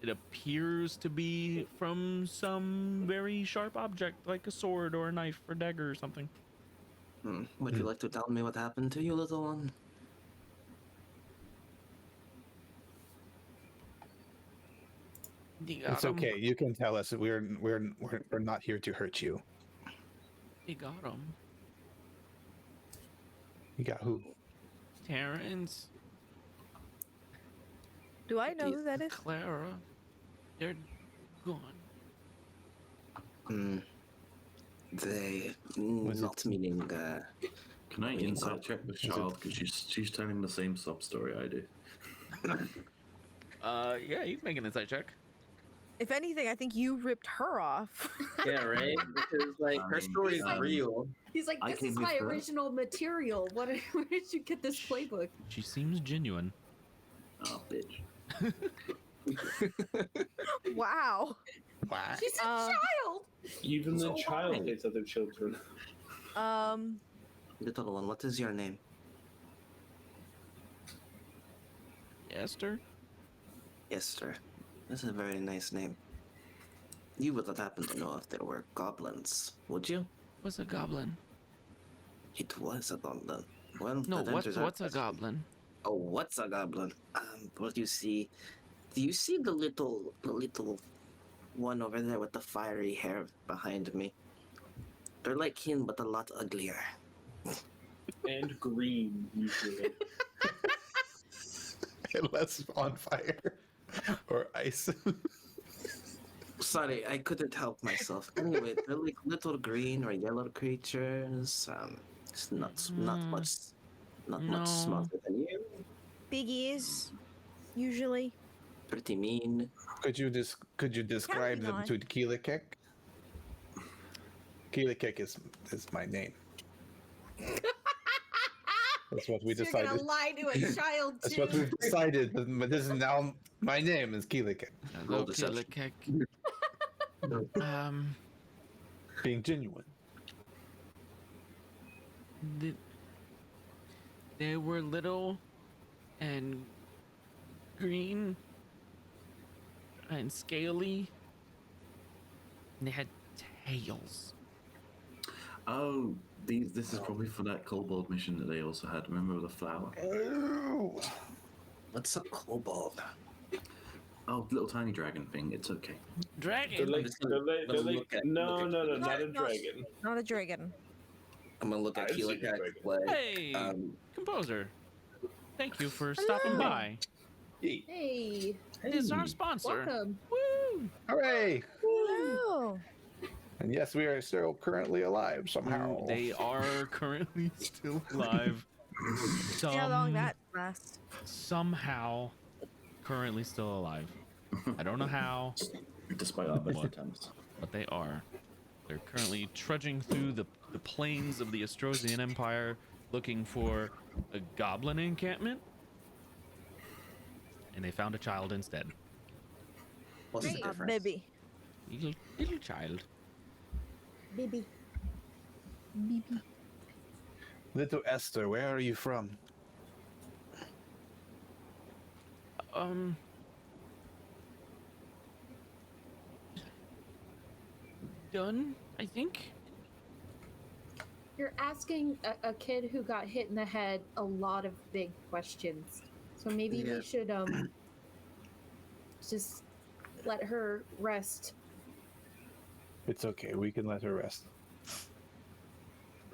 It appears to be from some very sharp object, like a sword or a knife or dagger or something. Would you like to tell me what happened to you, little one? You got It's okay. You can tell us. We're not here to hurt you. You got him. You got who? Terrence, Do I know who that is? Clara, they're gone. They Was not meaning. Can I insight check this child because she's telling the same sub story I do. Yeah, you can make an insight check. If anything, I think you ripped her off. Yeah, right. Because like her story is Um, real. He's like, I this came is here my for that. original material. Where did you get this playbook? She seems genuine. Oh, bitch. Wow. What? She's a Uh, child. Even the So child why? hates other children. Little one, what is your name? Esther? Esther. That's a very nice name. You would not happen to know if there were goblins, would you? What's a goblin? It was a goblin. Well, No, adventures are what's a best. goblin? Oh, what's a goblin? What do you see? Do you see the little one over there with the fiery hair behind me? They're like him, but a lot uglier. And green, usually. Unless on fire or ice. Sorry, I couldn't help myself. Anyway, they're like little green or yellow creatures. It's not much No. smarter than you. Big ears, usually. Pretty mean. Could you describe them on. to Kilakek? Kilakek is my name. That's what we So you're decided. gonna lie to a child That's too. what we've decided. But this is now my name is Kilakek. Roll Hello, deception. Kilakek. Being genuine. They were little and green and scaly. And they had tails. Oh, this is probably for that kobold mission that they also had. Remember the flower? Oh. What's a kobold? Oh, little tiny dragon thing. It's okay. They're Dragon. like, just gonna- they're gonna like look at- no, look at- no, no, not a No, dragon. Not a dragon. I'm gonna look at I've seen a Kilakek dragon. like Hey, composer. Thank you for stopping Hello. by. Hey, This is our sponsor. welcome. Woo! Hooray! Hello. And yes, we are still currently alive somehow. They are currently still alive. See how long that lasts. Somehow, currently still alive. I don't know how, Despite our best What? attempts. but they are. They're currently trudging through the plains of the Astrosian Empire looking for a goblin encampment. And they found a child instead. what's the Great. difference? Baby. Little child. Baby. Little Esther, where are you from? Done, I think. You're asking a kid who got hit in the head a lot of big questions. So maybe Yeah. we should just let her rest. It's okay. We can let her rest.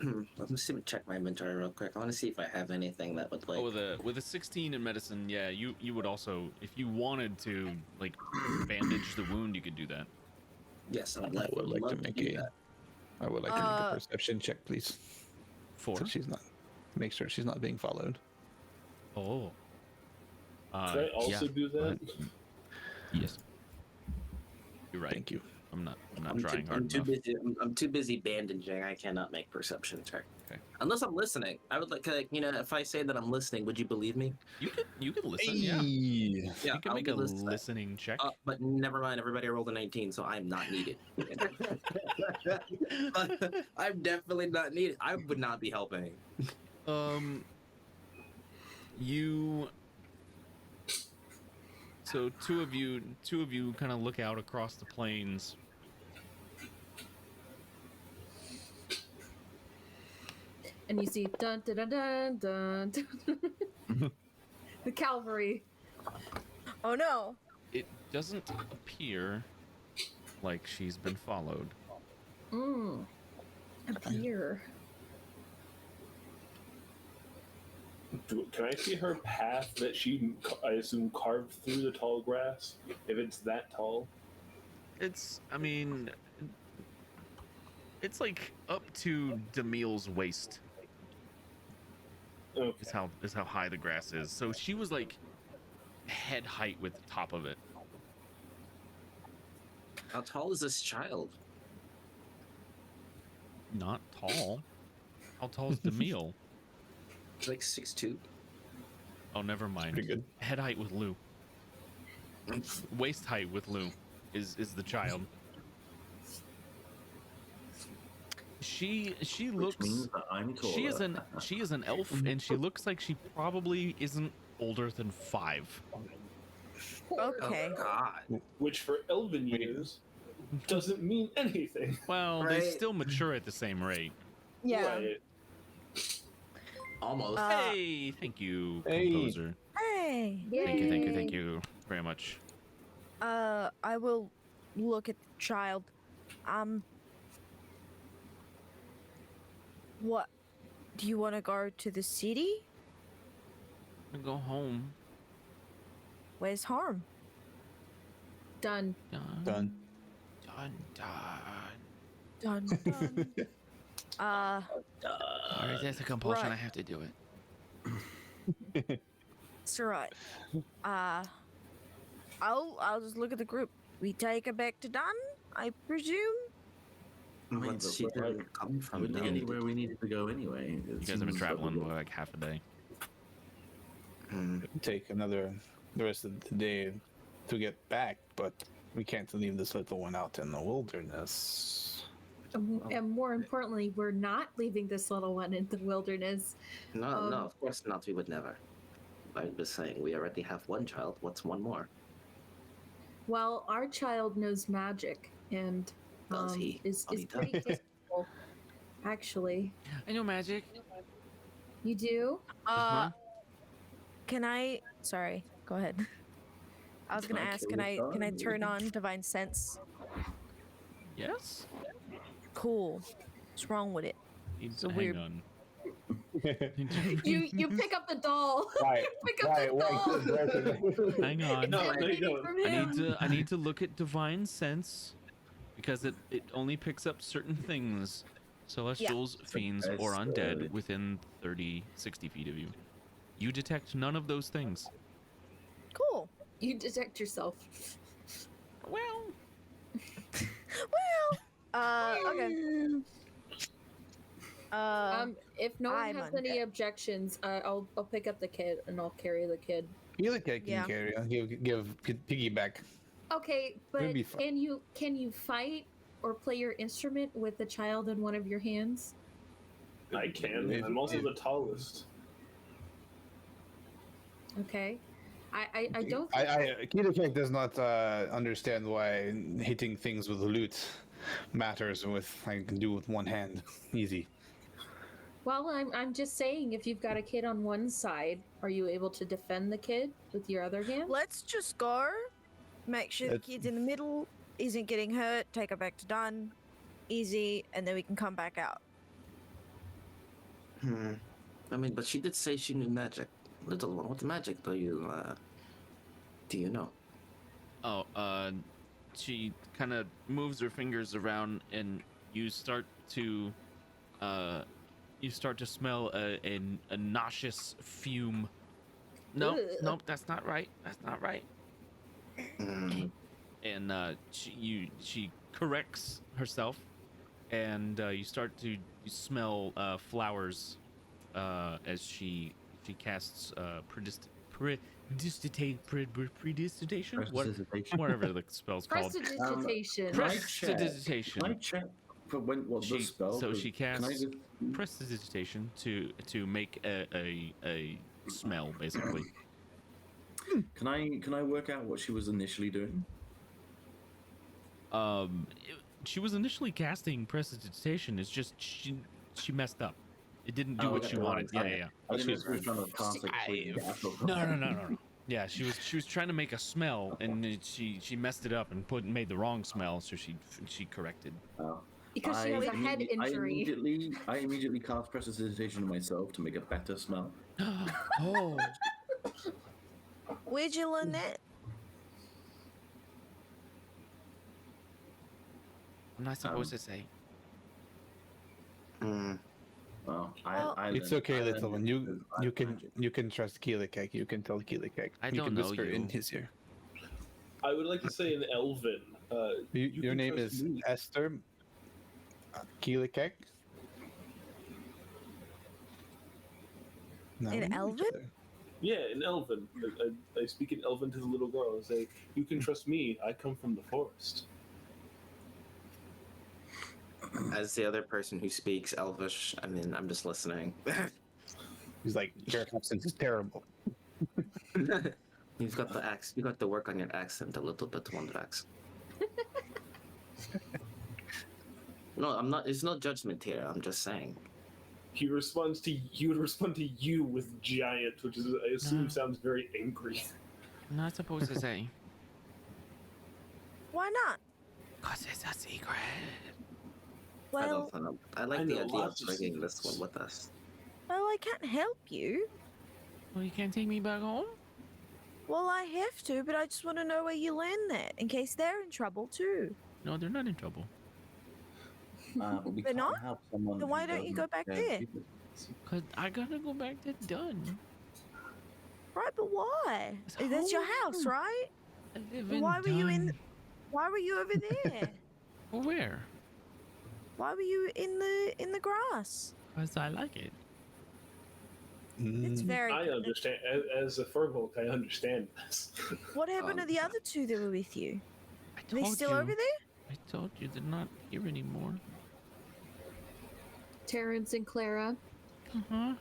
Let me check my inventory real quick. I want to see if I have anything that would like. Oh, with a 16 in medicine, yeah, you would also, if you wanted to, like, bandage the wound, you could do that. Yes, I would I would like love to make do a. that. I would like to make a perception check, please. For So she's not. Make sure she's not being followed. oh, Could I also yeah, do go that? ahead. Yes. You're right. Thank you. I'm not I'm trying too, hard I'm too enough. busy. I'm too busy bandaging. I cannot make perception check. Okay. Unless I'm listening. I would like, if I say that I'm listening, would you believe me? You could listen, yeah. Hey. Yeah, You can I'll make be a listening. listening check. But never mind. Everybody rolled a 19, so I'm not needed. I'm definitely not needed. I would not be helping. You. So two of you kind of look out across the plains. And you see dun dun dun dun dun. dun. The cavalry. Oh no. It doesn't appear like she's been followed. Appear. Can I see her path that she, I assume, carved through the tall grass? If it's that tall? It's like up to Damil's waist. Okay. Is how high the grass is. So she was like head height with the top of it. How tall is this child? Not tall. How tall is Damil? He's like 6'2". Oh, never mind. Pretty good. Head height with Lou. Waist height with Lou is the child. She Which looks. means that I'm taller. She is an elf, and she looks like she probably isn't older than 5. Okay. Oh, God. Which for elven years doesn't mean anything. Well, they Right. still mature at the same rate. Yeah. Right. Almost. Hey, thank you, Hey. composer. Hey. Thank you very much. I will look at the child. What? Do you want to go to the city? I'm gonna go home. Where's home? Done. Done. Dun dun. Alright, that's a compulsion. Right. I have to do it. It's alright. I'll just look at the group. We take her back to Dun, I presume. Wait, but she didn't come from We didn't down. get anywhere we needed to go anyway. You guys have been traveling for like half a day. Take the rest of the day to get back, but we can't leave this little one out in the wilderness. And more importantly, we're not leaving this little one in the wilderness. No, Um, no, of course not. We would never. I was saying we already have one child. What's one more? Well, our child knows magic and Does he? is Oh, he pretty capable. Actually, I know magic. you do. Uh-huh. Can I? Sorry. Go ahead. I was gonna Okay, ask. Can I turn on divine sense? Yes. Cool. What's wrong with it? Needs a to weird- hang on. You pick up the doll. Right. Pick up the doll. Hang on. No, It's no, you waiting don't. from him. I need to look at divine sense because it only picks up certain things. Celestials, fiends, or undead within 30, 60 feet of you. You detect none of those things. Cool. You detect yourself. Well, Okay. If no one I'm has any undead. objections, I'll pick up the kid and I'll carry the kid. Kilakek Yeah. can carry. Give piggyback. Okay, It'll but be fun. can you fight or play your instrument with the child in one of your hands? I can. I'm also the tallest. Okay, I don't. Kilakek does not understand why hitting things with loot matters. I can do with one hand, easy. Well, I'm just saying, if you've got a kid on one side, are you able to defend the kid with your other hand? Let's just go. Make sure the That's- kid's in the middle, isn't getting hurt. Take her back to Dun. Easy, and then we can come back out. I mean, but she did say she knew magic. Little one, what magic do you know? oh, she kind of moves her fingers around, and you start to smell a nauseous fume Nope, Ugh. nope, that's not right. That's not right. Mm. And she corrects herself, and you start to smell flowers as she casts prestidigitation, Prestidigitation. whatever the spell's called. Prestidigitation. Can I check? Prestidigitation. Can I check for what the spell? So 'Cause she can I casts just- prestidigitation to make a smell, basically. Can I work out what she was initially doing? She was initially casting prestidigitation. It's just she messed up. It didn't do Oh, what okay, she wanted. right, Yeah. I She didn't know was- if you were trying to cast a clean gas or No. Yeah, she was trying to make a smell, and she messed it up and made the wrong smell. So she corrected. Oh. Because she has a head injury. I immediately cast prestidigitation on myself to make a better smell. Oh, Where'd you learn that? I'm not supposed to say. Mm. Well, Well, I It's learned- okay, I learned little one. it You because you I can magic. you can trust Kilakek. You can tell Kilakek. I You don't can know whisper in you. his ear. I would like to say in Elven. You Your can name trust is me. Esther Kilakek. No, In we know each Elven? other. Yeah, in Elven. I speak in Elven to the little girl and say, "You can trust me. I come from the forest." As the other person who speaks Elvish, I mean, I'm just listening. He's like, your accent is terrible. You've got the accent. You got to work on your accent a little bit, one Drax. No, I'm not. It's not judgment here. I'm just saying. He responds to you. Would respond to you with giant, which is I assume No. sounds very angry. I'm not supposed to say. Why not? Cause it's a secret. Well, I like I the know idea of lots of bringing this secrets. one with us. I can't help you. Well, you can't take me back home. Well, I have to, but I just want to know where you learned that, in case they're in trouble too. No, they're not in trouble. But we They're can't not? help someone Then who why don't you go doesn't back care there? people. Cause I gotta go back to Dun. Right, but why? It's That's your house, home. right? I live Well, in why were you in? Dun. Why were you over there? Well, where? Why were you in the grass? Cause I like it. It's very. I understand. As a Furbolg, I understand this. What happened to the other two that were with you? I Are they told still you. over there? I told you they're not here anymore. Terrence and Clara, Uh-huh.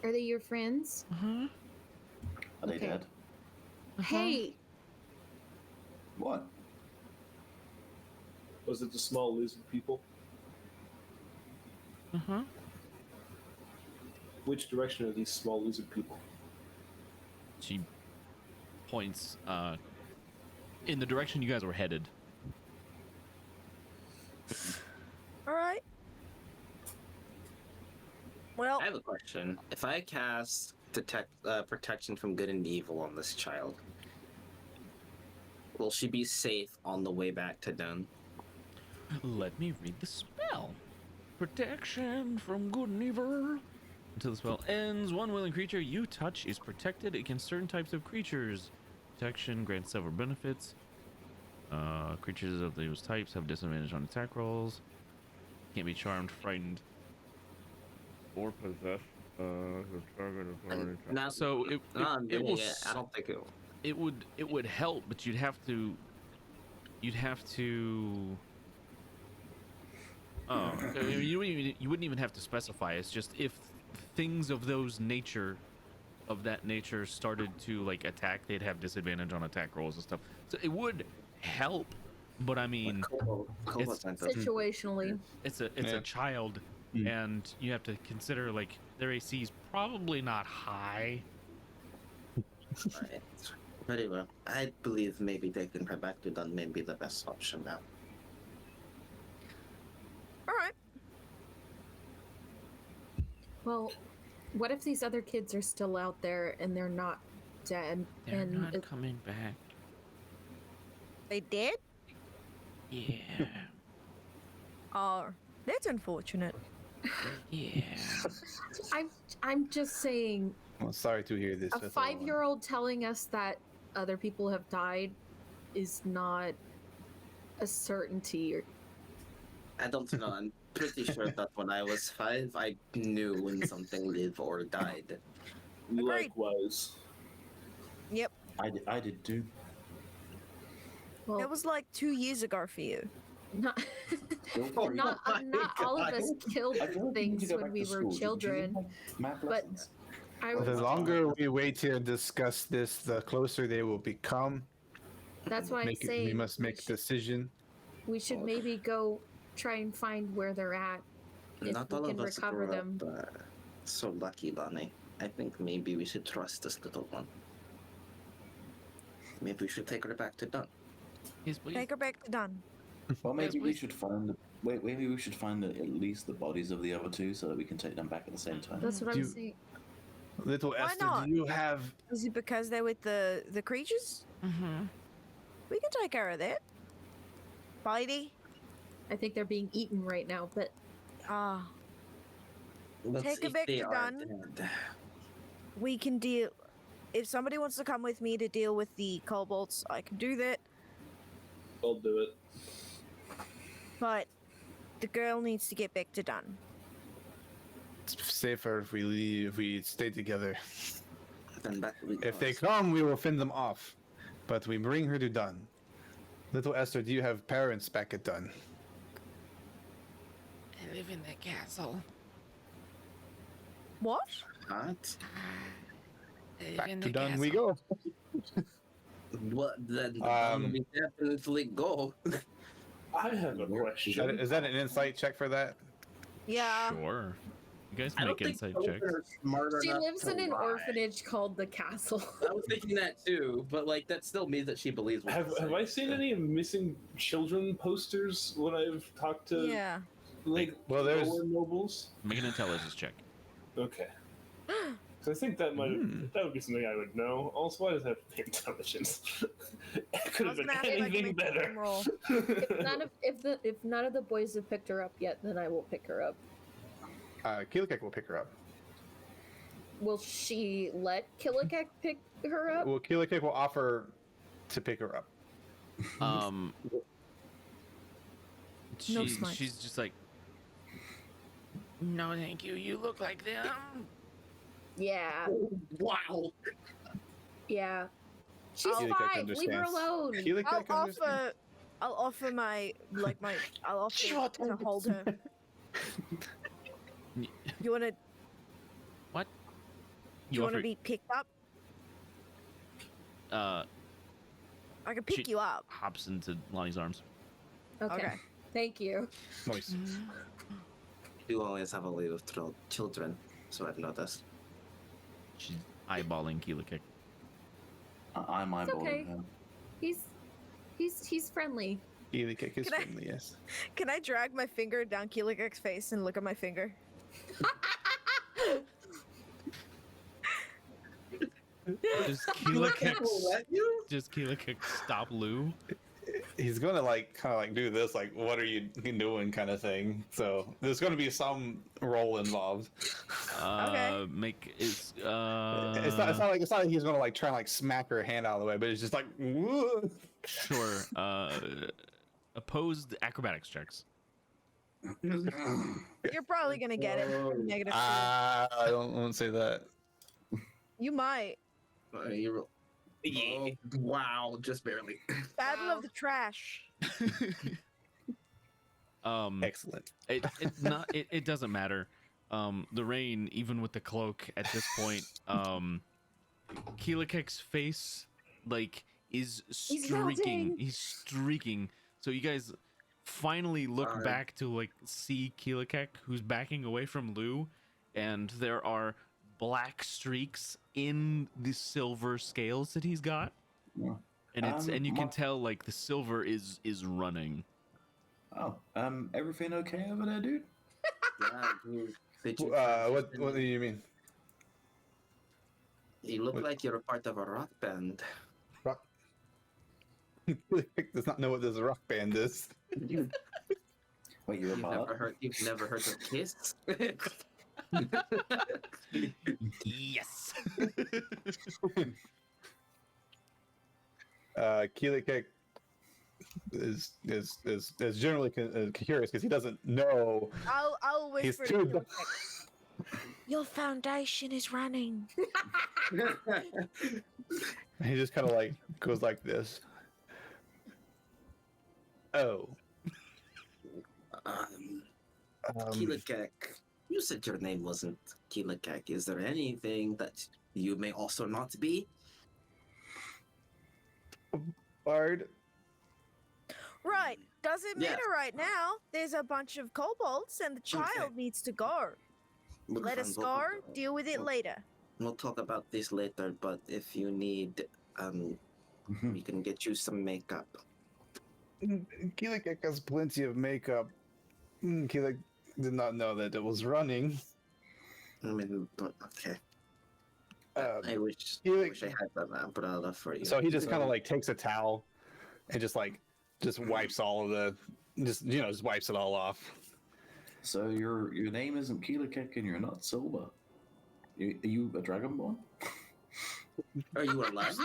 are they your friends? Uh-huh. Are they Okay. dead? Hey, What? Was it the small lizard people? Uh-huh. Which direction are these small lizard people? She points in the direction you guys were headed. All right. Well, I have a question. If I cast protection from good and evil on this child, will she be safe on the way back to Dun? Let me read the spell. Protection from good and evil. Until the spell ends, one willing creature you touch is protected against certain types of creatures. Protection grants several benefits. Creatures of those types have disadvantage on attack rolls. Can't be charmed, frightened, or possessed. Not, So it not it will it. I don't think it will. it would help, but you'd have to oh, I mean, you wouldn't even have to specify. It's just if things of that nature started to like attack, they'd have disadvantage on attack rolls and stuff. So it would help, but I mean, it's- situationally. it's a Yeah. child, Mm. and you have to consider like their AC is probably not high. Right. Very well. I believe maybe taking her back to Dun may be the best option now. all right. Well, what if these other kids are still out there and they're not dead? They're and not coming back. They did? Yeah, Oh, that's unfortunate. yeah. I'm just saying, Well, sorry to hear this. A 5-year-old telling us that other people have died is not a certainty. I don't know. I'm pretty sure that when I was 5, I knew when something lived or died. Likewise. Yep. I did too. Well, It was like 2 years ago for you. not Don't worry. not, not all of us killed I don't need to things go when back we to were school. Do you children. have math but- lessons? I The was, longer we wait here and discuss this, the closer they will become. that's why I'm We saying must make a decision. we should maybe go try and find where they're at. If Not we all can of us recover grew them. up so lucky, Lani. I think maybe we should trust this little one. Maybe we should take her back to Dun. Yes, please. Take her back to Dun. Well, maybe Yes, we please. should find. Wait, maybe we should find at least the bodies of the other two, so that we can take them back at the same time. That's what Do I'm you- saying. Little Why Esther, not? do you have? Is it because they're with the creatures? Mm-hmm. We can take care of that. Bitey? I think they're being eaten right now, but Ah, Let's Take her if back they to are Dun. dead. we can deal. If somebody wants to come with me to deal with the kobolds, I can do that. I'll do it. But the girl needs to get back to Dun. It's safer if we leave, if we stay together. Then back we If they go. come, we will fend them off. But we bring her to Dun. Little Esther, do you have parents back at Dun? I live in the castle. What? What? I live Back in to the Dun castle. we go. What? Then Um, we definitely go. I have a question. Is that an insight check for that? Yeah. Sure. You guys I don't make think insight checks. children are smart she enough lives to in an lie. orphanage called the Castle. I was thinking that too, but like that still means that she believes. what Have we're I saying. seen any missing children posters when I've talked to Yeah. like Well, there's- lower nobles? Make an intelligence check. Okay. So I think that that would be something I would know. Also, why does that have intelligence? It could I have was been gonna ask if I could anything make a better. game roll. If none of the boys have picked her up yet, then I will pick her up. Kilakek will pick her up. Will she let Kilakek pick her up? Well, Kilakek will offer to pick her up. No She's smites. just like, No, thank you. You look like them. Yeah, Wow. yeah. She's Kilakek fine. Leave her understands. alone. Kilakek understands. I'll offer I'll offer to hold her. You wanna what? you wanna offer- be picked up? uh I can pick She- you up. hops into Lonnie's arms. Okay. Okay. Thank you. Nice. You always have a way with children, so I've noticed. She's eyeballing Kilakek. I'm eyeballing okay. him. He's friendly. Kilakek is Can I- friendly, yes. Can I drag my finger down Kilakek's face and look at my finger? Does Kilakek Let you? does Kilakek stop Lou? He's gonna kind of like do this, like, what are you doing, kind of thing. So there's gonna be some role involved. Okay. Make it's It's not like he's gonna like try and like smack her hand out of the way, but it's just like, "Whoa." sure. Opposed acrobatics checks. You're probably gonna get it. Negative. I won't say that. You might. Oh, wow, just barely. Battle Wow. of the trash. Excellent. It doesn't matter. The rain, even with the cloak at this point, Kilakek's face like is streaking. melting. He's streaking. So you guys finally look back to like see Kilakek, who's backing away from Lou, and there are black streaks in the silver scales that he's got. Yeah. And and you can Mark- tell like the silver is running. Oh, everything okay over there, dude? Yeah, did you What do you mean? You look what- like you're a part of a rock band. Rock? Kilakek does not know what this rock band is. Wait, you're a bard? You've never heard of Kiss? Yes. Kilakek is generally curious because he doesn't know. I'll He's whisper to too. Kilakek. Your foundation is running. He just kind of like goes like this. Oh. Kilakek, you said your name wasn't Kilakek. Is there anything that you may also not be? Bard. Right. Doesn't Yeah. matter right now. There's a bunch of kobolds and the child Okay. needs to go. Let us go. Deal with it later. We'll talk about this later, but if you need, we can get you some makeup. Kilakek has plenty of makeup. Kilakek did not know that it was running. I mean, okay. Um, I wish I had that umbrella for you. So he just kind of like takes a towel and just wipes all of the, just wipes it all off. So your name isn't Kilakek and you're not Silva. Are you a dragonborn? Are you alive?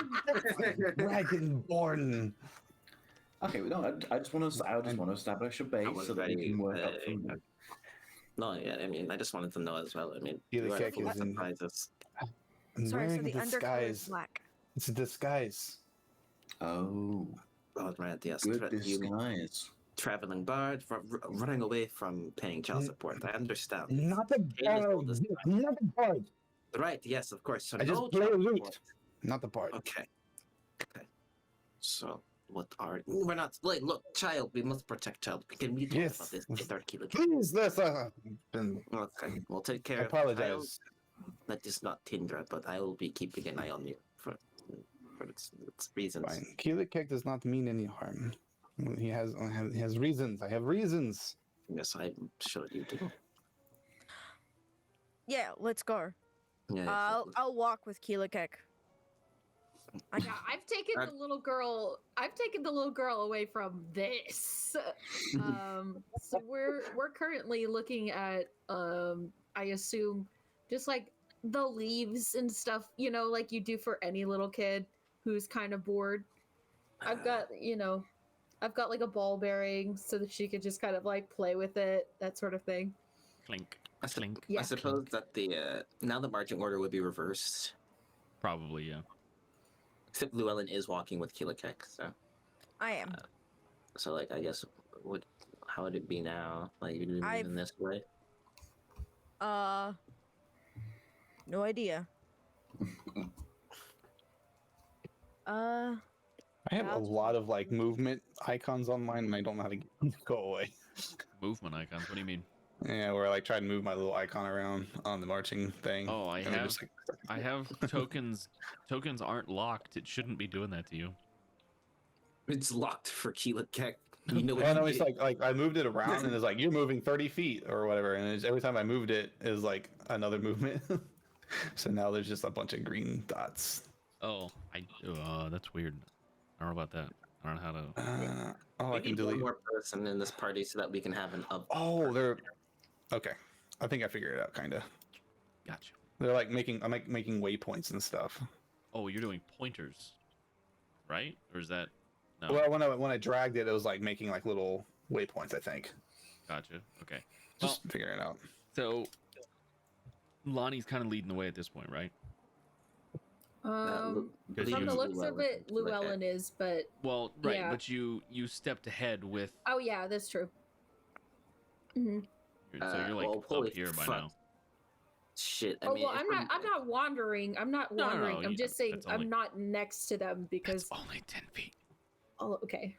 Dragonborn. Okay, no, I just want to establish a base so that we can work up from there. No, yeah, I mean, I just wanted to know as well. I mean, Yeah, you the are cake full of is in- surprises. I'm Sorry, so wearing the a undercoat is disguise. black. It's a disguise. Oh, Oh, right, yes. good You disguise. traveling bard, running away from paying child support. I understand. Not the Tail is all bard. this Not the bard. Right, yes, of course. So I just no play a child lute. support. Not the bard. Okay. So, what are... We're not... Like, look, child, we must protect child. Can we talk Yes. about this later, Kilo? Please, let's. Okay, we'll take care I of the child. apologize. That is not Tindra, but I will be keeping an eye on you for its reasons. Fine. Kilakek does not mean any harm. He has reasons. I have reasons. Yes, I'm sure you do. Yeah, let's go. Yeah, I'll walk with Kilakek. Yeah, I've taken the little girl. I've taken the little girl away from this. So we're currently looking at I assume just like the leaves and stuff, like you do for any little kid who's kind of bored. I've got like a ball bearing so that she could just kind of like play with it, that sort of thing. Clink. I, su- Clink. I suppose that the now the marching order would be reversed. Probably, yeah. Except Llewelyn is walking with Kilakek, so I am. like I guess how would it be now? Like you moving in this way? No idea. I have a lot of like movement icons on mine, and I don't know how to get them to go away. Movement icons. What do you mean? Yeah, where I like try to move my little icon around on the marching thing. Oh, I and it have. just, like, I have tokens. Tokens aren't locked. It shouldn't be doing that to you. It's locked for Kilakek. You know what Oh you no, it's did. like I moved it around, and it's like you're moving 30 feet or whatever, and every time I moved it is like another movement. So now there's just a bunch of green dots. Oh, that's weird. I don't know about that. I don't know how to. Oh, I We can need one delete. more person in this party so that we can have an up. Oh, they're okay. I think I figured it out, kind of. Gotcha. They're like I'm like making waypoints and stuff. Oh, you're doing pointers, right? Or is that? No. Well, when I dragged it, it was like making like little waypoints. I think. Gotcha. Okay. Just figuring it out. So, Lonnie's kind of leading the way at this point, right? Lu- Because From you- the looks of Llewellyn. it, Llewellyn is, but Well, right, Yeah. but you stepped ahead with. oh yeah, that's true. Hmm. So you're like well, holy up here by fuck. now. Shit. I Oh mean, well, if I'm we're- not wandering. I'm not No, no, wandering. no, I'm just saying that's only- I'm not next to them because. It's only 10 feet. Oh, okay,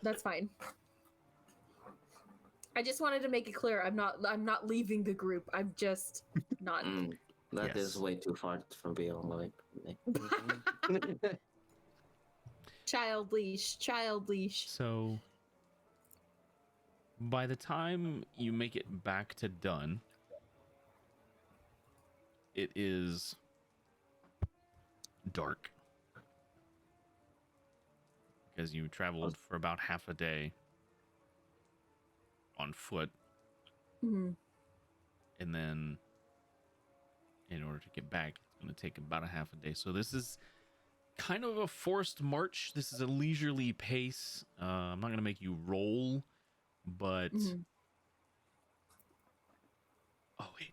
that's fine. I just wanted to make it clear I'm not leaving the group. I'm just not. That is Yes. way too far from being like. Child leash. So, by the time you make it back to Dun, it is dark. Because you traveled for about half a day on foot, Mhm. and then in order to get back. It's going to take about a half a day. So this is kind of a forced march. This is a leisurely pace. I'm not going to make you roll, but oh wait.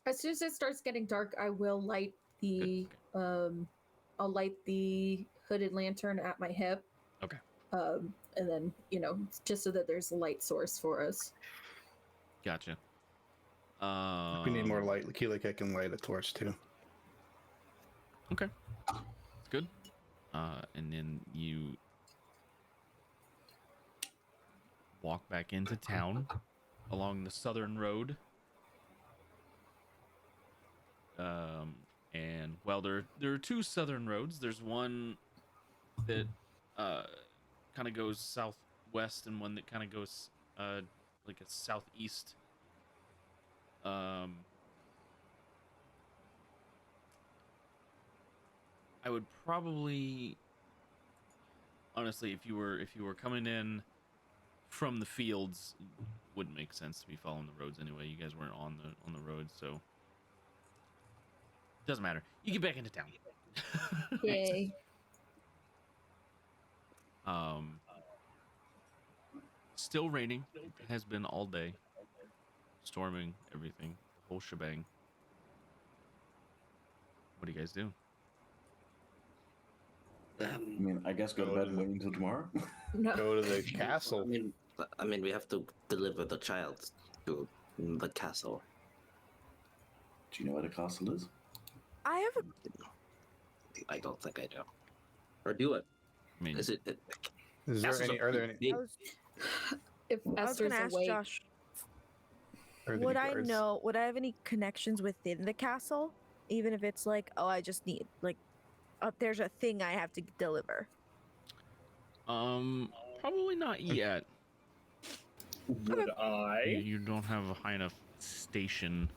As soon as it starts getting dark, I will light the I'll light the hooded lantern at my hip. Okay. And then, just so that there's a light source for us. Gotcha. We need more light. Kilakek can light a torch too. Okay. That's good. And then you walk back into town along the southern road. And well, there are two southern roads. There's one that kind of goes southwest, and one that kind of goes like a southeast. I would probably, honestly, if you were coming in from the fields, wouldn't make sense to be following the roads anyway. You guys weren't on the road, so doesn't matter. You get back into town. Yay. Still raining. It has been all day. Storming, everything, whole shebang. What do you guys do? I mean, I guess go to bed and wait until tomorrow. No. Go to the castle. I mean, we have to deliver the child to the castle. Do you know where the castle is? I have a. I don't think I do. Or do it? I mean, Is there Castles any? are Are there any? big. If I was Esther's gonna ask awake, Josh. Are there Would any I guards? know? Would I have any connections within the castle? Even if it's like, oh, I just need there's a thing I have to deliver. probably not yet. Would I? You don't have a high enough station.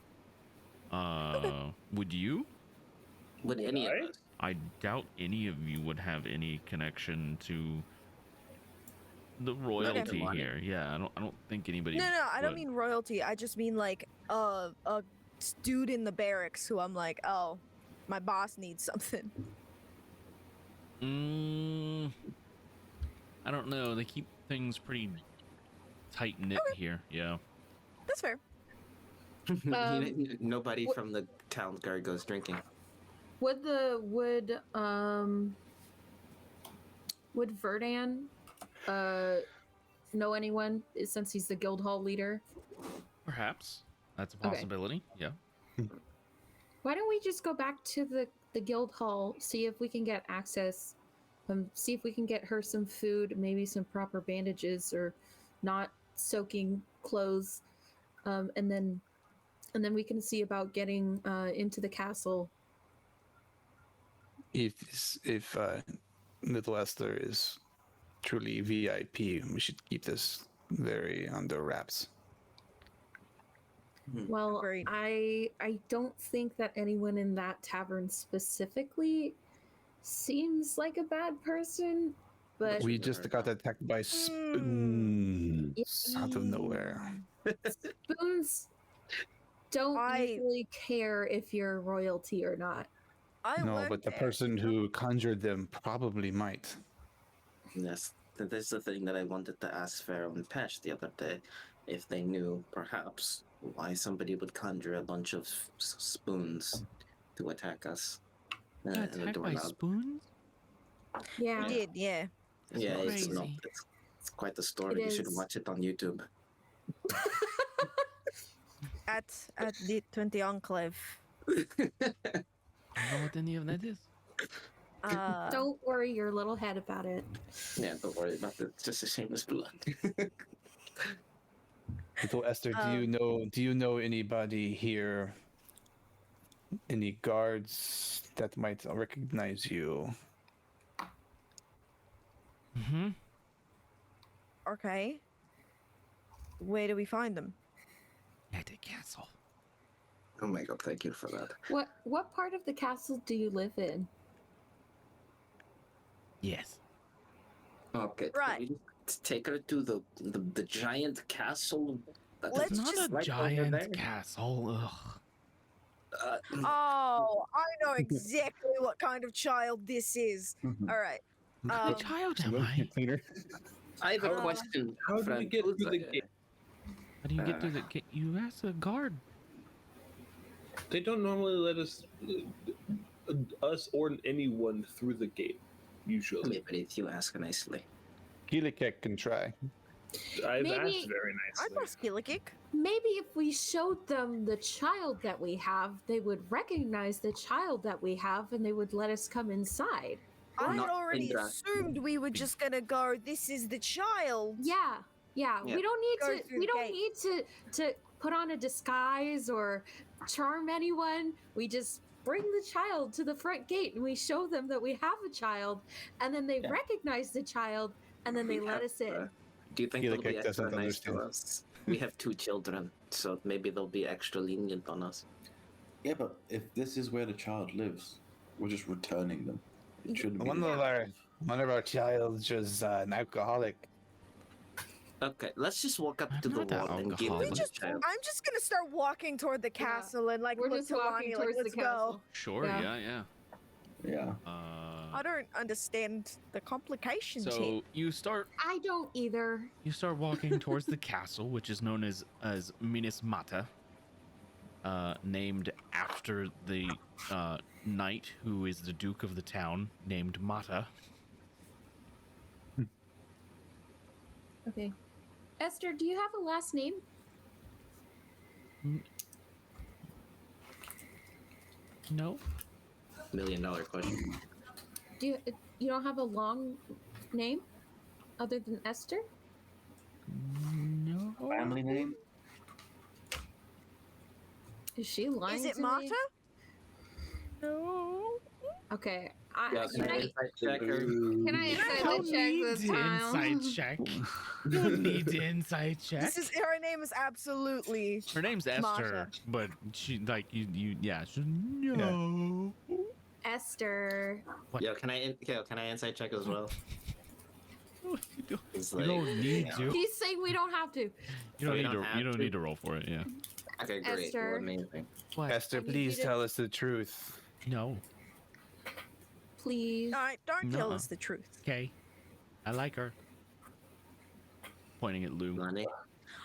Would you? Would any of I? us? I doubt any of you would have any connection to the royalty Lani. here. Yeah, I don't think anybody. No, I don't would. mean royalty. I just mean like a dude in the barracks who I'm like, oh, my boss needs something. I don't know. They keep things pretty tight knit here. Yeah. That's fair. Nobody from the town guard goes drinking. would Verdan know anyone since he's the Guildhall leader? Perhaps that's a Okay. possibility. Yeah. Why don't we just go back to the Guildhall, see if we can get access, see if we can get her some food, maybe some proper bandages or not soaking clothes, and then we can see about getting into the castle. If little Esther is truly VIP, we should keep this very under wraps. Well, Agreed. I don't think that anyone in that tavern specifically seems like a bad person, but We just got attacked by spoons out of nowhere. spoons don't I- usually care if you're royalty or not. I No, work but the there. person who conjured them probably might. Yes, this is the thing that I wanted to ask Pharaoh and Pesh the other day, if they knew perhaps why somebody would conjure a bunch of spoons to attack us. Got in the attacked by doorknob. spoons? Yeah. I did, yeah. That's Yeah, it's, not, crazy. it's quite the story. It You should is. watch it on YouTube. At the 20 Enclave. I don't know what any of that is. Don't worry your little head about it. Yeah, don't worry about it. It's just a shameless blood. Little Esther, do you know anybody here? Any guards that might recognize you? Mm-hmm. Okay. Where do we find them? At the castle. Oh my god, thank you for that. What part of the castle do you live in? Yes. Okay, Right. can we just take her to the giant castle? That Let's is Not just- a right over giant there? castle. Ugh. Oh, I know exactly what kind of child this is. All right. What kind of child am I? Cleaner. I have a Uh, question. How do we friend. get Who's through the that? gate? How do you get through the gate? You ask a guard. They don't normally let us or anyone through the gate. Usually, Maybe if you ask nicely. Kilakek can try. I've Maybe- asked very I nicely. trust Kilakek. Maybe if we showed them the child that we have, they would recognize the child that we have and they would let us come inside. I had not already Tindra. assumed we were just gonna go. This is the child. Yeah. Yeah. We don't Go need through to we the don't gate. need to put on a disguise or charm anyone. We just bring the child to the front gate and we show them that we have a child and then they Yeah. recognize the child and then they We let have, us in. Do you think they'll be Kilakek extra doesn't nice to understand. us? We have 2 children, so maybe they'll be extra lenient on us. Yeah, but if this is where the child lives, we're just returning them. It shouldn't be. One of our child's just an alcoholic. Okay, let's just walk up I'm to the not that wall and give alcoholic. them We the just, child. I'm just gonna start walking toward the castle and like We're look just to walking Lani, like, towards the let's castle. go. Sure. Yeah. Yeah. Yeah. I don't understand the complications here. So you start I don't either. walking towards the castle, which is known as Minas Mata, named after the knight who is the duke of the town, named Mata. Okay. Esther, do you have a last name? No. $1 million question. Do you don't have a long name other than Esther? No. Family name? Is she lying? Is it to me? Mata? No. Okay. Yeah, Can I insight checker. can I Don't inside check need this to time? inside check. You don't need to inside check. This is her name is absolutely Her name's Esther, Mata. but she like you yeah. No. Esther. What? Yo, can I insight check as well? It's You like, don't need to. He's saying we don't have to. You don't we need don't to. have You don't to? need to roll for it. Yeah. okay, great. Esther. Amazing. What? Esther, I need please you to- tell us the truth. No. Please. Alright, don't tell Nuh-uh. us the truth. Okay. I like her. Pointing at Lou. Lani?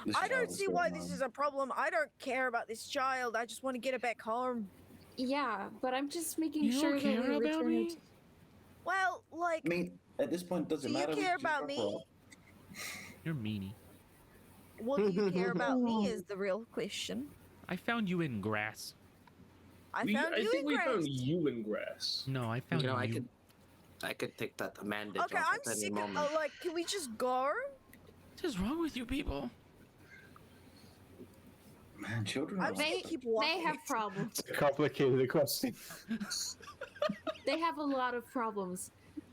This I don't child is see going why on. this is a problem. I don't care about this child. I just want to get it back home. Yeah, but I'm just making You sure don't that care we about return me? it. Well, like, I mean, at this point, does do it you matter? We care can just about drop me? her off. You're meanie. what do you care about me is the real question. I found you in grass. I found you think in we grass. found you in grass. No, I found You know, you. I could take that Amanda Okay, job I'm at any sick moment. of, like, can we just go? What is wrong with you people? Man, children I'm are just gonna They- keep They walking. have problems. It's a complicated question. They have a lot of problems.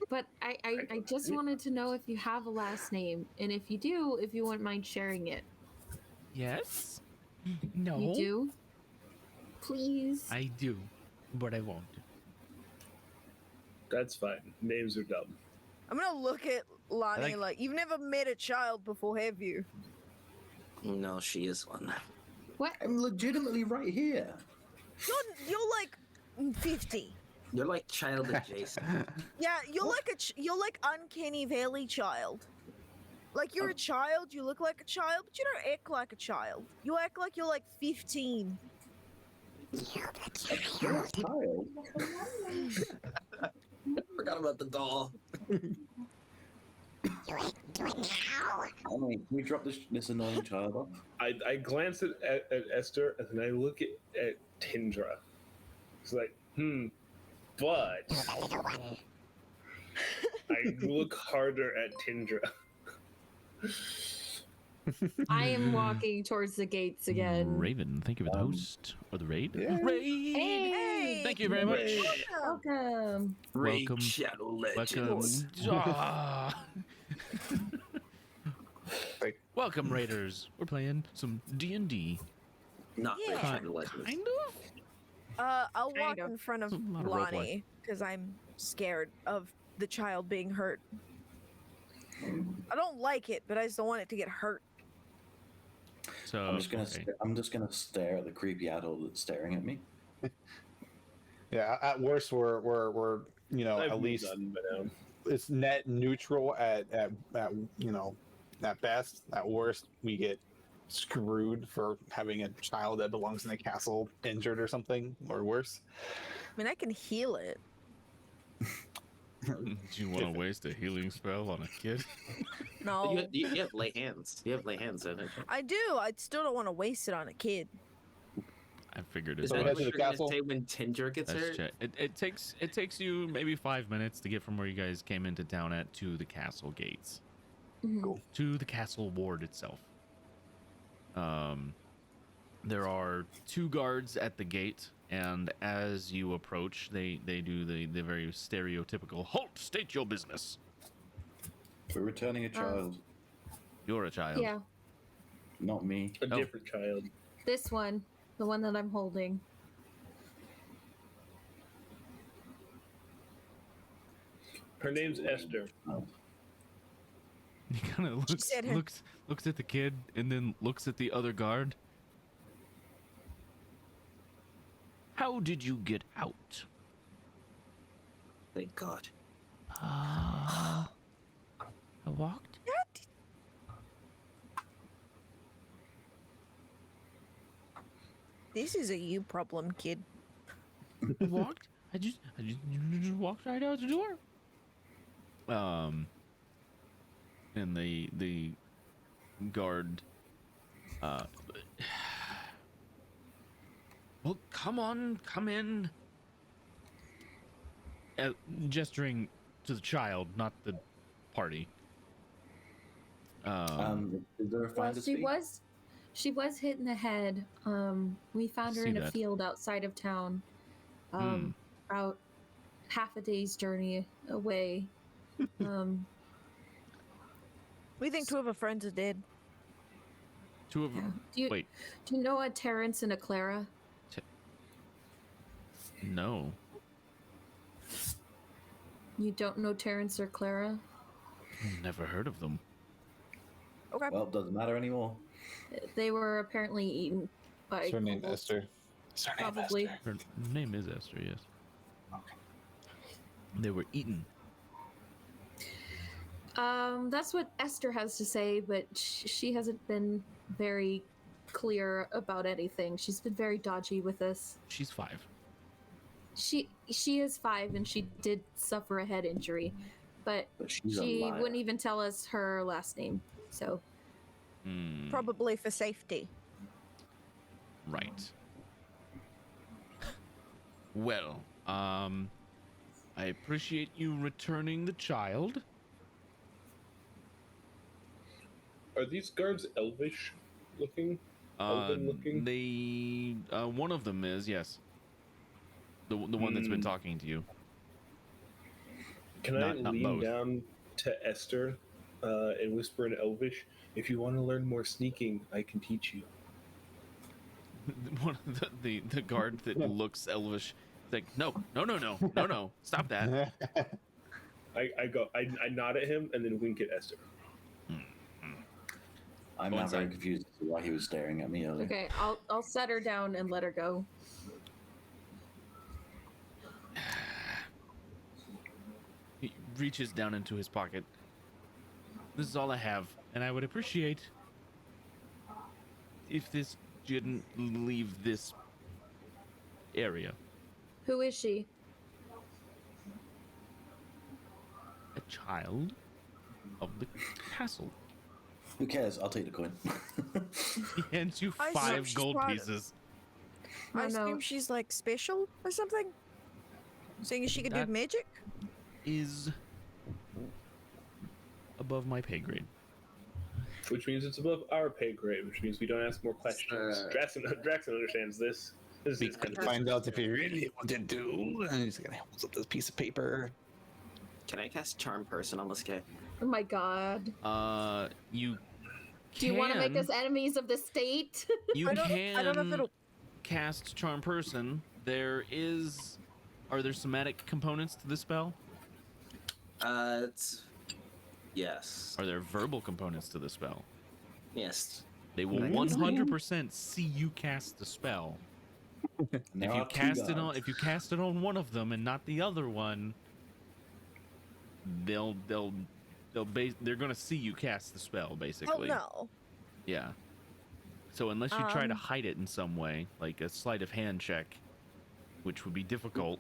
But I just wanted to know if you have a last name. And if you do, if you wouldn't mind sharing it. Yes. No. You do? Please. I do, but I won't. That's fine. Names are dumb. I'm gonna look at Lani like- like, you've never met a child before, have you? No, she is one. What? I'm legitimately right here. You're like 50. You're like child adjacent. Yeah, you're like you're like uncanny valley child. Like you're a child, you look like a child, but you don't act like a child. You act like you're like 15. You're a child. Forgot about the doll. I mean, can we drop this annoying child off? I glance at Esther and then I look at Tindra. It's like, but I look harder at Tindra. I am walking towards the gates again. Raven, thank you for the host or the raid. Yeah. Raid. Hey! Thank you very much. Welcome. Welcome. Shadow Welcome. Legends. Ah. Like- Welcome, Raiders. We're playing some D&D. Not Yeah. Shadow Legends. Kind of. I'll walk Kind of. in front of It's a lot of roleplay. Lani because I'm scared of the child being hurt. I don't like it, but I just don't want it to get hurt. So I'm just gonna okay. I'm just gonna stare at the creepy adult that's staring at me. Yeah, at worst we're I've at moved least on by now. it's net neutral at at best. At worst we get screwed for having a child that belongs in a castle injured or something or worse. I mean, I can heal it. Do you want to waste a healing spell on a kid? No, You have lay hands. You have lay hands, don't you? I do. I still don't want to waste it on a kid. I figured Is as So we that head much. to what the you're castle? gonna say when Tindra gets Let's hurt? check. It takes you maybe 5 minutes to get from where you guys came into town at to the castle gates, Mhm. to the castle ward itself. There are 2 guards at the gate, and as you approach, they do the very stereotypical "Halt! State your business." We're returning a child, You're a child. Yeah, not me. A Oh. different child. this one, the one that I'm holding. Her name's Esther. Oh. He kind of said her- looks at the kid and then looks at the other guard. How did you get out? Thank God. I walked. This is a you problem, kid. I walked. I just walked right out the door. And the guard. Well, come on, come in. Gesturing to the child, not the party. Is there a Well, find a speak? she was hit in the head. We found her See in a that. field outside of town. About half a day's journey away. We think 2 of our friends are dead. 2 of Yeah. Do you Wait, do you know a Terrence and a Clara? no. You don't know Terrence or Clara? Never heard of them. Okay. Well, doesn't matter anymore. They were apparently eaten by Is her name kobolds. Esther? Is her name Probably. Esther? Her name is Esther, yes. Okay. They were eaten. That's what Esther has to say, but she hasn't been very clear about anything. She's been very dodgy with us. She's 5. She is 5 and she did suffer a head injury, but But she's she a liar. wouldn't even tell us her last name. So Hmm, Probably for safety. right. Well, I appreciate you returning the child. Are these guards elvish looking? Elven looking? They one of them is, yes. The one that's been talking to you. Can Not I lean both. down to Esther and whisper in elvish, if you want to learn more sneaking, I can teach you. One of the guard that looks elvish. Like, no, stop that. I nod at him and then wink at Esther. I'm Go now very inside. confused as to why he was staring at me earlier. okay, I'll set her down and let her go. He reaches down into his pocket. This is all I have, and I would appreciate if this didn't leave this area. Who is she? A child of the castle. Who cares? I'll take the coin. He hands you I assume 5 she's gold part of- pieces. I No, no. assume she's like special or something? Seeing as she can That- do magic? Is above my pay grade. Which means it's above our pay grade, which means we don't ask more questions. Draxan understands this. This is kind of Find out if he really wanted to. And he's gonna hold up this piece of paper. Can I cast Charm Person on this guy? Oh my god. You Do you want to make can- us enemies of the state? You I don't know if it'll. cast Charm Person. Are there somatic components to the spell? It's yes, Are there verbal components to the spell? yes. They will I can see 100% see you cast the spell There If you are two cast it on, guards. if you cast it on one of them and not the other one, they're gonna see you cast the spell, Oh basically. no. Yeah. So unless you try to Um, hide it in some way, like a sleight of hand check, which would be difficult.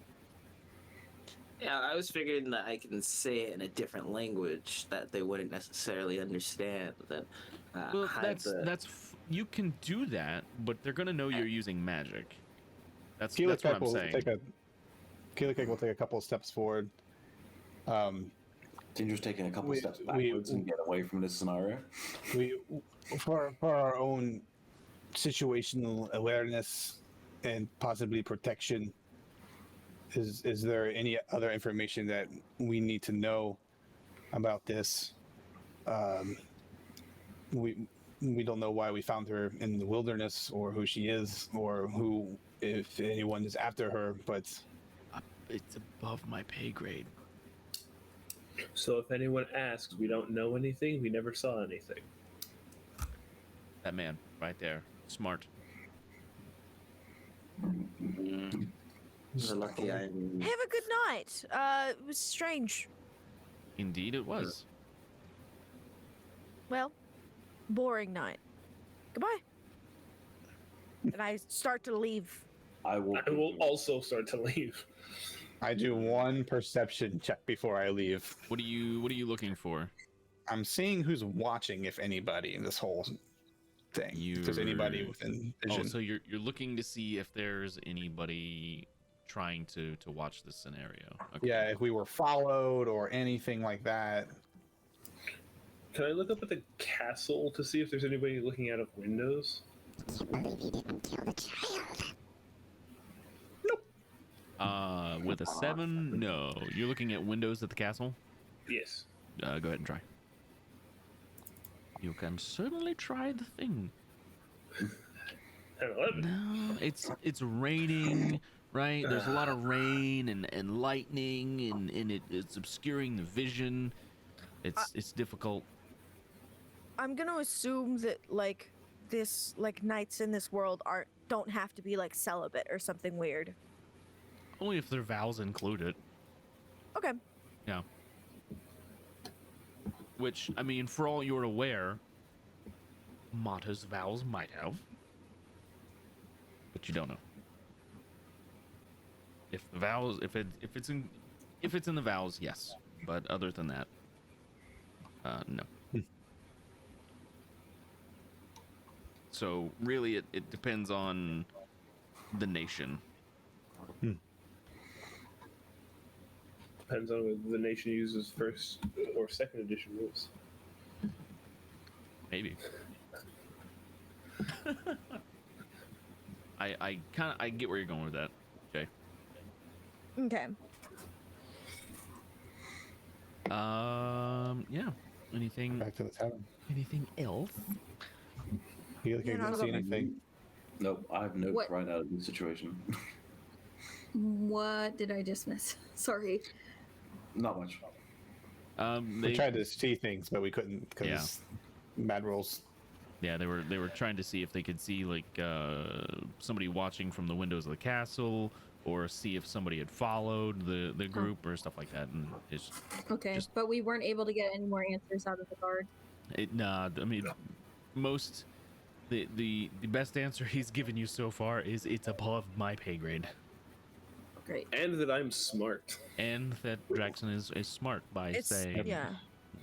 Yeah, I was figuring that I can say it in a different language that they wouldn't necessarily understand. That Well, hide the. you can do that, but they're gonna know you're using magic. That's what Kilakek I'm will saying. Kilakek will take a couple of steps forward. Tindra's taking a couple we- steps we- backwards and get away from this scenario. We, for our own situational awareness and possibly protection, is there any other information that we need to know about this? We don't know why we found her in the wilderness, or who she is, or who, if anyone is after her. But It's above my pay grade. So if anyone asks, we don't know anything. We never saw anything. That man right there, smart. The lucky I. Have a good night. It was strange. Indeed, it was. Well, boring night. Goodbye. And I start to leave. I will. I will also start to leave. I do one perception check before I leave. What are you looking for? I'm seeing who's watching, if anybody, in this whole thing. If there's anybody You're- within Oh, vision. so you're looking to see if there's anybody trying to watch this scenario. Okay. Yeah, if we were followed or anything like that. Can I look up at the castle to see if there's anybody looking out of windows? With a 7, no. You're looking at windows at the castle? Yes. Go ahead and try. You can certainly try the thing. And 11. No, it's raining, right? There's a lot of rain and lightning, and it's obscuring the vision. It's difficult. I'm gonna assume that like this knights in this world don't have to be like celibate or something weird. Only if their vows include it. Okay. Yeah. Which, I mean, for all you're aware, Mata's vows might have. But you don't know. If the vows, if it's in the vows, yes. But other than that, no. So really, it depends on the nation. Depends on whether the nation uses first or second edition rules. Maybe. I get where you're going with that, Jay. Okay. Yeah. Anything Back to the tavern. else? You Yeah, no, didn't see anything. Nope, I have no What? right out of this situation. What did I just miss? Sorry. Not much. We tried to see things, but we couldn't because bad rolls. Yeah, they were trying to see if they could see like somebody watching from the windows of the castle, or see if somebody had followed the group or stuff like that. And it's Okay, Just- but we weren't able to get any more answers out of the guard. nah. I mean, most the best answer he's given you so far is it's above my pay grade, Great. And that I'm smart. and that Draxan is smart by It's saying yeah.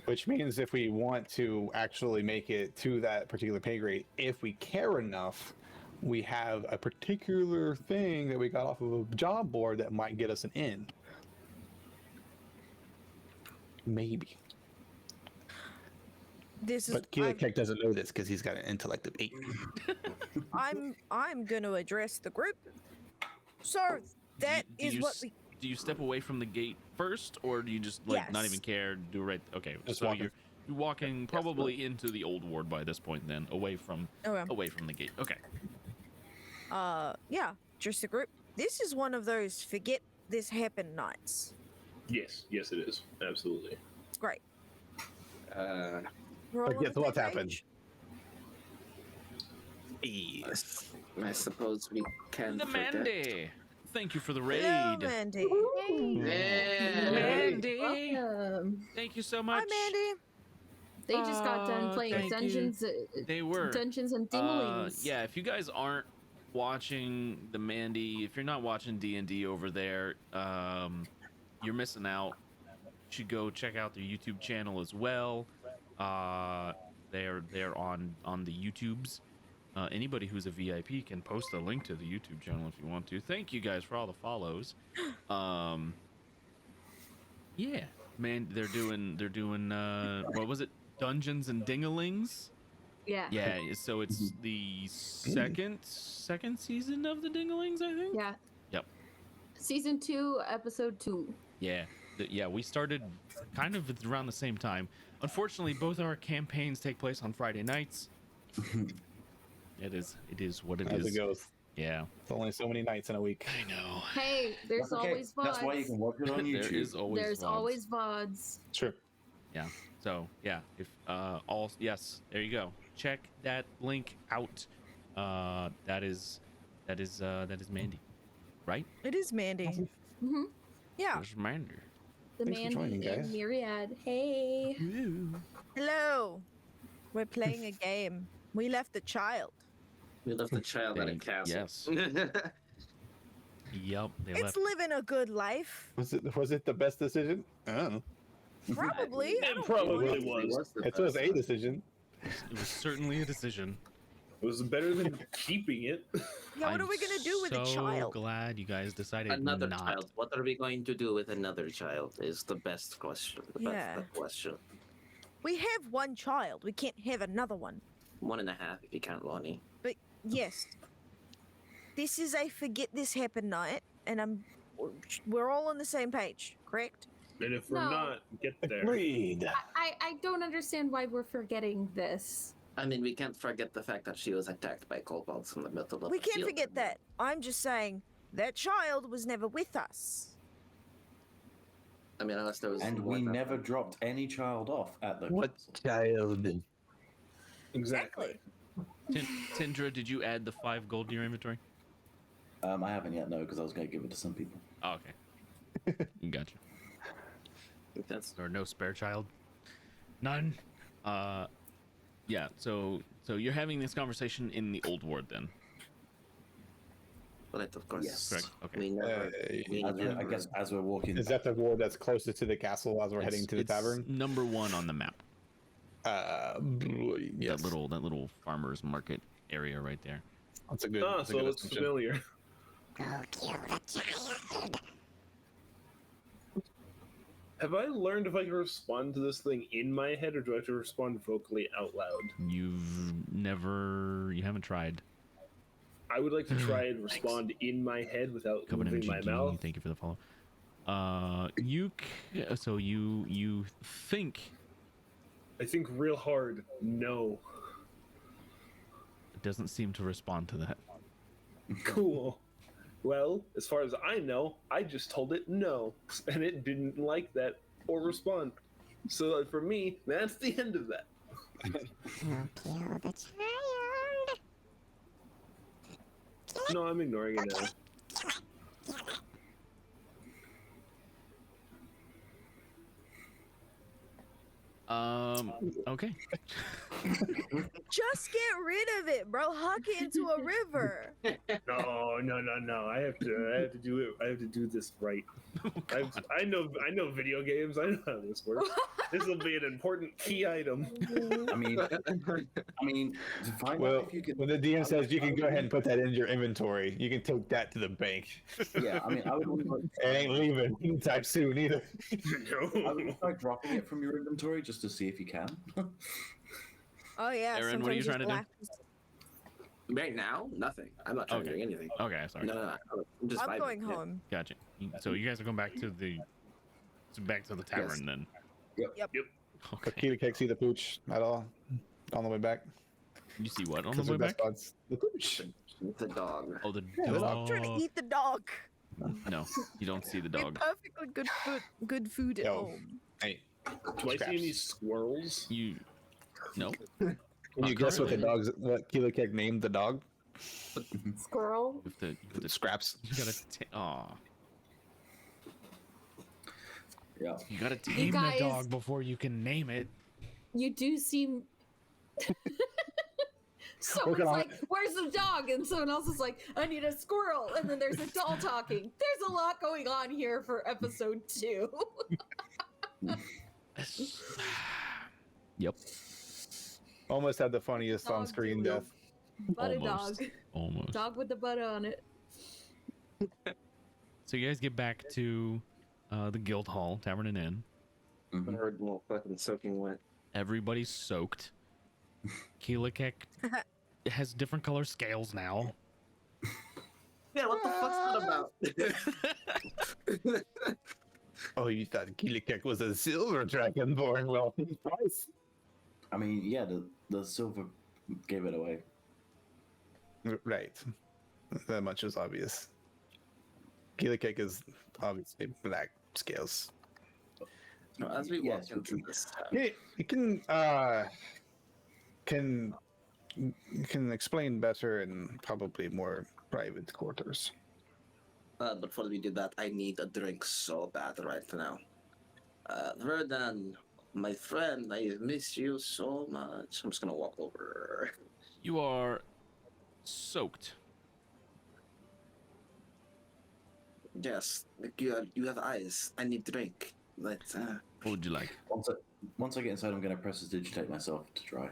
Which means if we want to actually make it to that particular pay grade, if we care enough, we have a particular thing that we got off of a job board that might get us an in. Maybe. This is But Kilakek doesn't know this because he's got an intellect of 8. I'm gonna address the group. Sir, that Do is you what s- we Do you step away from the gate first, or do you just like not Yes. even care? Do right? Okay, Just so walking. you're walking probably into the old ward by this point, then away from the gate. Okay. yeah, just the group. This is one of those forget this happened nights. Yes, it is. Absolutely. Great. Uh, We're all Forget on the what's same happened. page. yes. I suppose we can The forget. Mandy. Thank you for the Hello, raid. Mandy. Mandy. Welcome. Thank you so much. Hi, Mandy. They just got done playing thank you. Dungeons. They were. Dungeons and Dinglings. Yeah, if you guys aren't watching the Mandy, if you're not watching D&D over there, you're missing out. You should go check out their YouTube channel as well. They're on the YouTubes. Anybody who's a VIP can post a link to the YouTube channel if you want to. Thank you guys for all the follows. Yeah, man, they're doing what was it? Dungeons and Dinglings. Yeah. Yeah, so it's the second season of the Dinglings, I think. Yeah. Yep. Season 2, episode 2. Yeah, we started kind of around the same time. Unfortunately, both our campaigns take place on Friday nights. It is what it As is. it goes. Yeah. It's only so many nights in a week. I know. Hey, there's That's okay. always VODs. That's why you can watch it on YouTube. There is always There's VODs. always VODs. Sure. Yeah. So yeah, if yes, there you go. Check that link out. That is Mandy, right? It is Mandy. Mm-hmm. Yeah. There's Mandy. The Thanks for man joining, and guys. Myriad. Hey. Hello. We're playing a game. We left a child. We left the child at a They- castle. yes. Yep. They It's left. living a good life. Was it the best decision? I don't know. Probably. I It don't probably know. was. It was a decision. It was certainly a decision. It was better than keeping it. Yeah, what I'm are we gonna do with a so child? glad you guys decided Another not. child. What are we going to do with another child? Is the best question. Yeah. That's the question. We have one child. We can't have another one. 1.5 if you count Lani. But yes, this is a forget this happened night, and we're all on the same page, correct? And if we're No. not, get there. Agreed. I don't understand why we're forgetting this. I mean, we can't forget the fact that she was attacked by kobolds in the middle of We the can't field. forget that. I'm just saying that child was never with us. I mean, unless there was. And we never dropped any child off at the castle. child? Exactly. Tindra, did you add the 5 gold to your inventory? I haven't yet, no, because I was going to give it to some people. Oh, okay. Gotcha. That's Or no spare child? None. Yeah. So you're having this conversation in the old ward then? but of course. Yes. Correct. Okay. We never. we As never I guess as we're walking Is that the ward that's closest to the castle as we're heading to the It's tavern? number 1 on the map. Yes. That little farmers market area right there. That's a good. Ah, that's a so good it's assumption. familiar. Go kill the child. Have I learned if I can respond to this thing in my head, or do I have to respond vocally out loud? You haven't tried. I would like to try and respond in my head without Covenant moving my GD, mouth. thank you for the follow. You think I think real hard. No. it doesn't seem to respond to that. Cool. Well, as far as I know, I just told it no, and it didn't like that or respond. So for me, that's the end of that. Go kill the child. No, I'm ignoring it now. Okay. Just get rid of it, bro. Huck it into a river. No. I have to do it. I have to do this right. I know video games. I know how this works. This will be an important key item. I mean, to find Well, out if you can. when the DM says you can go ahead and put that in your inventory, you can take that to the bank. Yeah, I mean, I would always like, It ain't leaving anytime soon either. I would try dropping it from your inventory just to see if you can. Oh yeah. Aaron, what are you sometimes trying to do? black- Right now, nothing. I'm not trying to Okay. do anything. Okay, sorry. No. I'm just I'm vibing. going Yeah. home. Gotcha. So you guys are going back to the tavern then. Yep. Okay. Kilakek see the pooch at all on the way back? You see what on the 'Cause way their best back? buds. The pooch. The dog. Oh, the Yeah, the dog. dog. Trying to eat the dog. No, you don't see the We have dog. perfectly good food at Yo. home. Hey, Do I see any squirrels? You no. can you guess what the currently. what Kilakek named the dog? Squirrel. With the Scraps. you gotta. Aw. Yeah. You gotta tame guys- the dog before you can name it. You do seem. Someone's Working on like, "Where's the dog?" And someone else is like, "I need a squirrel." And then there's a doll talking. There's a lot going on here for episode 2. Yep. Almost had the funniest Dog on-screen doodle. death. Butter Almost. dog. Almost. Dog with the butter on it. So you guys get back to the Guildhall Tavern and Inn. Mhm. Heard more fucking soaking wet. Everybody's soaked. Kilakek has different color scales now. Yeah, what the fuck's that about? Oh, you thought Kilakek was a silver dragonborn? Well, twice. I mean, yeah, the silver gave it away. Right. That much is obvious. Kilakek is obviously black scales. No, as we walk Yes, into this town, You can explain better in probably more private quarters. but before we do that, I need a drink so bad right now. Verdan, my friend, I miss you so much. I'm just gonna walk over. You are soaked. Yes, you have eyes. I need drink. But What would you like? Once I get inside, I'm gonna press digitate myself to dry.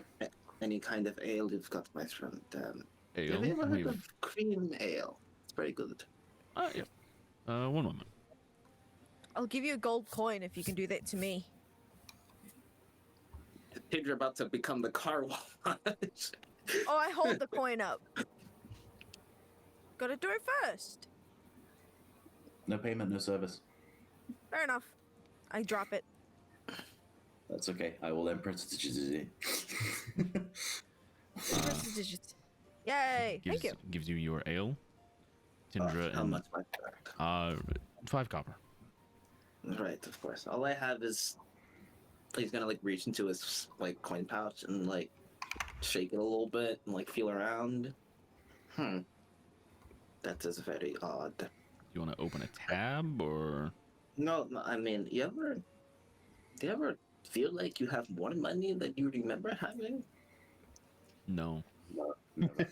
any kind of ale you've got, my friend. Ale. Have you ever heard We've- of cream ale? It's very good. Yeah. One moment. I'll give you a gold coin if you can do that to me. Tindra about to become the car wash. Oh, I hold the coin up. Gotta do it first. No payment, no service. Fair enough. I drop it. That's okay. I will then press digitate. Press the digits. Yay! Thank you. Gives you your ale. Tindra How and much my card? 5 copper. Right, of course. All I have is he's gonna like reach into his like coin pouch and like shake it a little bit and like feel around. That is very odd. You want to open a tab or? No, I mean, do you ever feel like you have more money than you remember having? No. No, never.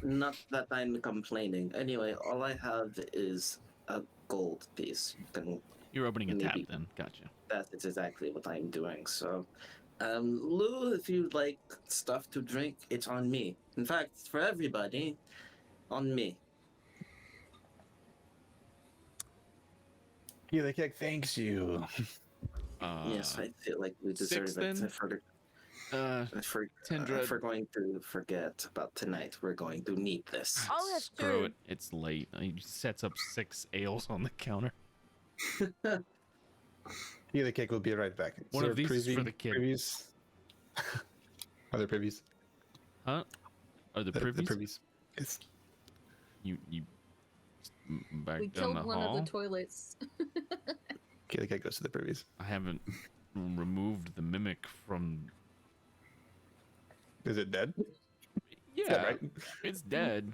Not that I'm complaining. Anyway, all I have is a gold piece. Then You're opening a tab Maybe. then. Gotcha. that is exactly what I'm doing. So, Lou, if you'd like stuff to drink, it's on me. In fact, for everybody, on me. Kilakek thanks you. Yes, I feel like we deserve six, it. then? For Tindra, going to forget about tonight, we're going to need this. I'll have screw 2. it. It's late. He sets up 6 ales on the counter. Kilakek will be right back. One of there these is for the kid. Privys? Are there privies? Huh? Are the The privies? privies. Yes. You back We down killed the one hall. of the toilets. Kilakek goes to the privies. I haven't removed the mimic from. Is it dead? Yeah, Is that right? it's dead.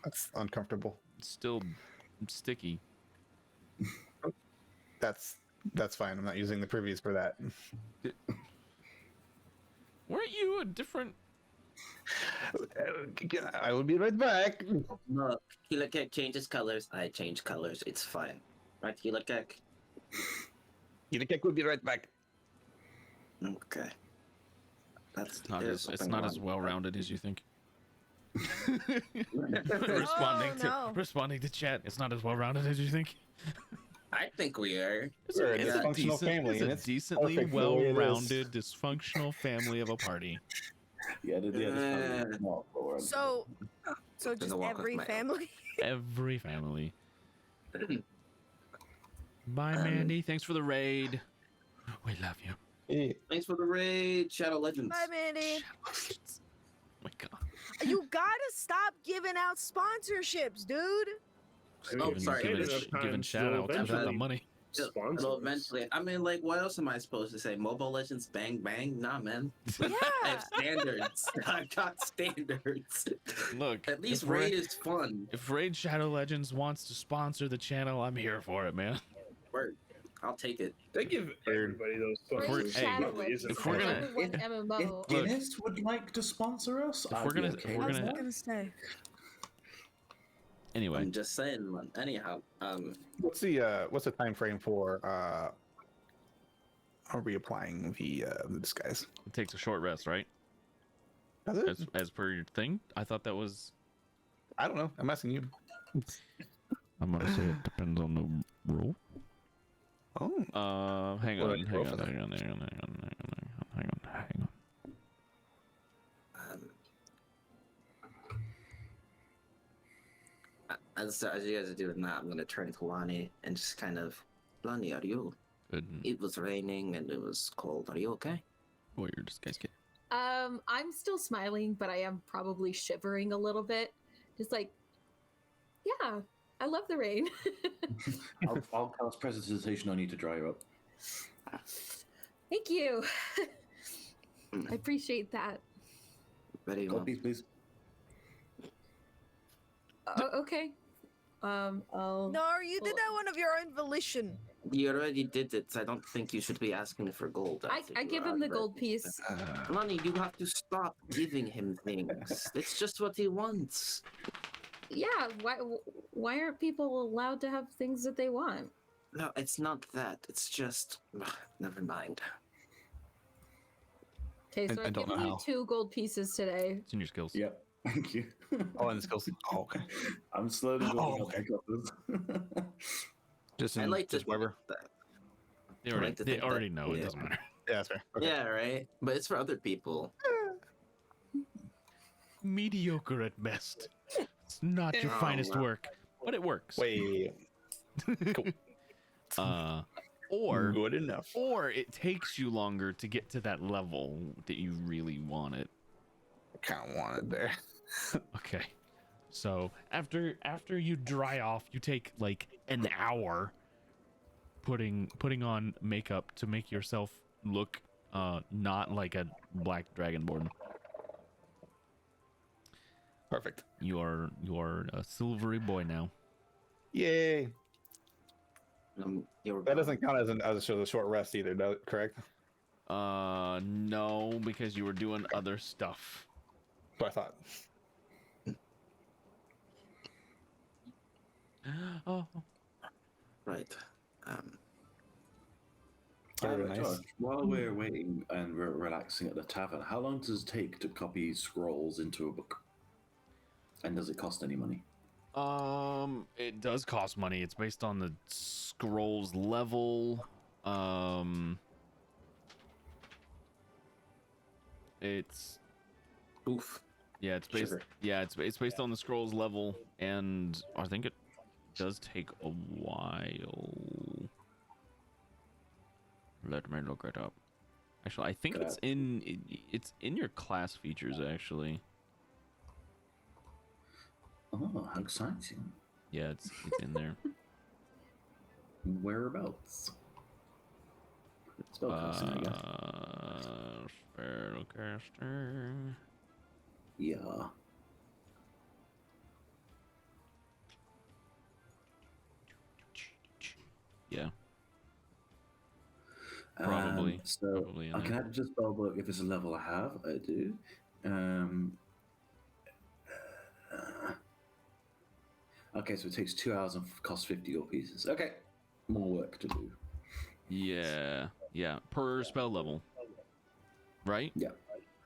That's uncomfortable. It's still sticky. That's fine. I'm not using the privies for that. Weren't you a different? I will be right back. No, Kilakek changes colors. I change colors. It's fine. Right, Kilakek? Kilakek will be right back. Okay. That's It's not as well rounded as you think. no. Responding to chat. It's not as well rounded as you think. I think we are. We're a It's dysfunctional family, It's and a it's decently perfect the way it is. well-rounded, dysfunctional family of a party. Yeah, the not forward. So just Gonna walk every with my family. Every family. Bye, Mandy. Thanks for the raid. We love you. Hey, Thanks for the raid, Shadow Legends. Bye, Mandy. Oh my God. You gotta stop giving out sponsorships, dude. Oh, sorry. Giving, Enough time giving to shout outs without the eventually- money. Sponsor Well, us. eventually, I mean, like, what else am I supposed to say? Mobile Legends, bang bang? Nah, man. I Yeah. have standards. I've got standards. Look, At least if raid is fun. if Raid Shadow Legends wants to sponsor the channel, I'm here for it, man. Word. I'll take it. They give everybody those we're- sponsors. hey, Probably isn't if we're hard. gonna- number one MMO. If Guinness would like to sponsor us, If I'd we're be gonna- okay if we're I was with gonna- that. gonna say. Anyway, I'm just saying, man. Anyhow, What's the time frame for reapplying the disguise? it takes a short rest, right? Does it? As per your thing. I thought that was. I don't know. I'm asking you. I'm gonna say it depends on the rule. Oh. Hang Well, on, then hang roll on, for hang that. on, hang on, hang on, hang on, hang on. as you guys are doing that, I'm gonna turn to Lani and just kind of, Lani, are you? Good. It was raining and it was cold. Are you okay? What your disguise kit? I'm still smiling, but I am probably shivering a little bit. Just like, yeah, I love the rain. I'll cast Prestidigitation on you to dry you up. Thank you. I appreciate that. Very well. Copies, please. Okay. I'll. No, you did that one of your own volition. You already did it. I don't think you should be asking for gold. I after you give him the already gold did piece. that. Lani, you have to stop giving him things. It's just what he wants. Yeah. Why aren't people allowed to have things that they want? No, it's not that. It's just. Never mind. Okay, so I I've don't know given you how. 2 gold pieces today. It's in your skills. Yep. Thank you. Oh, and the skills. Oh, okay. I'm slowly building Oh, up okay. my copies. Just I in, like to just whatever. think that. They I already, like to they think already that- know. It yeah. doesn't matter. Yeah, that's fair. Okay. Yeah, right. But it's for other people. Mediocre at best. It's not your Oh, finest wow. work, but it works. Wait. Cool. Or Good enough. or it takes you longer to get to that level that you really want it. I kind of want it there. Okay. So after you dry off, you take like an hour putting on makeup to make yourself look not like a black dragonborn. Perfect. You are a silvery boy now. Yay. You're That doesn't count as a short rest either, does it? Correct? No, because you were doing other stuff. So I thought. Oh, right. Very nice. Josh, while we're waiting and we're relaxing at the tavern, how long does it take to copy scrolls into a book? And does it cost any money? it does cost money. It's based on the scroll's level. It's Oof. yeah, it's based Sugar. yeah, it's based on the scroll's level, and I think it does take a while. Let me look it up. Actually, I think it's in your class features actually. Oh, how exciting. Yeah, it's in there. Whereabouts? Spellcasting, I guess. Spellcaster. Yeah. Yeah, Probably. So probably in I there. can add just spell book if it's a level I have. I do. Okay, so it takes 2 hours and costs 50 gold pieces. Okay, more work to do. Yeah, per spell level, right? Yeah.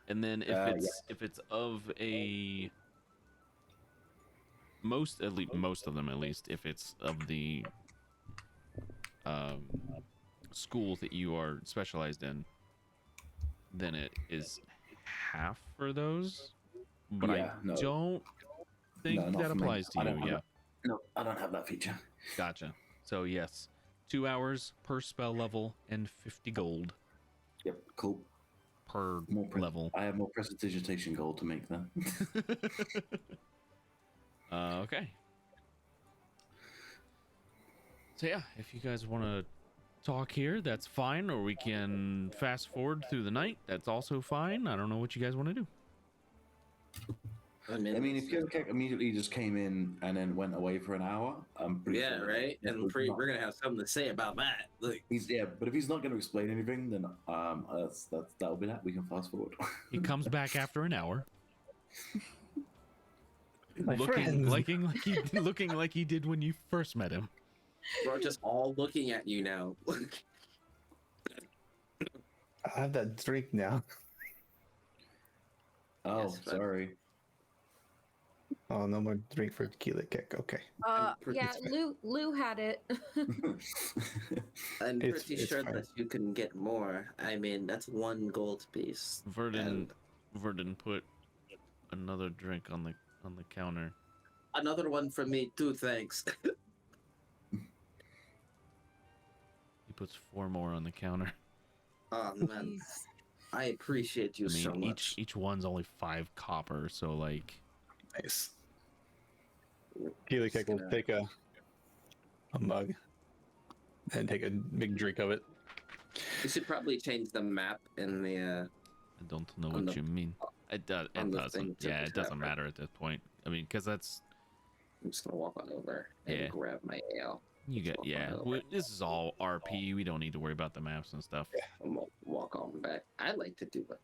And then if it's of a most of them at least, if it's of the schools that you are specialized in, then it is half for those. But Yeah, I no. don't think No, not that for me. applies to I you. don't have Yeah, that. No, I don't have that feature. gotcha. So yes, 2 hours per spell level and 50 gold Yep, cool. per More level. I have more prestidigitation gold to make then. Okay. So yeah, if you guys want to talk here, that's fine, or we can fast forward through the night. That's also fine. I don't know what you guys want to do. I mean, if Kilakek immediately just came in and then went away for an hour, I'm pretty Yeah, sure. right. And we're gonna have something to say about that. Like, But if he's not going to explain anything, then that'll be that. We can fast forward. He comes back after an hour, My looking friends. looking like he did when you first met him. we're just all looking at you now. I have that drink now. Oh, Yes, but- sorry. Oh, no more drink for Kilakek. Okay. pretty Yeah, sure- Lou had it. I'm It's- pretty it's sure fine. that you can get more. I mean, that's 1 gold piece. Verdun And put another drink on the counter. another one from me too, thanks. He puts 4 more on the counter. Oh man, I appreciate you I mean, so much. each one's only 5 copper, so like Nice. Kilakek will gonna- take a mug and take a big drink of it. You should probably change the map in the. I don't know On what the- you mean. It does. on It the doesn't. thing to Yeah, the it doesn't tavern. matter at this point. I mean, because that's I'm just gonna walk on over and Yeah. grab my ale. you Just get. walk on Yeah, over. this is all RP. We don't need to worry about the maps and stuff. And walk on back. I like to do it.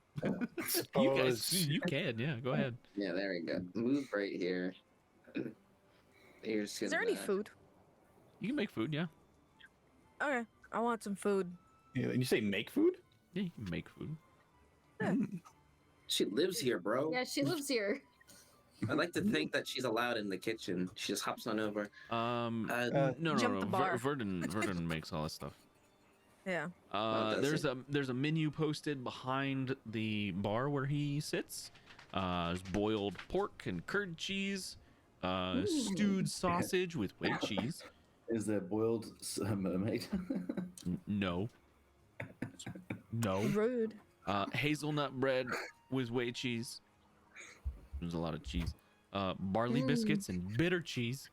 You guys, you can. Yeah, go ahead. Yeah, there we go. Move right here. Here's Is there any food? You can make food. Yeah, Okay, I want some food. Yeah, you say make food? yeah, you can make food. She lives here, bro. Yeah, she lives here. I like to think that she's allowed in the kitchen. She just hops on over. No, Jump the bar. Verdun makes all that stuff. Yeah. does There's a menu posted behind the bar where he sits. There's boiled pork and curd cheese, stewed sausage with whey cheese. Is there boiled mermaid? No. No. Rude. Hazelnut bread with whey cheese. There's a lot of cheese. Barley biscuits and bitter cheese.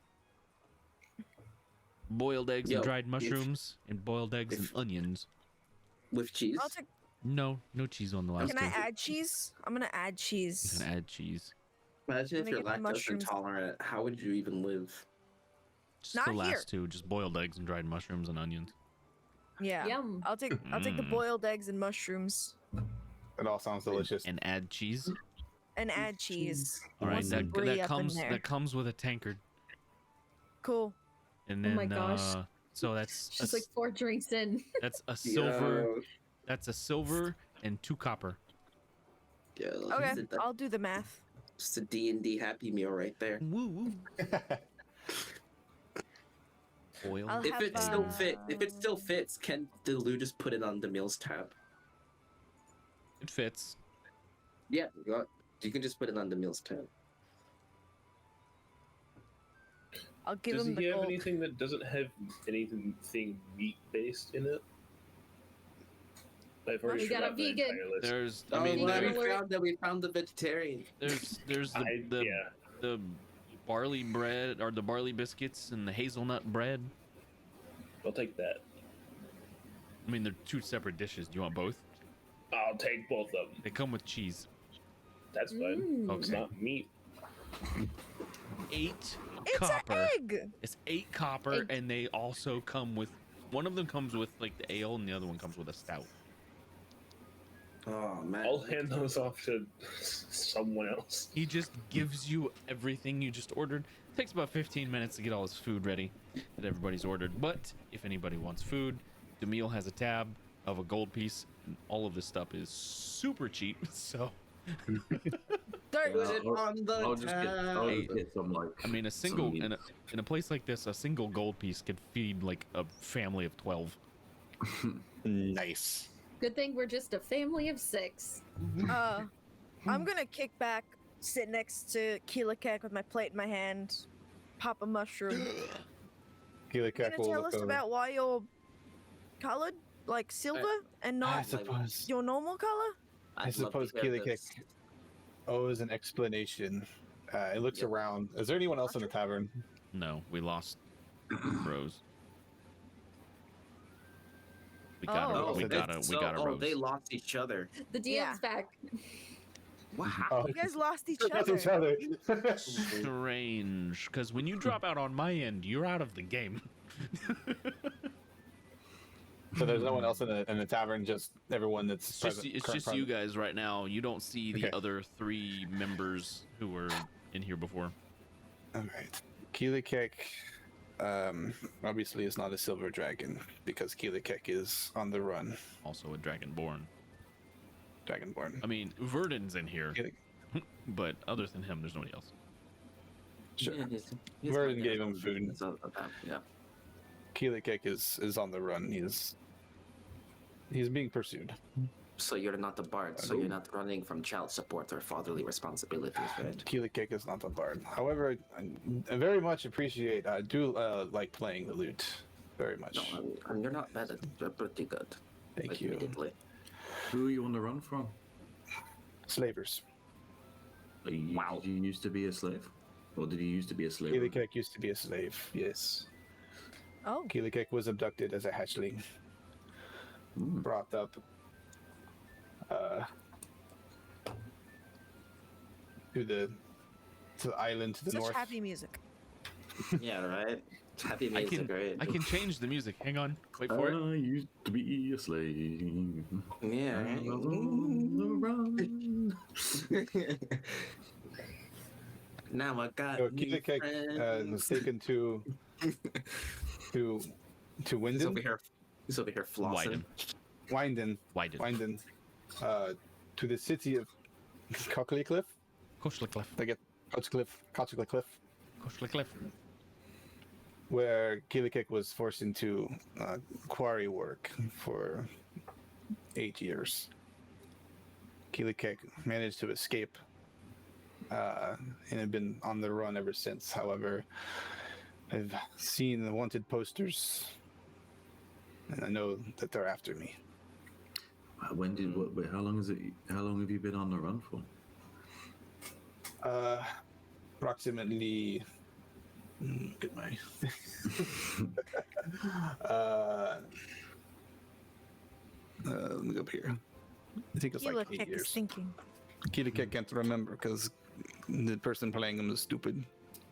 Boiled eggs Yo, and dried if- mushrooms and boiled eggs and if- onions. With cheese. I'll take. No cheese on the last Can I two. add cheese? I'm gonna add You cheese. can add cheese. Imagine if Let me you're get the lactose mushrooms. intolerant. How would you even live? Just Not the last here. two, just boiled eggs and dried mushrooms and onions. Yeah. Yum. I'll take the Mm. boiled eggs and mushrooms It all sounds delicious. And add cheese. and add cheese. All right, Want some that, brie that up in comes there. that comes with a tankard, Cool. and Oh then my gosh. so that's She's like 4 drinks in. that's a silver. Yo. That's a silver and 2 copper. Yeah, Okay, I'll do the math. It's a D&D Happy Meal right there. Woo woo. Oil. I'll If have, it still fits, can Lou just put it on Damil's tab? It fits. Yeah, you can just put it on Damil's tab. I'll give Does him the he have gold. anything that doesn't have anything meat based in it? I've already We got a forgot the vegan. entire list. There's. Oh, I mean, glad there, we found the vegetarian. there's the Yeah. the barley bread or the barley biscuits and the hazelnut bread. I'll take that. I mean, they're 2 separate dishes. Do you want both? I'll take both of them. They come with cheese. That's fine. Mm. It's Okay. not meat. 8 It's copper. an egg. It's 8 copper, Egg. and they also come with. One of them comes with like the ale, and the other one comes with a stout. Oh man. I'll hand those off to someone else. He just gives you everything you just ordered. Takes about 15 minutes to get all his food ready that everybody's ordered. But if anybody wants food, Damil has a tab of a gold piece. And all of this stuff is super cheap. So Dirt. Put it on the I'll just tab. get some like. I mean, a single meat. in a place like this, a single gold piece could feed like a family of 12. Nice. Good thing we're just a family of 6. I'm gonna kick back, sit next to Kilakek with my plate in my hand, pop a mushroom. Kilakek Gonna will tell look us over. about why you're colored, like silver, and I not suppose. your normal color. I I'd love suppose to hear Kilakek this. owes an explanation. It looks Yep. around. Is there anyone else in the tavern? No, we lost Rose. We gotta, Oh. we gotta, we gotta Oh, roast. they lost each other. The DM's Yeah. back. Wow. Oh, You guys lost each that's other. each other. Strange, because when you drop out on my end, you're out of the game. So there's no one else in the tavern, just everyone that's It's just, present. it's current just present. you guys right now. You don't see the Okay. other 3 members who were in here before. All right. Kilakek, obviously is not a silver dragon because Kilakek is on the run. Also a dragonborn. Dragonborn. I mean, Verdon's in here, Kilak- but other than him, there's nobody else. Sure. Yeah, he's Vernon fine, gave yeah. him food. It's all about- Yeah. Kilakek is on the run. He's being pursued. So you're not the bard, so you're not running from child support or fatherly responsibilities, right? Kilakek is not a bard. However, I very much appreciate. I do like playing the lute very much. No, you're not bad at it. You're pretty good. Thank you. Admittedly. Who are you on the run from? Slavers. Did you used to be a slave? Or did you used to be a slave? Kilakek used to be a slave. Yes. Oh. Kilakek was abducted as a hatchling. Brought up to the island to the Such north. happy music. Yeah, right? Happy I music, can, right? I can change the music. Hang on, wait for it. I used to be a slave. Yeah, I right? was on the run. Now I got So new Kilakek friends. was taken to He's over Winden, here. He's over here flossing. Widen. Winden, to the city of Cockley Cliff. Coachlicliff. I get Cockley Cliff, Coachlicliff. where Kilakek was forced into quarry work for 8 years. Kilakek managed to escape and had been on the run ever since. However, I've seen the wanted posters, and I know that they're after me. When did what? Wait, how long is it? How long have you been on the run for? Approximately. Get my. Let me go up here. I think it's like 8 Kilakek is years. thinking. Kilakek can't remember because the person playing him is stupid.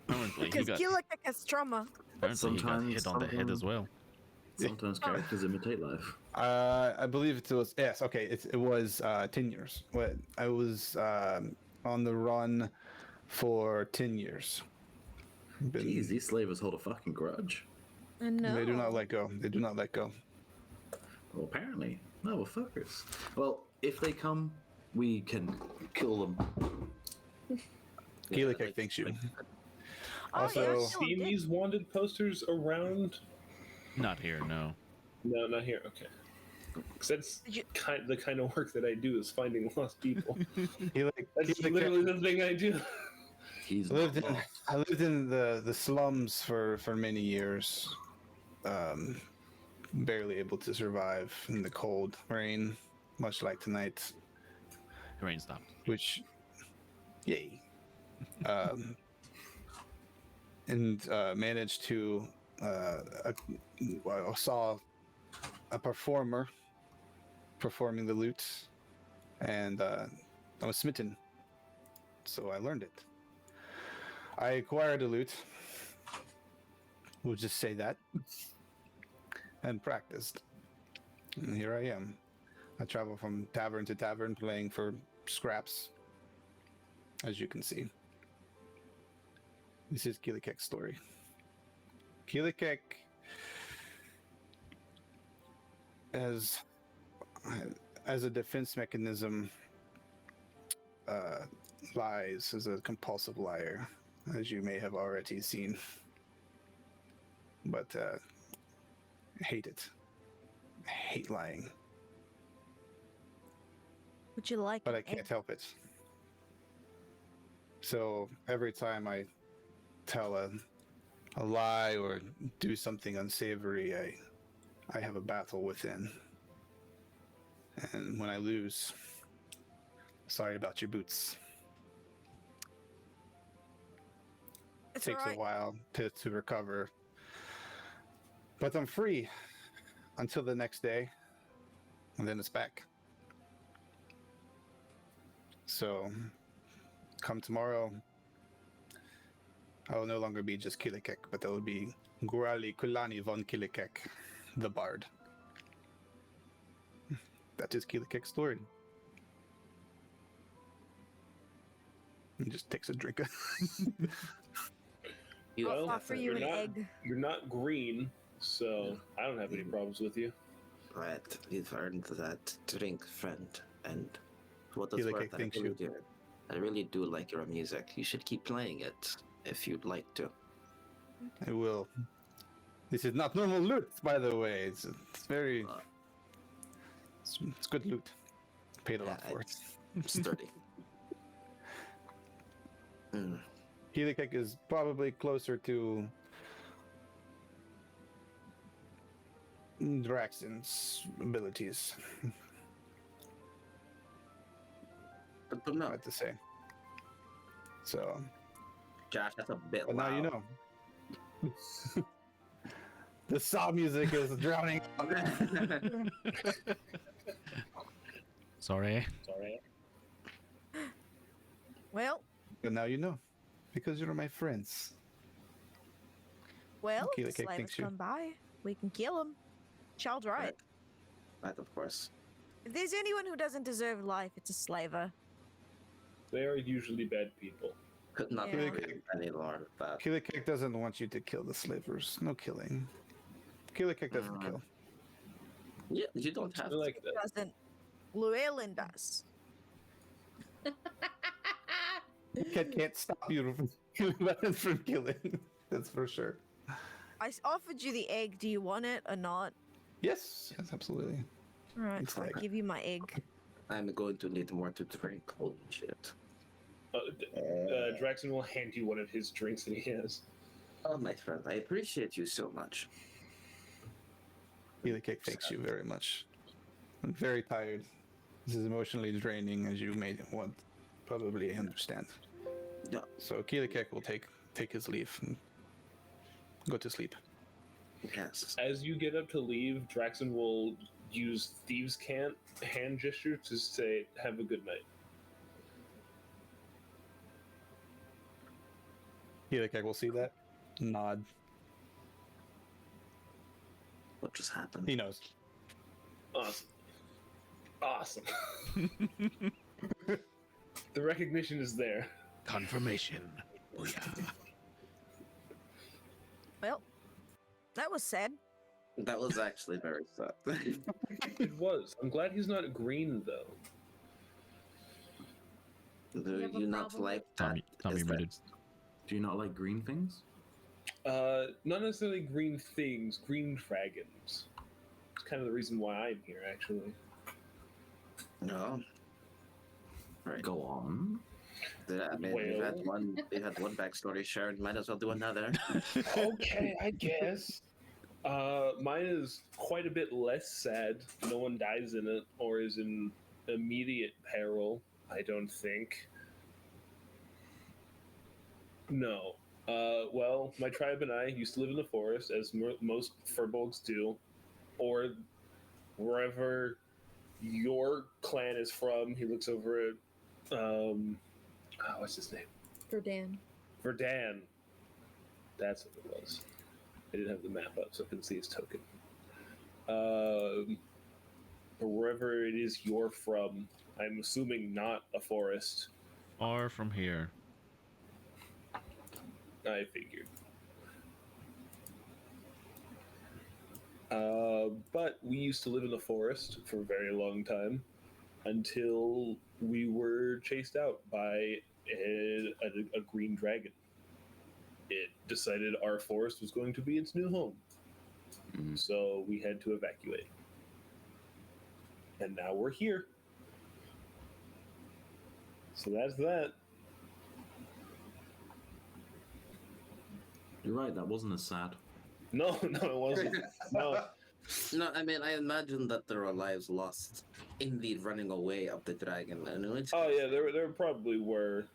Apparently, he Because got, Kilakek has trauma. apparently he got Sometimes- hit on the head as well. Sometimes characters imitate life. I believe it was yes. Okay, it was 10 years. What I was on the run for 10 years. Been- Jeez, these slavers hold a fucking grudge. No. They do not let go. They do not let go. Well, apparently. No, we're fuckers. Well, if they come, we can kill them. Kilakek thinks you. Oh, Also- yeah, kill Seen him, these wanted posters around? Not here, no. No, not here. Okay. Because that's Did you- the kind of work that I do is finding lost people. That's Kilakek literally the thing I do. He's lived not in, lost. I lived in the slums for many years. Barely able to survive in the cold rain, much like tonight. The rain stopped. Which, yay. And managed to I saw a performer performing the lute, and I was smitten. So I learned it. I acquired a lute. We'll just say that. And practiced. And here I am. I travel from tavern to tavern playing for scraps, as you can see. This is Kilakek's story. Kilakek as a defense mechanism lies as a compulsive liar, as you may have already seen. But hate it. I hate lying, Would you like but an I can't egg? help it. So every time I tell a lie or do something unsavory, I have a battle within. And when I lose, sorry about your boots. It's Takes alright. a while to recover. But I'm free until the next day and then it's back. So, come tomorrow, I will no longer be just Kilakek, but I will be Gurali Kulani von Kilakek, the Bard. That is Kilakek's story. He just takes a drink. You I'll Well, offer you you're an not- egg. You're not green, so I don't have any problems with you. Right, you've earned that drink, friend. And what does Kilakek worth, I thinks really you- do. I really do like your music. You should keep playing it if you'd like to. I will. This is not normal loot, by the way. It's very. It's good loot. Paid a lot Yeah, for it. Sturdy. Mm. Kilakek is probably closer to Draxan's abilities. But no, Hard to say. So, Josh, that's a bit but loud. now you know. The saw music is drowning. Sorry. Sorry. Well, But now you know, because you're my friends. if the Kilakek slavers thinks you- come by, we can kill them. Child's right. Right, of course. If there's anyone who doesn't deserve life, it's a slaver. They are usually bad people. Could not Yeah. agree any more with that. Kilakek doesn't want you to kill the slavers. No killing. Kilakek doesn't kill. Yeah, you don't have I to. like that. Doesn't. Llewelyn does. Can't stop you from killing. That's for sure. Offered you the egg. Do you want it or not? Yes, absolutely. All right, It's I'll like- give you my egg. I'm going to need more to drink. Holy shit. Draxan will hand you one of his drinks that he has. Oh, my friend, I appreciate you so much. Kilakek thanks you very much. I'm very tired. This is emotionally draining, as you may want probably understand. Yeah. So Kilakek will take his leave and go to sleep. Yes. As you get up to leave, Draxan will use Thieves' Cant hand gesture to say, "Have a good night." Kilakek will see that, nod. What just happened? He knows. Awesome. Awesome. The recognition is there. Confirmation. Oh yeah. Well, that was sad. That was actually very sad. It was. I'm glad he's not green though. Do You have a you not problem like with- that? Tommy Is that- muted. Do you not like green things? Not necessarily green things, green dragons. It's kind of the reason why I'm here, actually. No. Right. Go on. I mean, we've had Well. one backstory shared. Might as well do another. Okay, I guess. Mine is quite a bit less sad. No one dies in it or is in immediate peril, I don't think. No. Well, my tribe and I used to live in the forest, as most furbolgs do, or wherever your clan is from. He looks over at, what's his name? Verdan. Verdan. That's what it was. I didn't have the map up, so I couldn't see his token. Or wherever it is you're from, I'm assuming not a forest. Far from here. I figured. But we used to live in the forest for a very long time until we were chased out by a green dragon. It decided our forest was going to be its new home. Mm. So we had to evacuate. And now we're here. So that's that. You're right, that wasn't as sad. No, it wasn't. No. No, I mean, I imagine that there are lives lost in the running away of the dragon. And it's, Oh yeah, there probably were.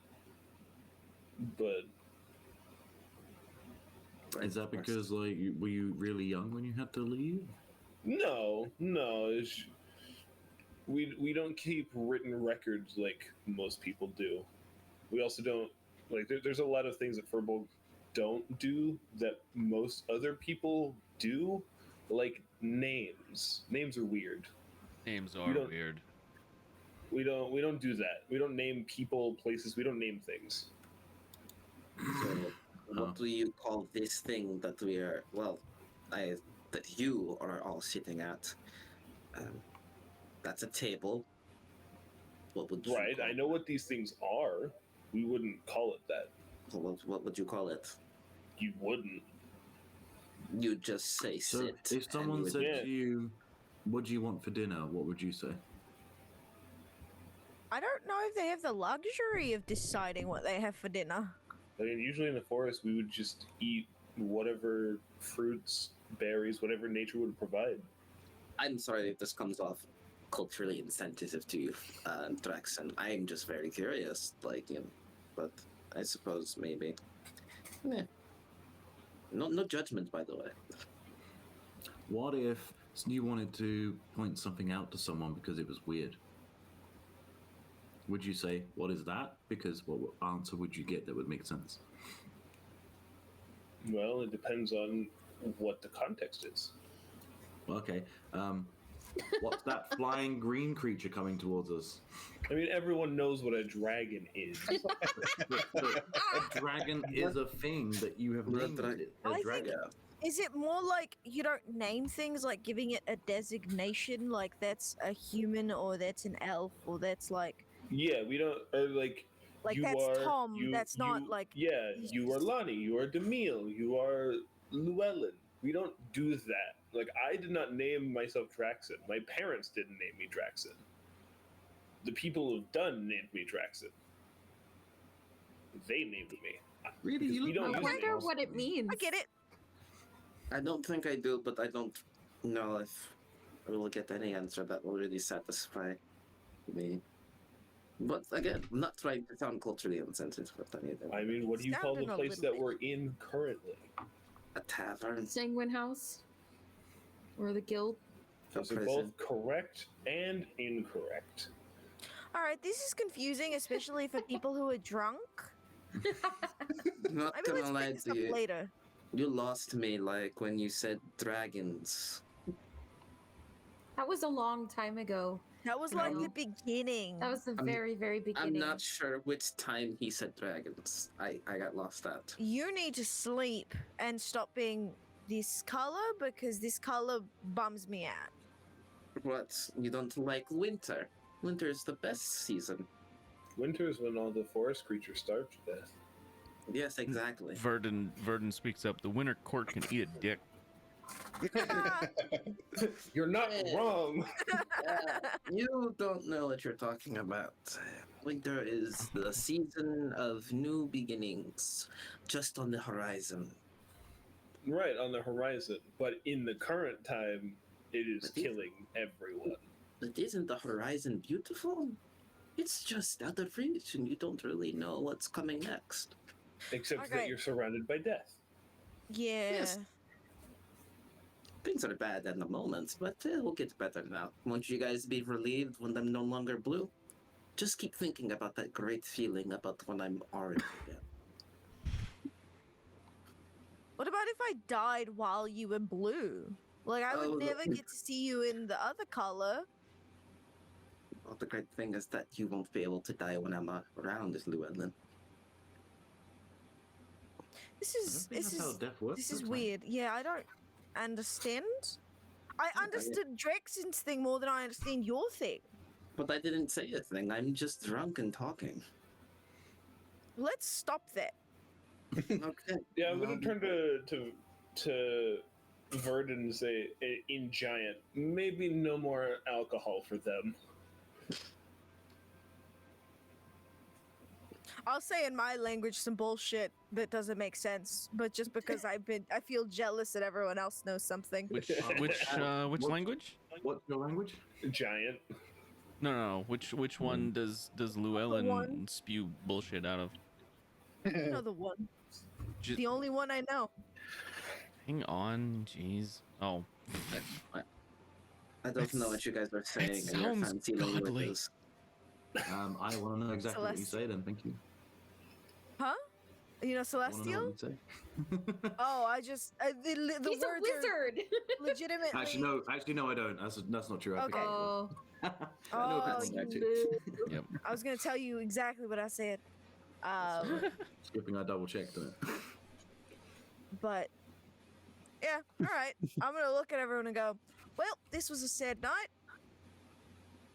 But Is that because, like, were you really young when you had to leave? no. we don't keep written records like most people do. We also don't like. There's a lot of things that Furbolg don't do that most other people do, like names. Names are weird. Names We are don't- weird. We don't do that. We don't name people, places. We don't name things. So, what do you call this thing that we are? Well, that you are all sitting at. That's a table. What would you Right. call I know what these things are. We wouldn't call it that. What would you call it? You wouldn't. You just say So sit. if someone and you said would- Yeah. to you, "What do you want for dinner?" What would you say? I don't know if they have the luxury of deciding what they have for dinner. I mean, usually in the forest, we would just eat whatever fruits, berries, whatever nature would provide. I'm sorry if this comes off culturally insensitive to you, Draxan. I'm just very curious, but I suppose maybe. Yeah. No judgment, by the way. What if you wanted to point something out to someone because it was weird? Would you say, "What is that?" Because what answer would you get that would make sense? Well, it depends on what the context is. Okay. What's that flying green creature coming towards us? I mean, everyone knows what a dragon is. A dragon is a thing that you have Well, named dra- it. I A think- dragon. Is it more like you don't name things, like giving it a designation, like that's a human or that's an elf or that's like Yeah, we don't. Or like you that's are, Tom, you- that's not you- like Yeah, you are Lani. You are Damil. You are Llewelyn. We don't do that. Like, I did not name myself Draxan. My parents didn't name me Draxan. The people who've done named me Draxan. They named me. Really? Because You we look don't I use wonder names. what it means. I get it. I don't think I do, but I don't know if I will get any answer that will really satisfy me. But again, I'm not trying to sound culturally insensitive with anything. I mean, what do you call the Sounded a place little that bit. we're in currently? A tavern, Sanguine House? Or the guild? a Those are prison. both correct and incorrect. All right, this is confusing, especially for people who are drunk. Not Maybe let's gonna lie pick this to up you. later. You lost me like when you said dragons. That was a long time ago. That was like the Um, beginning. That was the I'm- very, very I'm beginning. not sure which time he said dragons. I got lost at. You need to sleep and stop being this color because this color bums me out. What? You don't like winter? Winter is the best season. Winter is when all the forest creatures starve to death. Yes, exactly. Verdun speaks up. The winter court can eat a dick. You're not Yeah. wrong. You don't know what you're talking about. Winter is the season of new beginnings, just on the horizon. Right, on the horizon. But in the current time, it is But these- killing everyone. But isn't the horizon beautiful? It's just out of reach, and you don't really know what's coming next. Except Okay. that you're surrounded by death. Yeah. Yes. Things are bad at the moment, but it will get better now. Won't you guys be relieved when I'm no longer blue? Just keep thinking about that great feeling about when I'm orange again. What about if I died while you were blue? Like I Oh, would no. never get to see you in the other color. Well, the great thing is that you won't be able to die when I'm around, Llewelyn. This I is don't think this that's how is death works. this is sometimes. weird. Yeah, I don't understand. I Yeah, understood Draxan's thing more than I understand your thing. But I didn't say a thing. I'm just drunk and talking. Let's stop that. Okay. Yeah, I'm gonna Um, turn to Verdun and say, in giant, maybe no more alcohol for them. I'll say in my language some bullshit that doesn't make sense, but just because I feel jealous that everyone else knows something. Which language? What's your language? Giant. No. Which one does Llewelyn one. spew bullshit out of? Another one. Just, The only one I know. hang on, jeez. Oh, I don't know what you guys are saying in your sounds fancy godly. languages. I want to know exactly what you Celestial. say then. Thank you. Huh? You know I wanna know celestial? what you say. Oh, I just the He's a words are wizard. legitimately. Actually, no, I don't. That's not true. I Okay. forget. Oh, I know Oh, that's you not true. boo. Yep. I was gonna tell you exactly what I said. Skipping, I double checked it. But yeah, all right. I'm gonna look at everyone and go, well, this was a sad night.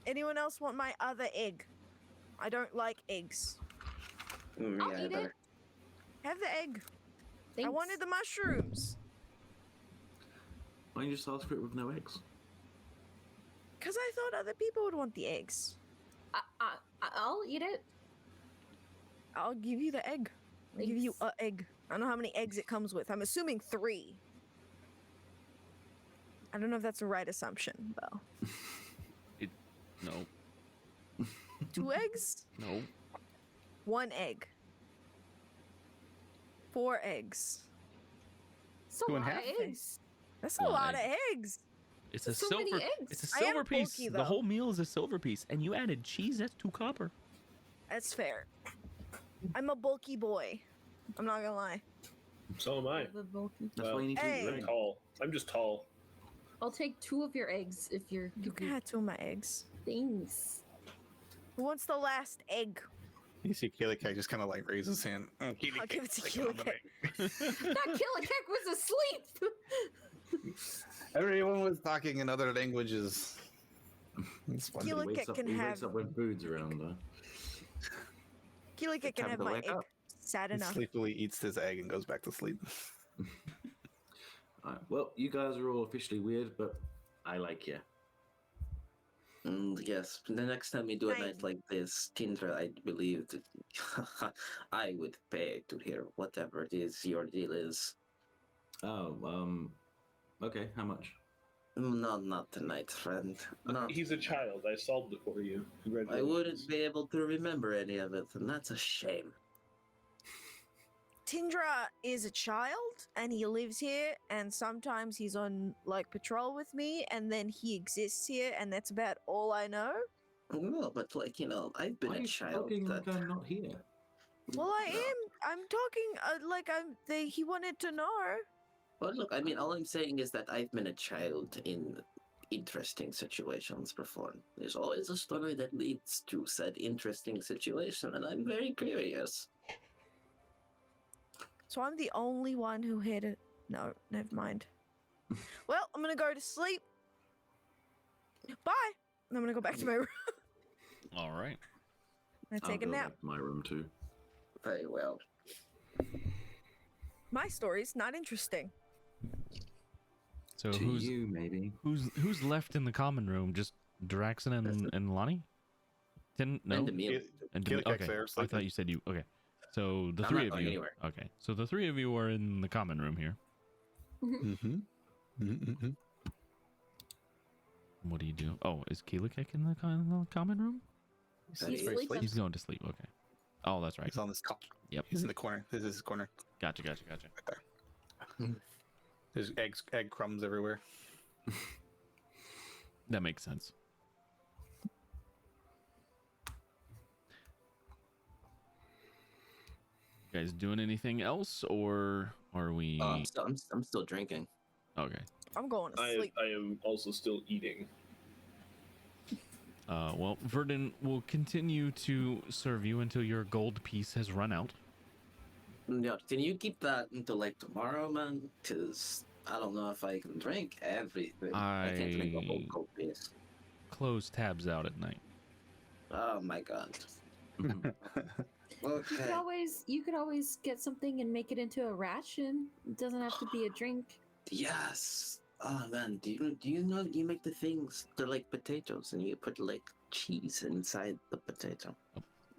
Anyone else want my other egg? I don't like eggs. Me I'll eat either. it. Have the egg. I Thanks. wanted the mushrooms. Why don't you just ask for it with no eggs? Because I thought other people would want the eggs. I'll eat it. I'll give you the egg. I'll give you Thanks. a egg. I don't know how many eggs it comes with. I'm assuming 3. I don't know if that's the right assumption, though. No. 2 eggs? No. 1 egg. 4 eggs. So 2.5? lot of eggs. That's a One lot egg. of eggs. It's a So many silver. eggs. It's a I am silver piece. bulky, The though. whole meal is a silver piece, and you added cheese. That's 2 copper. That's fair. I'm a bulky boy. I'm not gonna lie. So am I. The bulky. That's why you need to Hey. eat I'm your egg. tall. I'm just tall. I'll take 2 of your eggs if you're You can have 2 of my eggs. things. Who wants the last egg? You see Kilakek just kind of like raise his hand. Oh, I'll give it to Kilakek. Kilakek. That Kilakek was asleep. Everyone was talking in other languages. It's funny. Kilakek He wakes up, can he have- wakes up when food's around though. Kilakek can Time have to my wake egg. up. Sad He enough. sleepily eats his egg and goes back to sleep. Alright, well, you guys are all officially weird, but I like you. Yes, the next time we do a Fine. night like this, Tindra, I believe that I would pay to hear whatever it is your deal is. Oh, okay, how much? No, not tonight, friend. No, He's a child. I solved it for you. I Congratulations. wouldn't be able to remember any of it, and that's a shame. Tindra is a child and he lives here, and sometimes he's on like patrol with me, and then he exists here, and that's about all I know. No, but like, I've been Why are a you child talking that. like I'm not here? Well, I No. am. I'm talking like he wanted to know. Well, look, I mean, all I'm saying is that I've been a child in interesting situations before. There's always a story that leads to said interesting situation, and I'm very curious. So I'm the only one who hit it. No, never mind. Well, I'm gonna go to sleep. Bye. And I'm gonna go back to my room. All right. I I'll take a go nap. back to my room too. Very well. My story's not interesting. So To who's you, maybe. who's left in the common room? Just Draxan and Lani? No. And Damil. And Kilakek's okay. there, I sleeping. thought you said you. Okay. So the I'm 3 not of going you. anywhere. Okay. So the 3 of you are in the common room here. Mm-hmm. Mm-hmm. What do you do? Oh, is Kilakek in the common room? He's He's very sleeping. He's going to sleep. Okay. Oh, that's right. He's on this call. Yep. He's in the corner. This is his corner. Gotcha. Right there. There's egg crumbs everywhere. That makes sense. You guys doing anything else, or are we? I'm still drinking. Okay. I'm going to I sleep. am also still eating. Well, Verdun will continue to serve you until your gold piece has run out. Yeah, can you keep that until like tomorrow, man? Because I don't know if I can drink everything. I can't drink a whole cold piece. Close tabs out at night. Oh my god. Mhm. Okay. You could always get something and make it into a ration. It doesn't have to be a drink. Yes. Oh man, do you know you make the things? They're like potatoes, and you put like cheese inside the potato.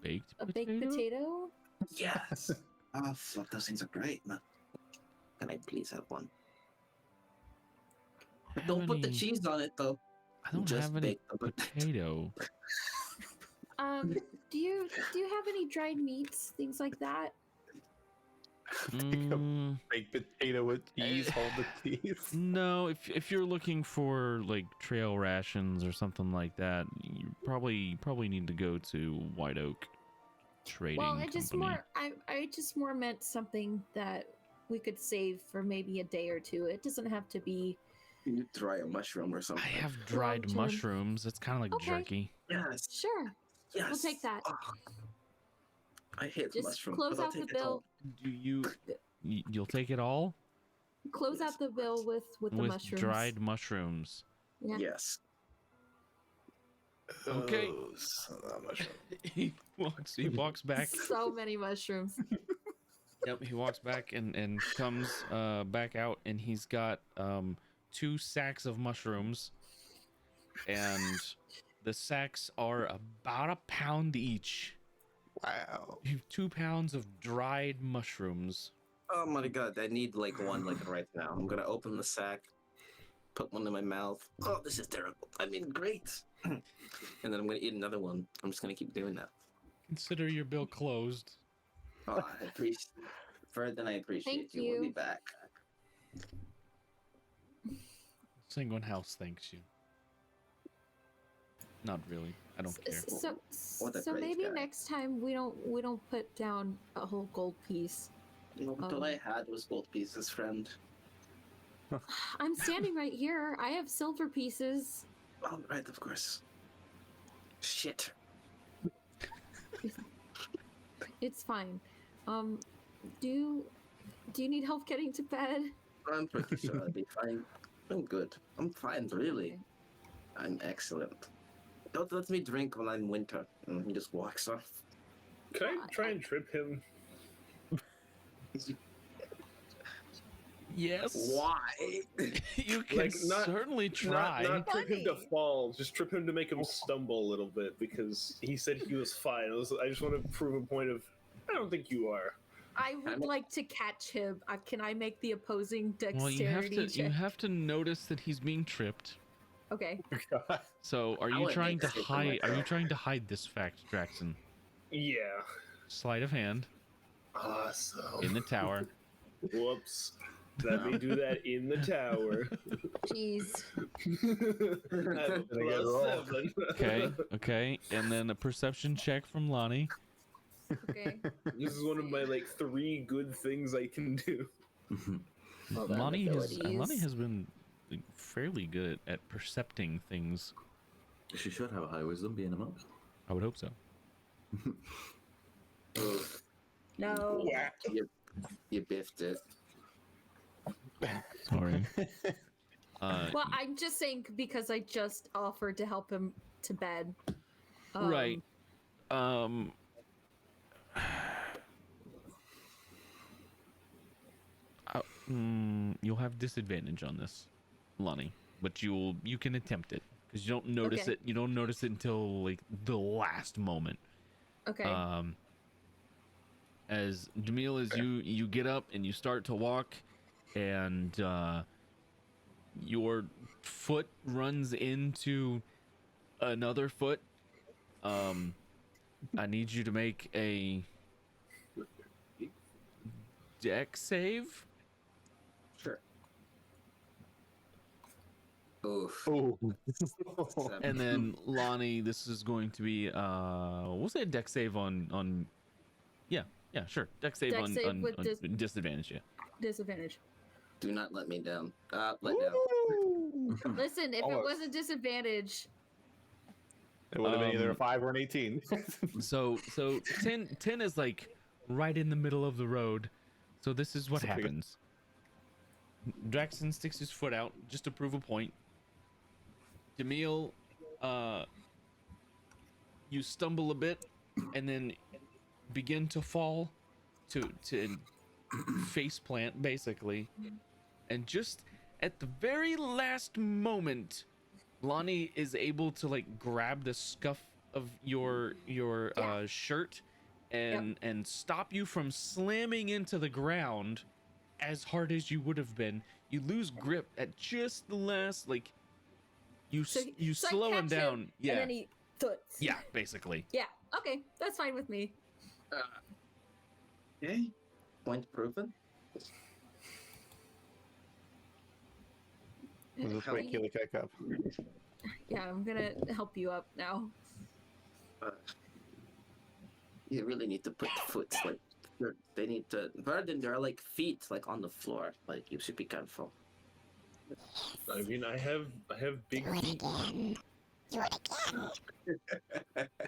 Baked A baked potato? Yes. Oh fuck, those things are great, man. Can I please have one? But don't put the cheese on it though. I don't just have any bake the potato. potato. Do you have any dried meats, things like that? Baked potato with cheese, hold the cheese. No, if you're looking for like trail rations or something like that, you probably need to go to White Oak Trading Well, Company. I just more meant something that we could save for maybe a day or two. It doesn't have to be. You dry a mushroom or I something. have dried Long-term. mushrooms. It's kind of like Okay. jerky. Yes. Sure. Yes. We'll take that. Oh, I hate Just mushrooms. close but I'll out the take it all. bill. Do you'll take it all Close Yes. out the bill with the with mushrooms. dried mushrooms? Yeah. Yes. Okay. Oh, son of a mushroom. He walks back. So many mushrooms. Yep, he walks back and comes back out, and he's got 2 sacks of mushrooms, and the sacks are about a pound each. Wow. You have 2 pounds of dried mushrooms. Oh my god, I need like one like right now. I'm gonna open the sack, put one in my mouth. Oh, this is terrible. I mean, great. And then I'm gonna eat another one. I'm just gonna keep doing that. Consider your bill closed. Oh, I appreciate. Further than I appreciate Thank you. We'll be you. back. Sanguine House thanks you. Not really. I don't care. What a So great maybe guy. next time we don't put down a whole gold piece. No, all I had was gold pieces, friend. I'm standing right here. I have silver pieces. Oh, right, of course. Shit. It's fine. Do you need help getting to bed? I'm pretty sure I'll be fine. I'm good. I'm fine, really. Okay. I'm excellent. Don't let me drink when I'm winter. And he just walks off. Can I try and trip him? Yes. Why? You can Like, not- certainly try. Not trip him to Funny. fall, just trip him to make him stumble a little bit because he said he was fine. I just want to prove a point of, I don't think you are. I would like to catch him. Can I make the opposing Well, you have dexterity to check? notice that he's being tripped. Okay. So, are I you would trying make to it for hide? Are you myself. trying to hide this fact, Draxan? Yeah. Sleight of hand Awesome. in the tower. Whoops. Let me do that in the tower. Jeez. I have a Gonna get rolled. +7. Okay, and then a perception check from Lani. Okay. This is one of my like 3 good things I can do. Hold on, Lani abilities. has been like, fairly good at percepting things. She should have a high wisdom, being a monk. I would hope so. No. You biffed it. Sorry. Well, I'm just saying because I just offered to help him to bed. Right. You'll have disadvantage on this, Lani, but you can attempt it because you don't notice Okay. it. You don't notice it until like the last moment. Okay. As Damil, as you get up and you start to walk, and your foot runs into another foot. I need you to make a dex save. Sure. Oof. Oh. And then Lani, this is going to be we'll say a dex save on yeah, sure. Dex save Dex on, save on, with on disadvantage, yeah. Disadvantage. Do not let me down. Let down. Listen, if it Almost. was a disadvantage, It would have been either a Um, 5 or an 18. So 10 is like right in the middle of the road. So this is what So we got- happens. Draxan sticks his foot out just to prove a point. Damil, you stumble a bit and then begin to fall to face plant basically. And just at the very last moment, Lani is able to like grab the scuff of your Yeah. shirt and stop you from slamming into the ground as hard as you would have been. You lose grip at just the last like you so I slow him catch down. Yeah. and then he thoots. Yeah, basically. Yeah. Okay, that's fine with me. Okay. point proven. Let's How- wake Kilakek up. Yeah, I'm gonna help you up now. You really need to put the foot like they need to. Rather than there are like feet like on the floor. Like you should be careful. I mean, I have big Do it feet. again. Do it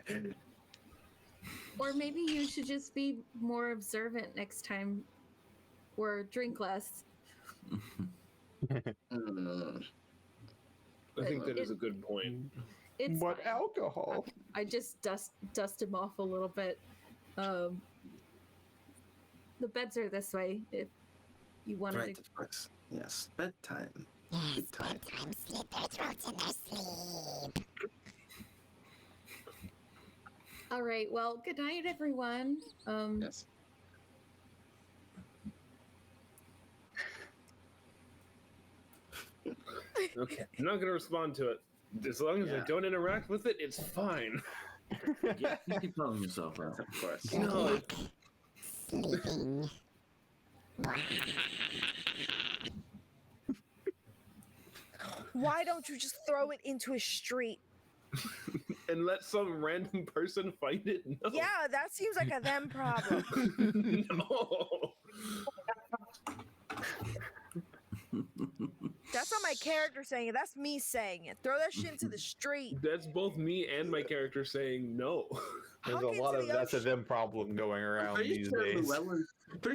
again. Or maybe you should just be more observant next time, or drink less. Mm. I think that is a good point. It's But fine. alcohol. I just dust him off a little bit. The beds are this way. If you wanted Right, to. of course. Yes, bedtime. Yes, Good time. bedtime. Slit their throats in their sleep. All right. Well, good night, everyone. Yes. Okay, I'm not gonna respond to it. As long as I Yeah. don't interact with it, it's fine. Yeah, you keep telling yourself that. Of course. Good No. luck sleeping. Why don't you just throw it into a street? And let some random person find it? No. Yeah, that seems like a them problem. No. That's not my character saying it. That's me saying it. Throw that shit into the street. That's both me and my character saying no. There's Huck a into lot of the that's a ocean. them problem going around Pretty these sure days.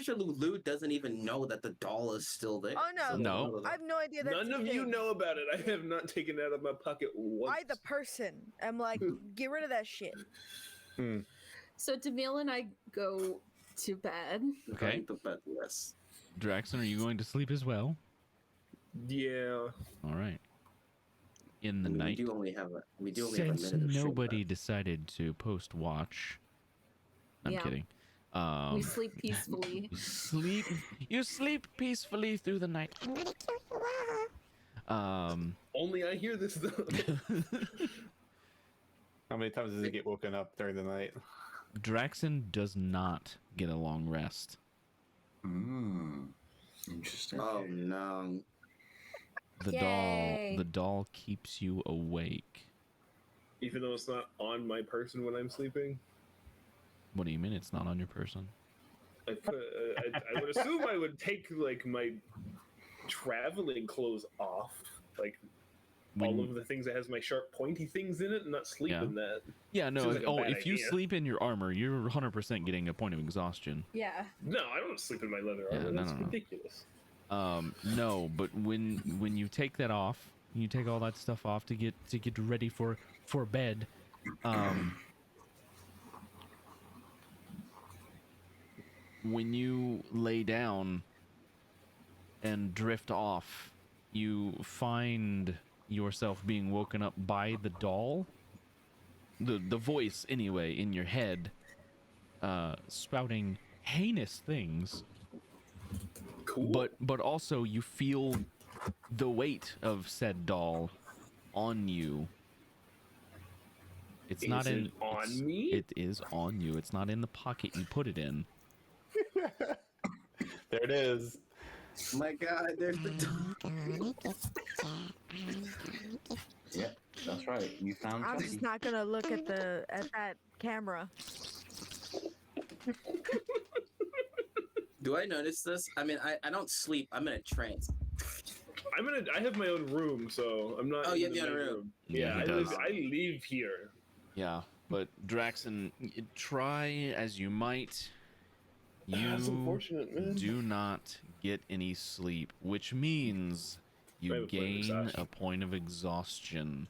Lulu doesn't even know that the doll is still there. Oh no, No. I have no idea that. None of you know about it. I have not taken it out of my pocket once. I, the person, am like, get rid of that shit. So Damil and I go to bed. Okay. The bed, yes. Draxan, are you going to sleep as well? Yeah. All right. In the We night, do only have a minute since of show nobody left. decided to post watch. I'm Yeah. kidding. We sleep peacefully. You sleep peacefully through the night. I'm gonna kill you all. Only I hear this though. How many times does he get woken up during the night? Draxan does not get a long rest. Interesting. Oh no. Yay. The doll keeps you awake. Even though it's not on my person when I'm sleeping. What do you mean it's not on your person? I would assume I would take like my traveling clothes off, like all of the things that has my sharp pointy things in it, and not sleep in that. Yeah, no. Seems like a bad If you idea. sleep in your armor, you're 100% getting a point of exhaustion. Yeah. No, I don't sleep in my leather Yeah, armor. no, That's no, no. ridiculous. No, but when you take that off, you take all that stuff off to get ready for bed. When you lay down and drift off, you find yourself being woken up by the doll. The voice, anyway, in your head, spouting heinous things. Cool. But also you feel the weight of said doll on you. It's Is not in it on it's- me? It is on you. It's not in the pocket you put it in. There it is. Oh my god, there's the I'm gonna get ya. I'm gonna get Yeah, that's right. You found I'm Chucky. just not gonna look at that camera. Do I notice this? I mean, I don't sleep. I'm in a trance. I have my own room, so I'm not. Oh, in you have the your own night room. Yeah, Yeah, he does. I leave here. Yeah, but Draxan, try as you might, That's you unfortunate, man. do not get any sleep, which means I you have a point of gain exhaustion. a point of exhaustion.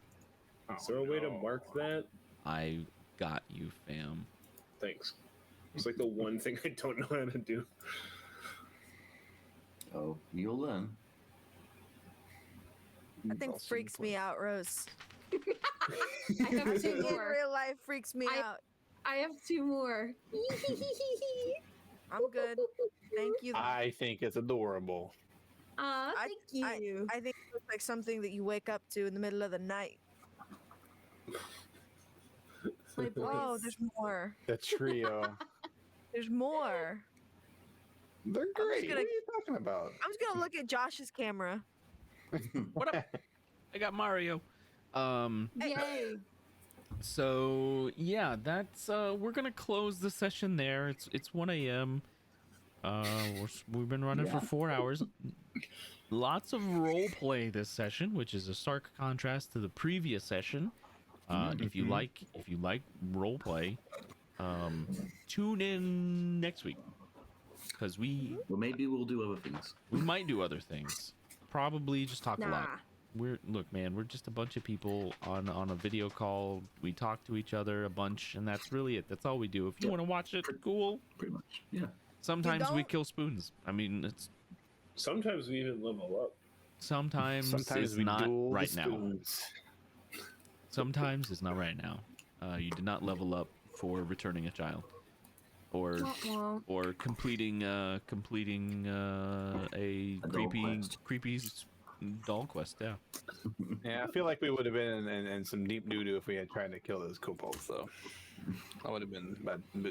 Is there a way to mark that? I got you, fam. Thanks. It's like the one thing I don't know how to do. Oh, you'll learn. That thing freaks me out, Rose. I have two Seeing it in more. real life freaks me out. I have two more. I'm good. Thank you. I think it's adorable. Aw, I- thank you. I think it's like something that you wake up to in the middle of the night. My Oh, boys. there's more. The trio. There's more. They're great. gonna- What are you talking about? I'm just gonna look at Josh's camera. What up? I got Mario. Yay! So yeah, that's we're gonna close the session there. It's 1 a.m. We've been running for 4 hours. Lots of role play this session, which is a stark contrast to the previous session. If you like role play, tune in next week because Well, maybe we'll do other things. we might do other things. Probably just talk a lot. Nah. Look, man, we're just a bunch of people on a video call. We talk to each other a bunch, and that's really it. That's all we do. If you Yeah. want to watch it, cool. Pretty much. Yeah. Sometimes we don't- kill spoons. I mean, it's Sometimes we even level up. sometimes Sometimes it's we not duel the right now. spoons. Sometimes it's not right now. You did not level up for returning a child, or Wah, wah. completing a doll quest. creepy doll quest. Yeah. Yeah, I feel like we would have been in some deep doo-doo if we had tried to kill those kobolds, though. That would have been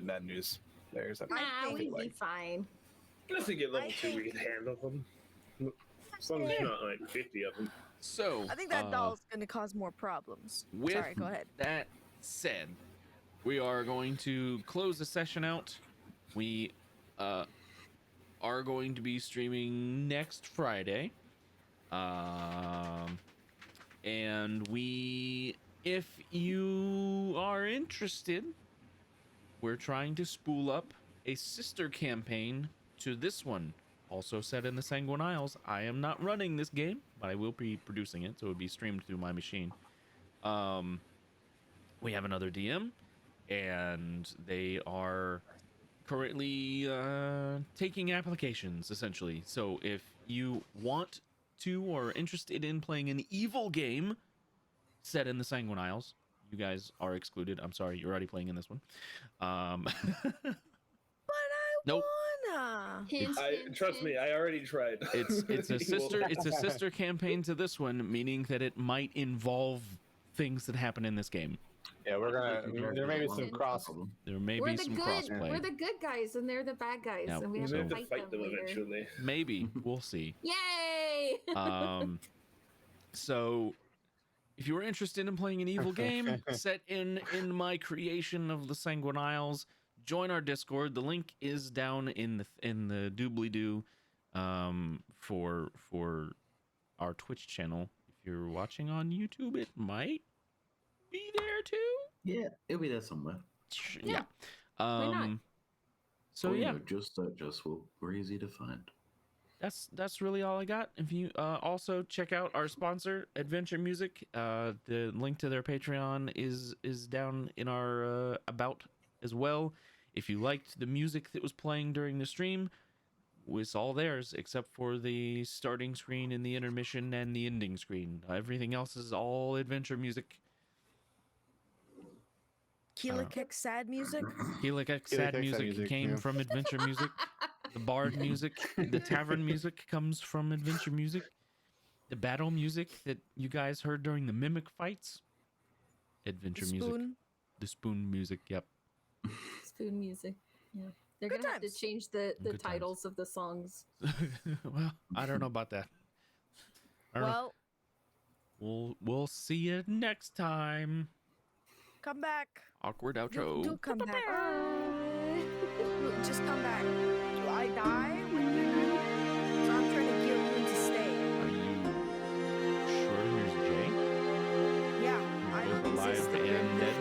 bad news. There's a Nah, think, we'd be like, fine. I think at level I 2 we think- can handle them. As long as there's not like 50 of them. So I think that doll's gonna cause more problems. With Sorry, go ahead. that said, we are going to close the session out. We are going to be streaming next Friday. And if you are interested, we're trying to spool up a sister campaign to this one, also set in the Sanguine Isles. I am not running this game, but I will be producing it, so it will be streamed through my machine. We have another DM, and they are currently taking applications, essentially. So if you want to or are interested in playing an evil game set in the Sanguine Isles, you guys are excluded. I'm sorry, you're already playing in this one. But I Nope. wanna. Hint, Trust me, I already tried. It's a sister campaign to this one, meaning that it might involve things that happen in this game. yeah, we're gonna. There may be some cross. There may We're be the some good. crossplay. We're the good guys, and they're the bad guys, Yeah. and we We're have gonna to have to fight fight them them later. eventually. Maybe we'll see. Yay! So if you are interested in playing an evil game set in my creation of the Sanguine Isles, join our Discord. The link is down in the doobly-doo for our Twitch channel. If you're watching on YouTube, it might be there too. Yeah, it'll be there somewhere. Yeah. not? So Or, you yeah, know, just search us. We're easy to find. that's really all I got. If you also check out our sponsor, Adventure Music, the link to their Patreon is down in our about as well. If you liked the music that was playing during the stream, it's all theirs except for the starting screen and the intermission and the ending screen. Everything else is all Adventure Music. Kilakek sad music. Kilakek sad Kilakek sad music music, came yeah. from Adventure Music. The bard music, the tavern music comes from Adventure Music. The battle music that you guys heard during the mimic fights, Adventure Music. Spoon. The spoon music, yep. Spoon music. Yeah, they're Good gonna have to times. change the Good times. titles of the songs. Well, I don't know about that. I don't know. Well, We'll see you next time. come back. Awkward Do, outro. do come back. Bye. Just come back. Do I die when you do? So I'm trying to get you to stay. Are you sure here's Jay? Yeah, I Both don't alive exist. and dead?